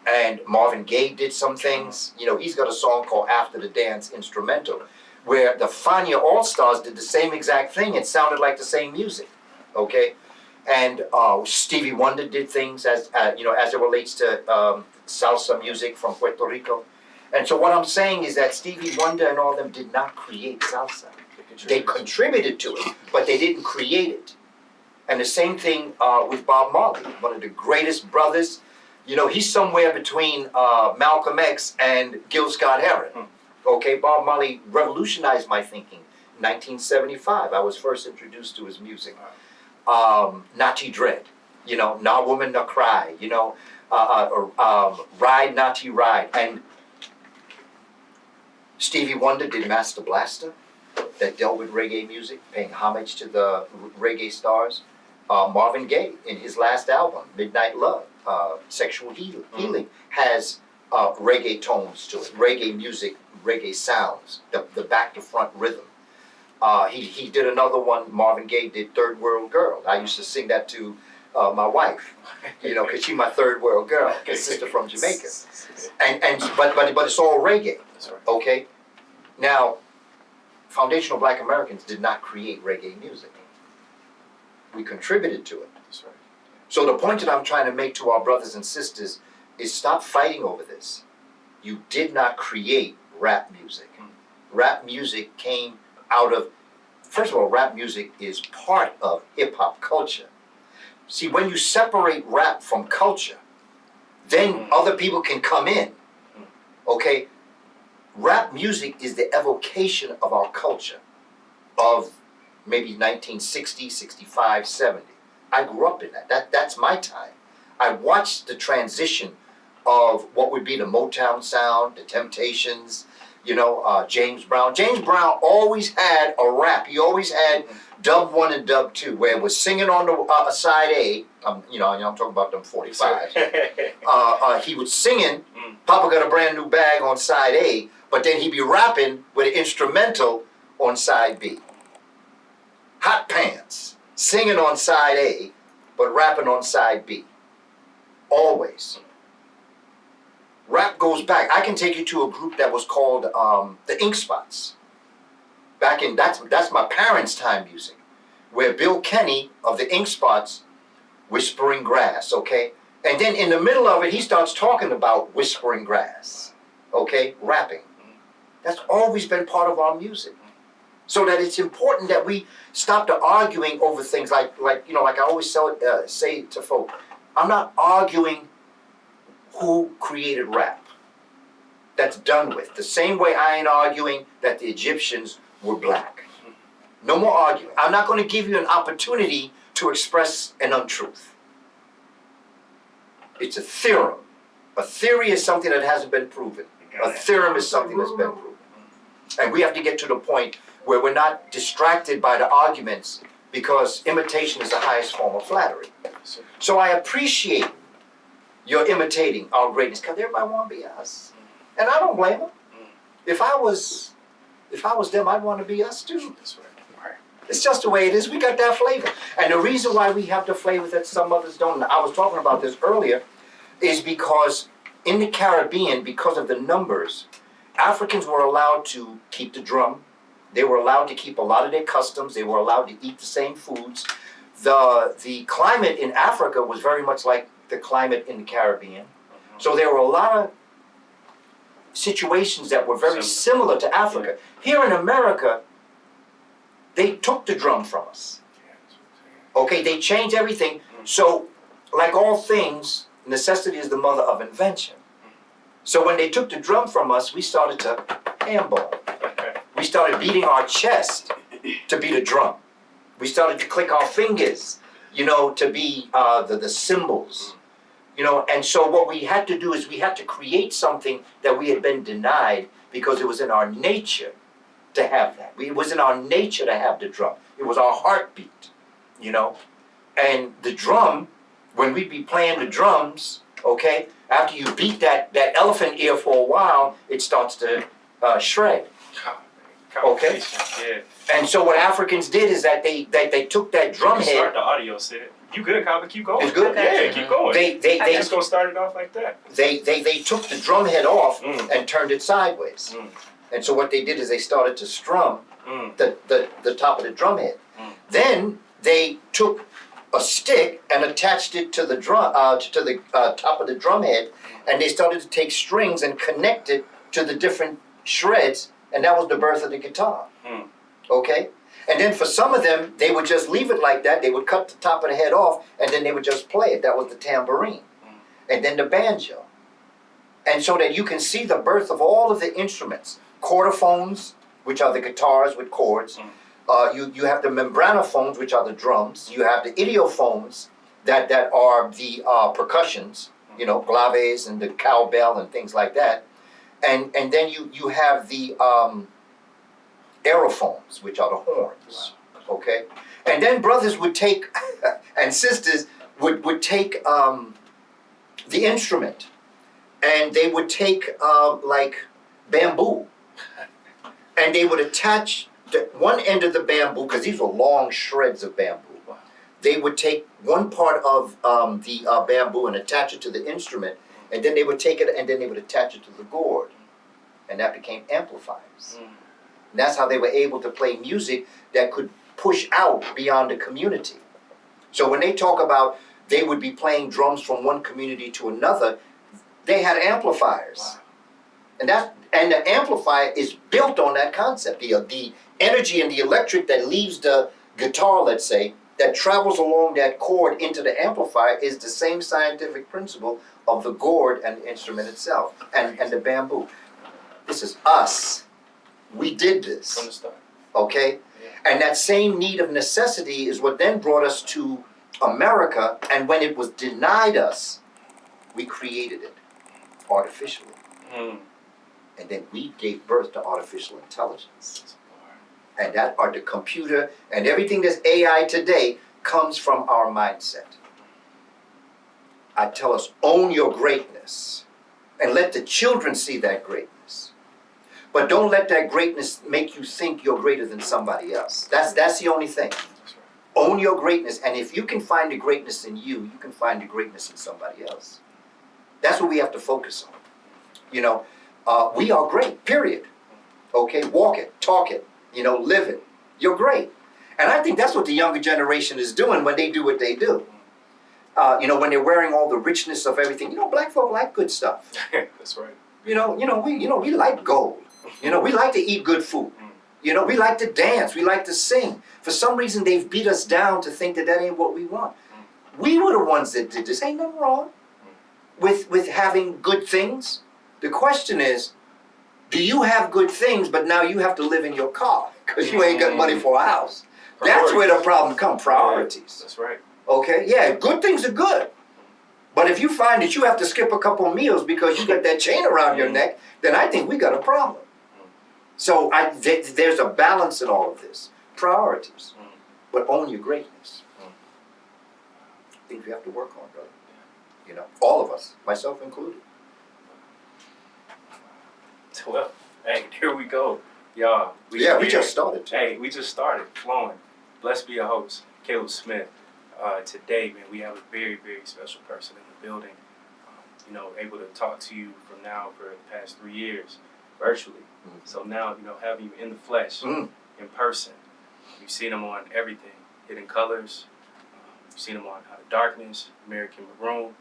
And Marvin Gaye did some things. He's got a song called After the Dance Instrumental, where the Fania All-Stars did the same exact thing. It sounded like the same music, okay? And Stevie Wonder did things as it relates to salsa music from Puerto Rico. And so what I'm saying is that Stevie Wonder and all of them did not create salsa. They contributed to it, but they didn't create it. And the same thing with Bob Marley, one of the greatest brothers. He's somewhere between Malcolm X and Gil Scott-Heron. Okay, Bob Marley revolutionized my thinking. 1975, I was first introduced to his music. Natty Dread, Na Woman Na Cry, Ride Natty Ride. And Stevie Wonder did Master Blaster, that dealt with reggae music, paying homage to the reggae stars. Marvin Gaye, in his last album, Midnight Love, Sexual Healing, has reggae tones to it, reggae music, reggae sounds, the back to front rhythm. He did another one, Marvin Gaye did Third World Girl. I used to sing that to my wife, because she's my third world girl, a sister from Jamaica. But it's all reggae, okay? Now, foundational Black Americans did not create reggae music. We contributed to it. So the point that I'm trying to make to our brothers and sisters is stop fighting over this. You did not create rap music. Rap music came out of, first of all, rap music is part of hip-hop culture. See, when you separate rap from culture, then other people can come in, okay? Rap music is the evocation of our culture of maybe 1960, 65, 70. I grew up in that. That's my time. I watched the transition of what would be the Motown sound, the Temptations, James Brown. James Brown always had a rap. He always had dub 1 and dub 2, where it was singing on the side A. I'm talking about them 45s. He was singing, Papa Got a Brand New Bag on side A, but then he'd be rapping with an instrumental on side B. Hot Pants, singing on side A, but rapping on side B. Always. Rap goes back. I can take you to a group that was called the Ink Spots. Back in, that's my parents' time music, where Bill Kenny of the Ink Spots, Whispering Grass, okay? And then in the middle of it, he starts talking about Whispering Grass, okay? Rapping. That's always been part of our music. So that it's important that we stop the arguing over things like I always say to folk, I'm not arguing who created rap. That's done with. The same way I ain't arguing that the Egyptians were black. No more arguing. I'm not going to give you an opportunity to express an untruth. It's a theorem. A theory is something that hasn't been proven. A theorem is something that's been proven. And we have to get to the point where we're not distracted by the arguments, because imitation is the highest form of flattery. So I appreciate your imitating our greatness, because everybody want to be us. And I don't blame them. If I was If I was them, I'd want to be us too. That's right. Right. It's just the way it is. We got that flavor. And the reason why we have the flavor that some others don't, and I was talking about this earlier, is because in the Caribbean, because of the numbers, Africans were allowed to keep the drum. They were allowed to keep a lot of their customs. They were allowed to eat the same foods. The climate in Africa was very much like the climate in the Caribbean. So there were a lot of situations that were very similar to Africa. Here in America, they took the drum from us. Okay, they changed everything. So, like all things, necessity is the mother of invention. So when they took the drum from us, we started to handball. We started beating our chest to beat a drum. We started to click our fingers, to be the cymbals. And so what we had to do is we had to create something that we had been denied because it was in our nature to have that. It was in our nature to have the drum. It was our heartbeat, And the drum, when we'd be playing the drums, okay, after you beat that elephant ear for a while, it starts to shred. Okay? Yeah. And so what Africans did is that they took that drum head. Start the audio set. You good, Kaba? Keep going. It's good? Yeah, keep going. They just gonna start it off like that. They took the drum head off and turned it sideways. And so what they did is they started to strum the top of the drum head. Then they took a stick and attached it to the drum to the top of the drum head, and they started to take strings and connect it to the different shreds, and that was the birth of the guitar. Okay? And then for some of them, they would just leave it like that. They would cut the top of the head off, and then they would just play it. That was the tambourine. And then the banjo. And so that you can see the birth of all of the instruments. Chordophones, which are the guitars with chords. You have the membranophones, which are the drums. You have the idiophones that are the percussions, glaves and the cowbell and things like that. And then you have the aerophones, which are the horns. Okay? And then brothers would take, and sisters would take the instrument, and they would take like bamboo, and they would attach one end of the bamboo, because these were long shreds of bamboo. They would take one part of the bamboo and attach it to the instrument, and then they would take it and then they would attach it to the gourd, and that became amplifiers. And that's how they were able to play music that could push out beyond the community. So when they talk about they would be playing drums from one community to another, they had amplifiers. And the amplifier is built on that concept. The energy and the electric that leaves the guitar, let's say, that travels along that cord into the amplifier is the same scientific principle of the gourd and the instrument itself, and the bamboo. This is us. We did this. From the start. Okay? Yeah. And that same need of necessity is what then brought us to America, and when it was denied us, we created it artificially. And then we gave birth to artificial intelligence. And that are the computer, and everything that's AI today comes from our mindset. I tell us, own your greatness, and let the children see that greatness. But don't let that greatness make you think you're greater than somebody else. That's the only thing. Own your greatness, and if you can find the greatness in you, you can find the greatness in somebody else. That's what we have to focus on. We are great, period. Okay, walk it, talk it, live it. You're great. And I think that's what the younger generation is doing when they do what they do. When they're wearing all the richness of everything. Black folk like good stuff. That's right. We like gold. We like to eat good food. We like to dance. We like to sing. For some reason, they've beat us down to think that ain't what we want. We were the ones that did this. Ain't nothing wrong with having good things. The question is, do you have good things, but now you have to live in your car because you ain't got money for a house? That's where the problem comes. Priorities. That's right. Okay? Yeah, good things are good. But if you find that you have to skip a couple of meals because you got that chain around your neck, then I think we got a problem. So there's a balance in all of this. Priorities. But own your greatness. Things we have to work on, brother. All of us, myself included. Well, hey, here we go. Y'all. We here. just started. Hey, we just started flowing. Blessed be your host, Caleb Smith. Today, man, we have a very, very special person in the building. Able to talk to you from now for the past 3 years, virtually. So now, having you in the flesh, in person, you've seen him on everything, Hidden Colors. You've seen him on Out of Darkness, American Maroon.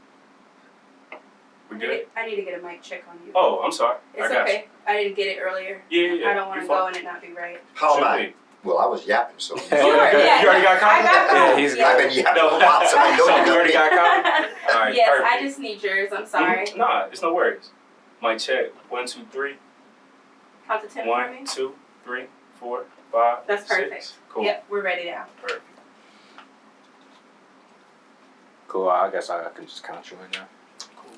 We good? I need to get a mic check on you. Oh, I'm sorry. It's I got okay. I didn't get it earlier. You. Yeah. I don't want to go and it not be right. How am Should I? be. Well, I was yapping, so. Sure, yeah. You already got I copies? got Yeah, copies, he's yeah. I've been yapping a lot, so I know So you you already got copies? All right, Yes, perfect. I just need yours. I'm sorry. Nah, it's no worries. Mic check. 1, 2, 3. Count to 10 for 1, me. 2, 3, 4, 5. That's 6. perfect. Cool. Yep, we're ready now. Perfect. Cool. I guess I can just count you in now. Cool.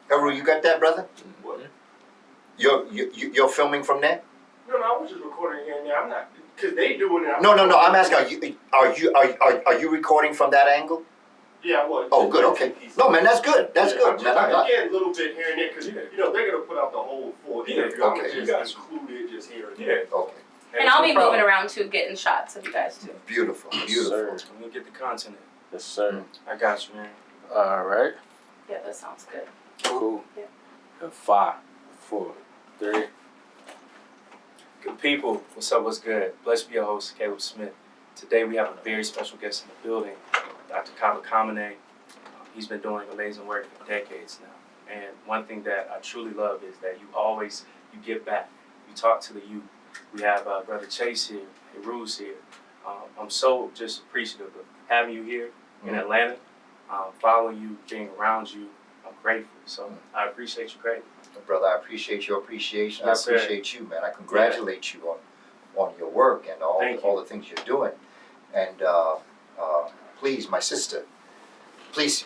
Haru, you got that, brother? What? You're filming from there? No, I was just recording here and there. I'm not, because they doing it. No. I'm asking, are you recording from that angle? Yeah, I was. Oh, good. Okay. No, man, that's good. That's Yeah, good, man. I just get a little bit here and there because they're gonna put out the whole full interview. I'm okay. gonna just include it just here and there. Yeah. Okay. And I'll be moving around too, getting shots of you guys too. Beautiful. Yes, Beautiful. sir. Let me get the content in. Yes, sir. I got you, man. All right. Yeah, that sounds good. Cool. Yeah. 5, 4, 3. Good people, what's up, what's good? Blessed be your host, Caleb Smith. Today we have a very special guest in the building, Dr. Kaba Kamene. He's been doing amazing work for decades now. And one thing that I truly love is that you give back. You talk to the youth. We have Brother Chase here, Heru's here. I'm so just appreciative of having you here in Atlanta, following you, being around you. I'm grateful. So I appreciate you greatly. Brother, I appreciate your appreciation. Yes, I sir. appreciate you, man. I congratulate you on your work and all the things you're doing. And please, my sister, please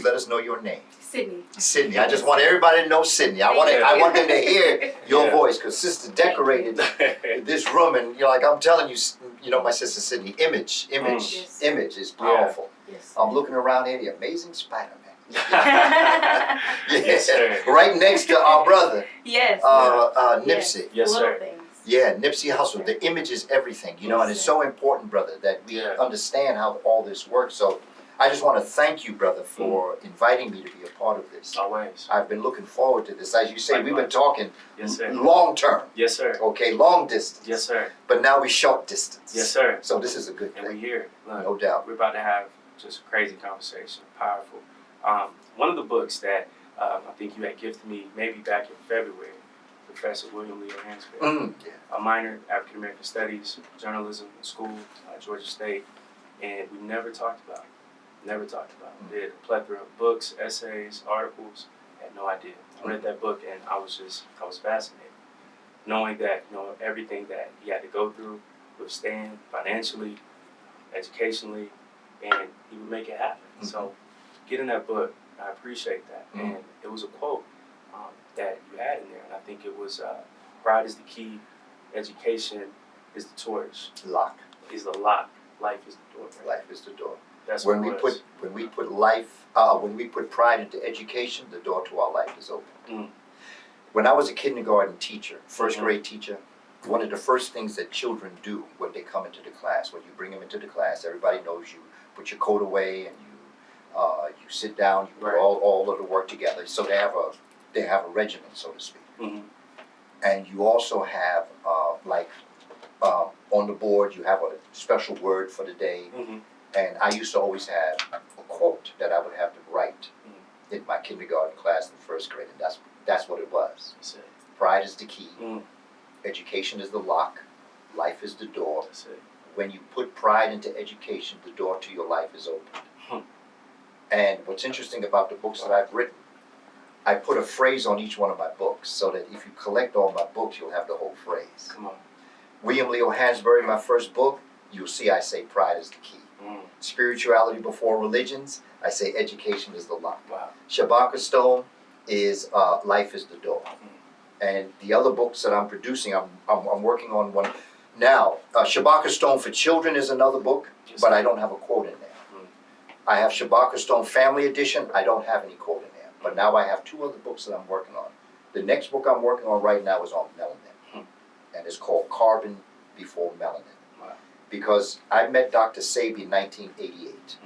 let us know your name. Sydney. Sydney. I just want everybody to know Sydney. I want them to hear your voice, because sister decorated this room, and like I'm telling you, my sister Sydney, image Yes. is powerful. Yes. I'm looking around here, the amazing Spider-Man. Yes, sir. Right next to our brother, Yes. Nipsey. Yes, Little sir. things. Yeah, Nipsey Hussle. The image is everything, and it's so important, brother, that we understand how all this works. So I just want to thank you, brother, for inviting me to be a part of this. Always. I've been looking forward to this. As you say, we've been talking Yes, sir. long term, Yes, sir. okay, long distance. Yes, sir. But now we short distance. Yes, sir. So this is a good And we're thing, here. Look, no doubt. we're about to have just a crazy conversation, powerful. One of the books that I think you had gifted me maybe back in February, Professor William Leo Hansberry, Yeah. a minor African American Studies, journalism in school, Georgia State, and we never talked about it. Never talked about it. Did a plethora of books, essays, articles. Had no idea. I read that book and I was fascinated, knowing that everything that he had to go through, withstand financially, educationally, and he would make it happen. So, getting that book, I appreciate that. And it was a quote that you had in there, and I think it was, "Pride is the key, education is the torch, Lock. is the lock, life is the door." Right? Life is the door. That's When what we it was. when we put pride into education, the door to our life is open. Mm. When I was a kindergarten teacher, first Mhm. grade teacher, one of the first things that children do when they come into the class, when you bring them into the class, everybody knows you put your coat away and you sit down, you put Right. all of the work together. So they have a regimen, so to speak. Mhm. And you also have on the board you have a special word for the day. Mhm. And I used to always have a quote that I would have to write in my kindergarten class in first grade, and that's what it was. That's it. Pride is the key. Mm. Education is the lock. Life is the door. That's it. When you put pride into education, the door to your life is open. Hmm. And what's interesting about the books that I've written, I put a phrase on each one of my books so that if you collect all my books, you'll have the whole phrase. Come on. William Leo Hansberry, my first book, you'll see I say pride is the key. Mm. Spirituality before religions, I say education is the lock. Wow. Shabaka Stone is life is the door. And the other books that I'm producing, I'm working on one now. Shabaka Stone for Children is another book, Yes, but sir. I don't have a quote in there. Mm. I have Shabaka Stone Family Edition. I don't have any quote in there. but now I have 2 other books that I'm working on. The next book I'm working on right now is on melanin, and it's called Carbon Before Melanin. Wow. Because I met Dr. Sebi in 1988,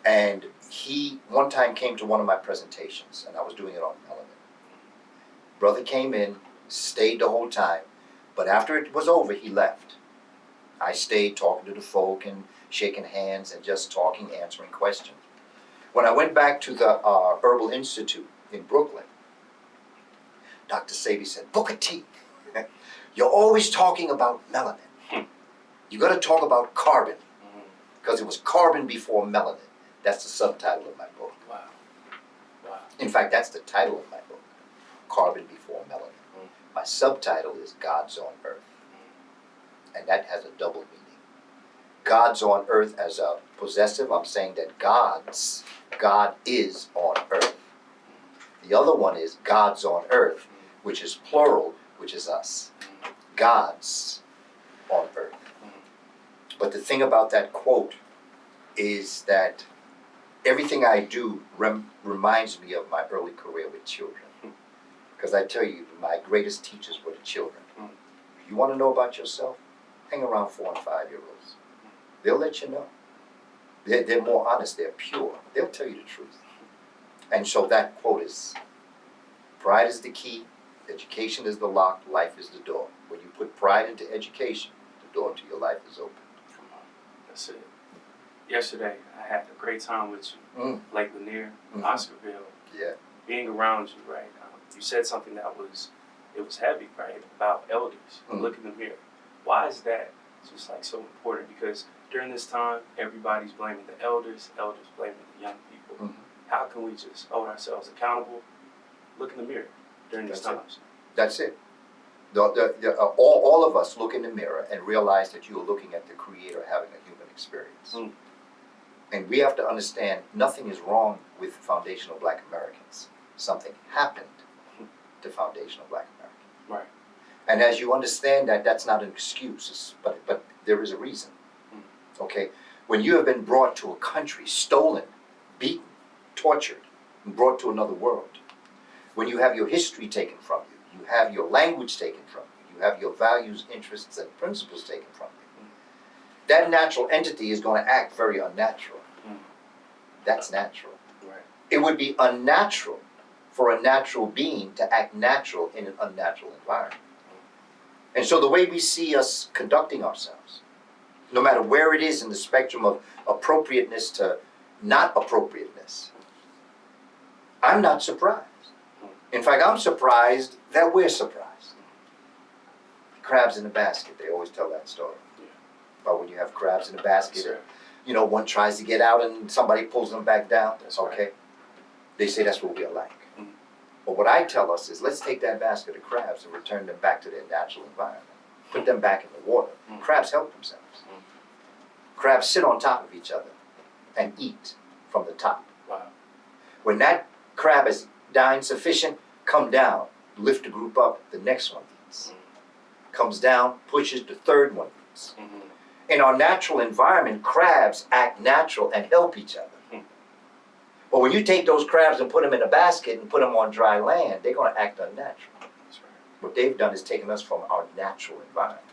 and he one time came to one of my presentations, and I was doing it on melanin. Brother came in, stayed the whole time, but after it was over, he left. I stayed talking to the folk and shaking hands and just talking, answering questions. When I went back to the Herbal Institute in Brooklyn, Dr. Sebi said, Booker T, you're always talking about melanin. You got to talk about carbon, because it was carbon before melanin. That's the subtitle of my book. Wow. Wow. In fact, that's the title of my book, Carbon Before Melanin. My subtitle is Gods on Earth, and that has a double meaning. Gods on earth as a possessive, I'm saying that God is on earth. The other one is Gods on earth, which is plural, which is us. Gods on earth. But the thing about that quote is that everything I do reminds me of my early career with children. Because I tell you, my greatest teachers were the children. You want to know about yourself? Hang around 4 and 5-year-olds. They'll let you know. They're more honest, they're pure. They'll tell you the truth. And so that quote is, pride is the key, education is the lock, life is the door. When you put pride into education, the door to your life is open. Come on, that's it. Yesterday, I had a great time with you. Lake Lanier, Oscarville. Yeah. Being around you, right? You said something that was heavy, right? About elders. Look in the mirror. Why is that just like so important? Because during this time, everybody's blaming the elders blaming the young people. How can we just hold ourselves accountable? Look in the mirror during these times. That's it. All of us look in the mirror and realize that you are looking at the Creator having a human experience. And we have to understand nothing is wrong with foundational Black Americans. Something happened to foundational Black Americans. Right. And as you understand that, that's not an excuse, but there is a reason. Okay? When you have been brought to a country, stolen, beaten, tortured, and brought to another world, when you have your history taken from you, you have your language taken from you, you have your values, interests, and principles taken from you, that natural entity is going to act very unnatural. That's natural. Right. It would be unnatural for a natural being to act natural in an unnatural environment. And so the way we see us conducting ourselves, no matter where it is in the spectrum of appropriateness to not appropriateness, I'm not surprised. In fact, I'm surprised that we're surprised. Crabs in the basket, they always tell that story. About when you have crabs in the basket, Sure. you know, one tries to get out and somebody pulls them back down. That's right. Okay? They say that's what we're like. But what I tell us is, let's take that basket of crabs and return them back to their natural environment. Put them back in the water. Crabs help themselves. Crabs sit on top of each other and eat from the top. Wow. When that crab is dined sufficient, come down, lift the group up, the next one eats. Comes down, pushes, the third one eats. In our natural environment, crabs act natural and help each other. But when you take those crabs and put them in a basket and put them on dry land, they're going to act unnatural. That's right. What they've done is taken us from our natural environment.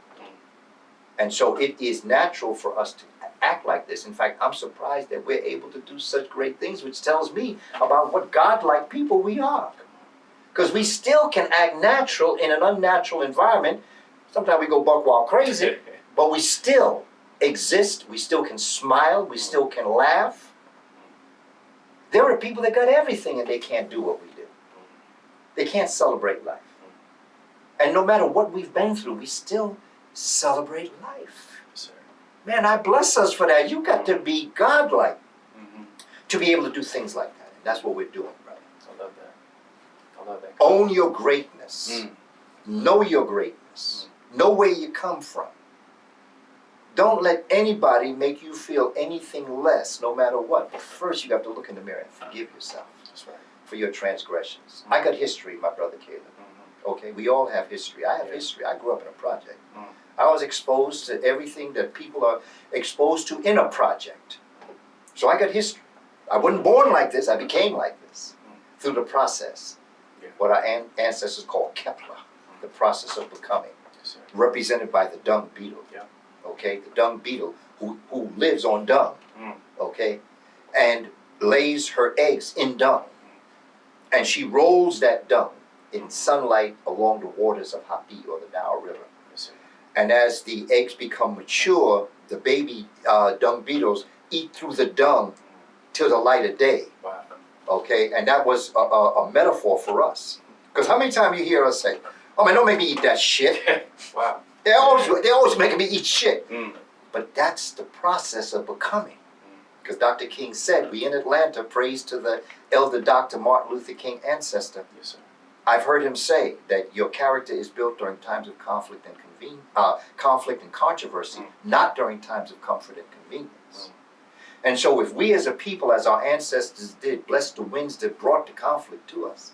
And so it is natural for us to act like this. In fact, I'm surprised that we're able to do such great things, which tells me about what God-like people we are. Because we still can act natural in an unnatural environment. Sometimes we go buck wild crazy, but we still exist. We still can smile. We still can laugh. There are people that got everything and they can't do what we do. They can't celebrate life. And no matter what we've been through, we still celebrate life. Sir. Man, I bless us for that. You got to be godlike to be able to do things like that. And that's what we're doing, brother. I love that. I love that. Own your greatness. Know your greatness. Know where you come from. Don't let anybody make you feel anything less, no matter what. But first, you have to look in the mirror and forgive yourself. That's right. For your transgressions. I got history, my brother Caleb. Okay, we all have history. I have history. I grew up in a project. I was exposed to everything that people are exposed to in a project. So I got history. I wasn't born like this. I became like this. through the process, Yeah. what our ancestors call Kepler, the process of becoming, Yes, sir. represented by the dung beetle. Yeah. Okay, the dung beetle who lives on dung. Mm. Okay, and lays her eggs in dung, and she rolls that dung in sunlight along the waters of Hapi or the Nile River. Yes, sir. And as the eggs become mature, the baby dung beetles eat through the dung till the light of day. Wow. Okay, and that was a metaphor for us. Because how many times you hear us say, "Oh man, don't make me eat that shit." Wow. They're always making me eat shit. Mm. But that's the process of becoming. Because Dr. King said, we in Atlanta, praise to the elder Dr. Martin Luther King ancestor. Yes, sir. I've heard him say that your character is built during times of conflict and controversy, not during times of comfort and convenience. And so if we as a people, as our ancestors did, bless the winds that brought the conflict to us,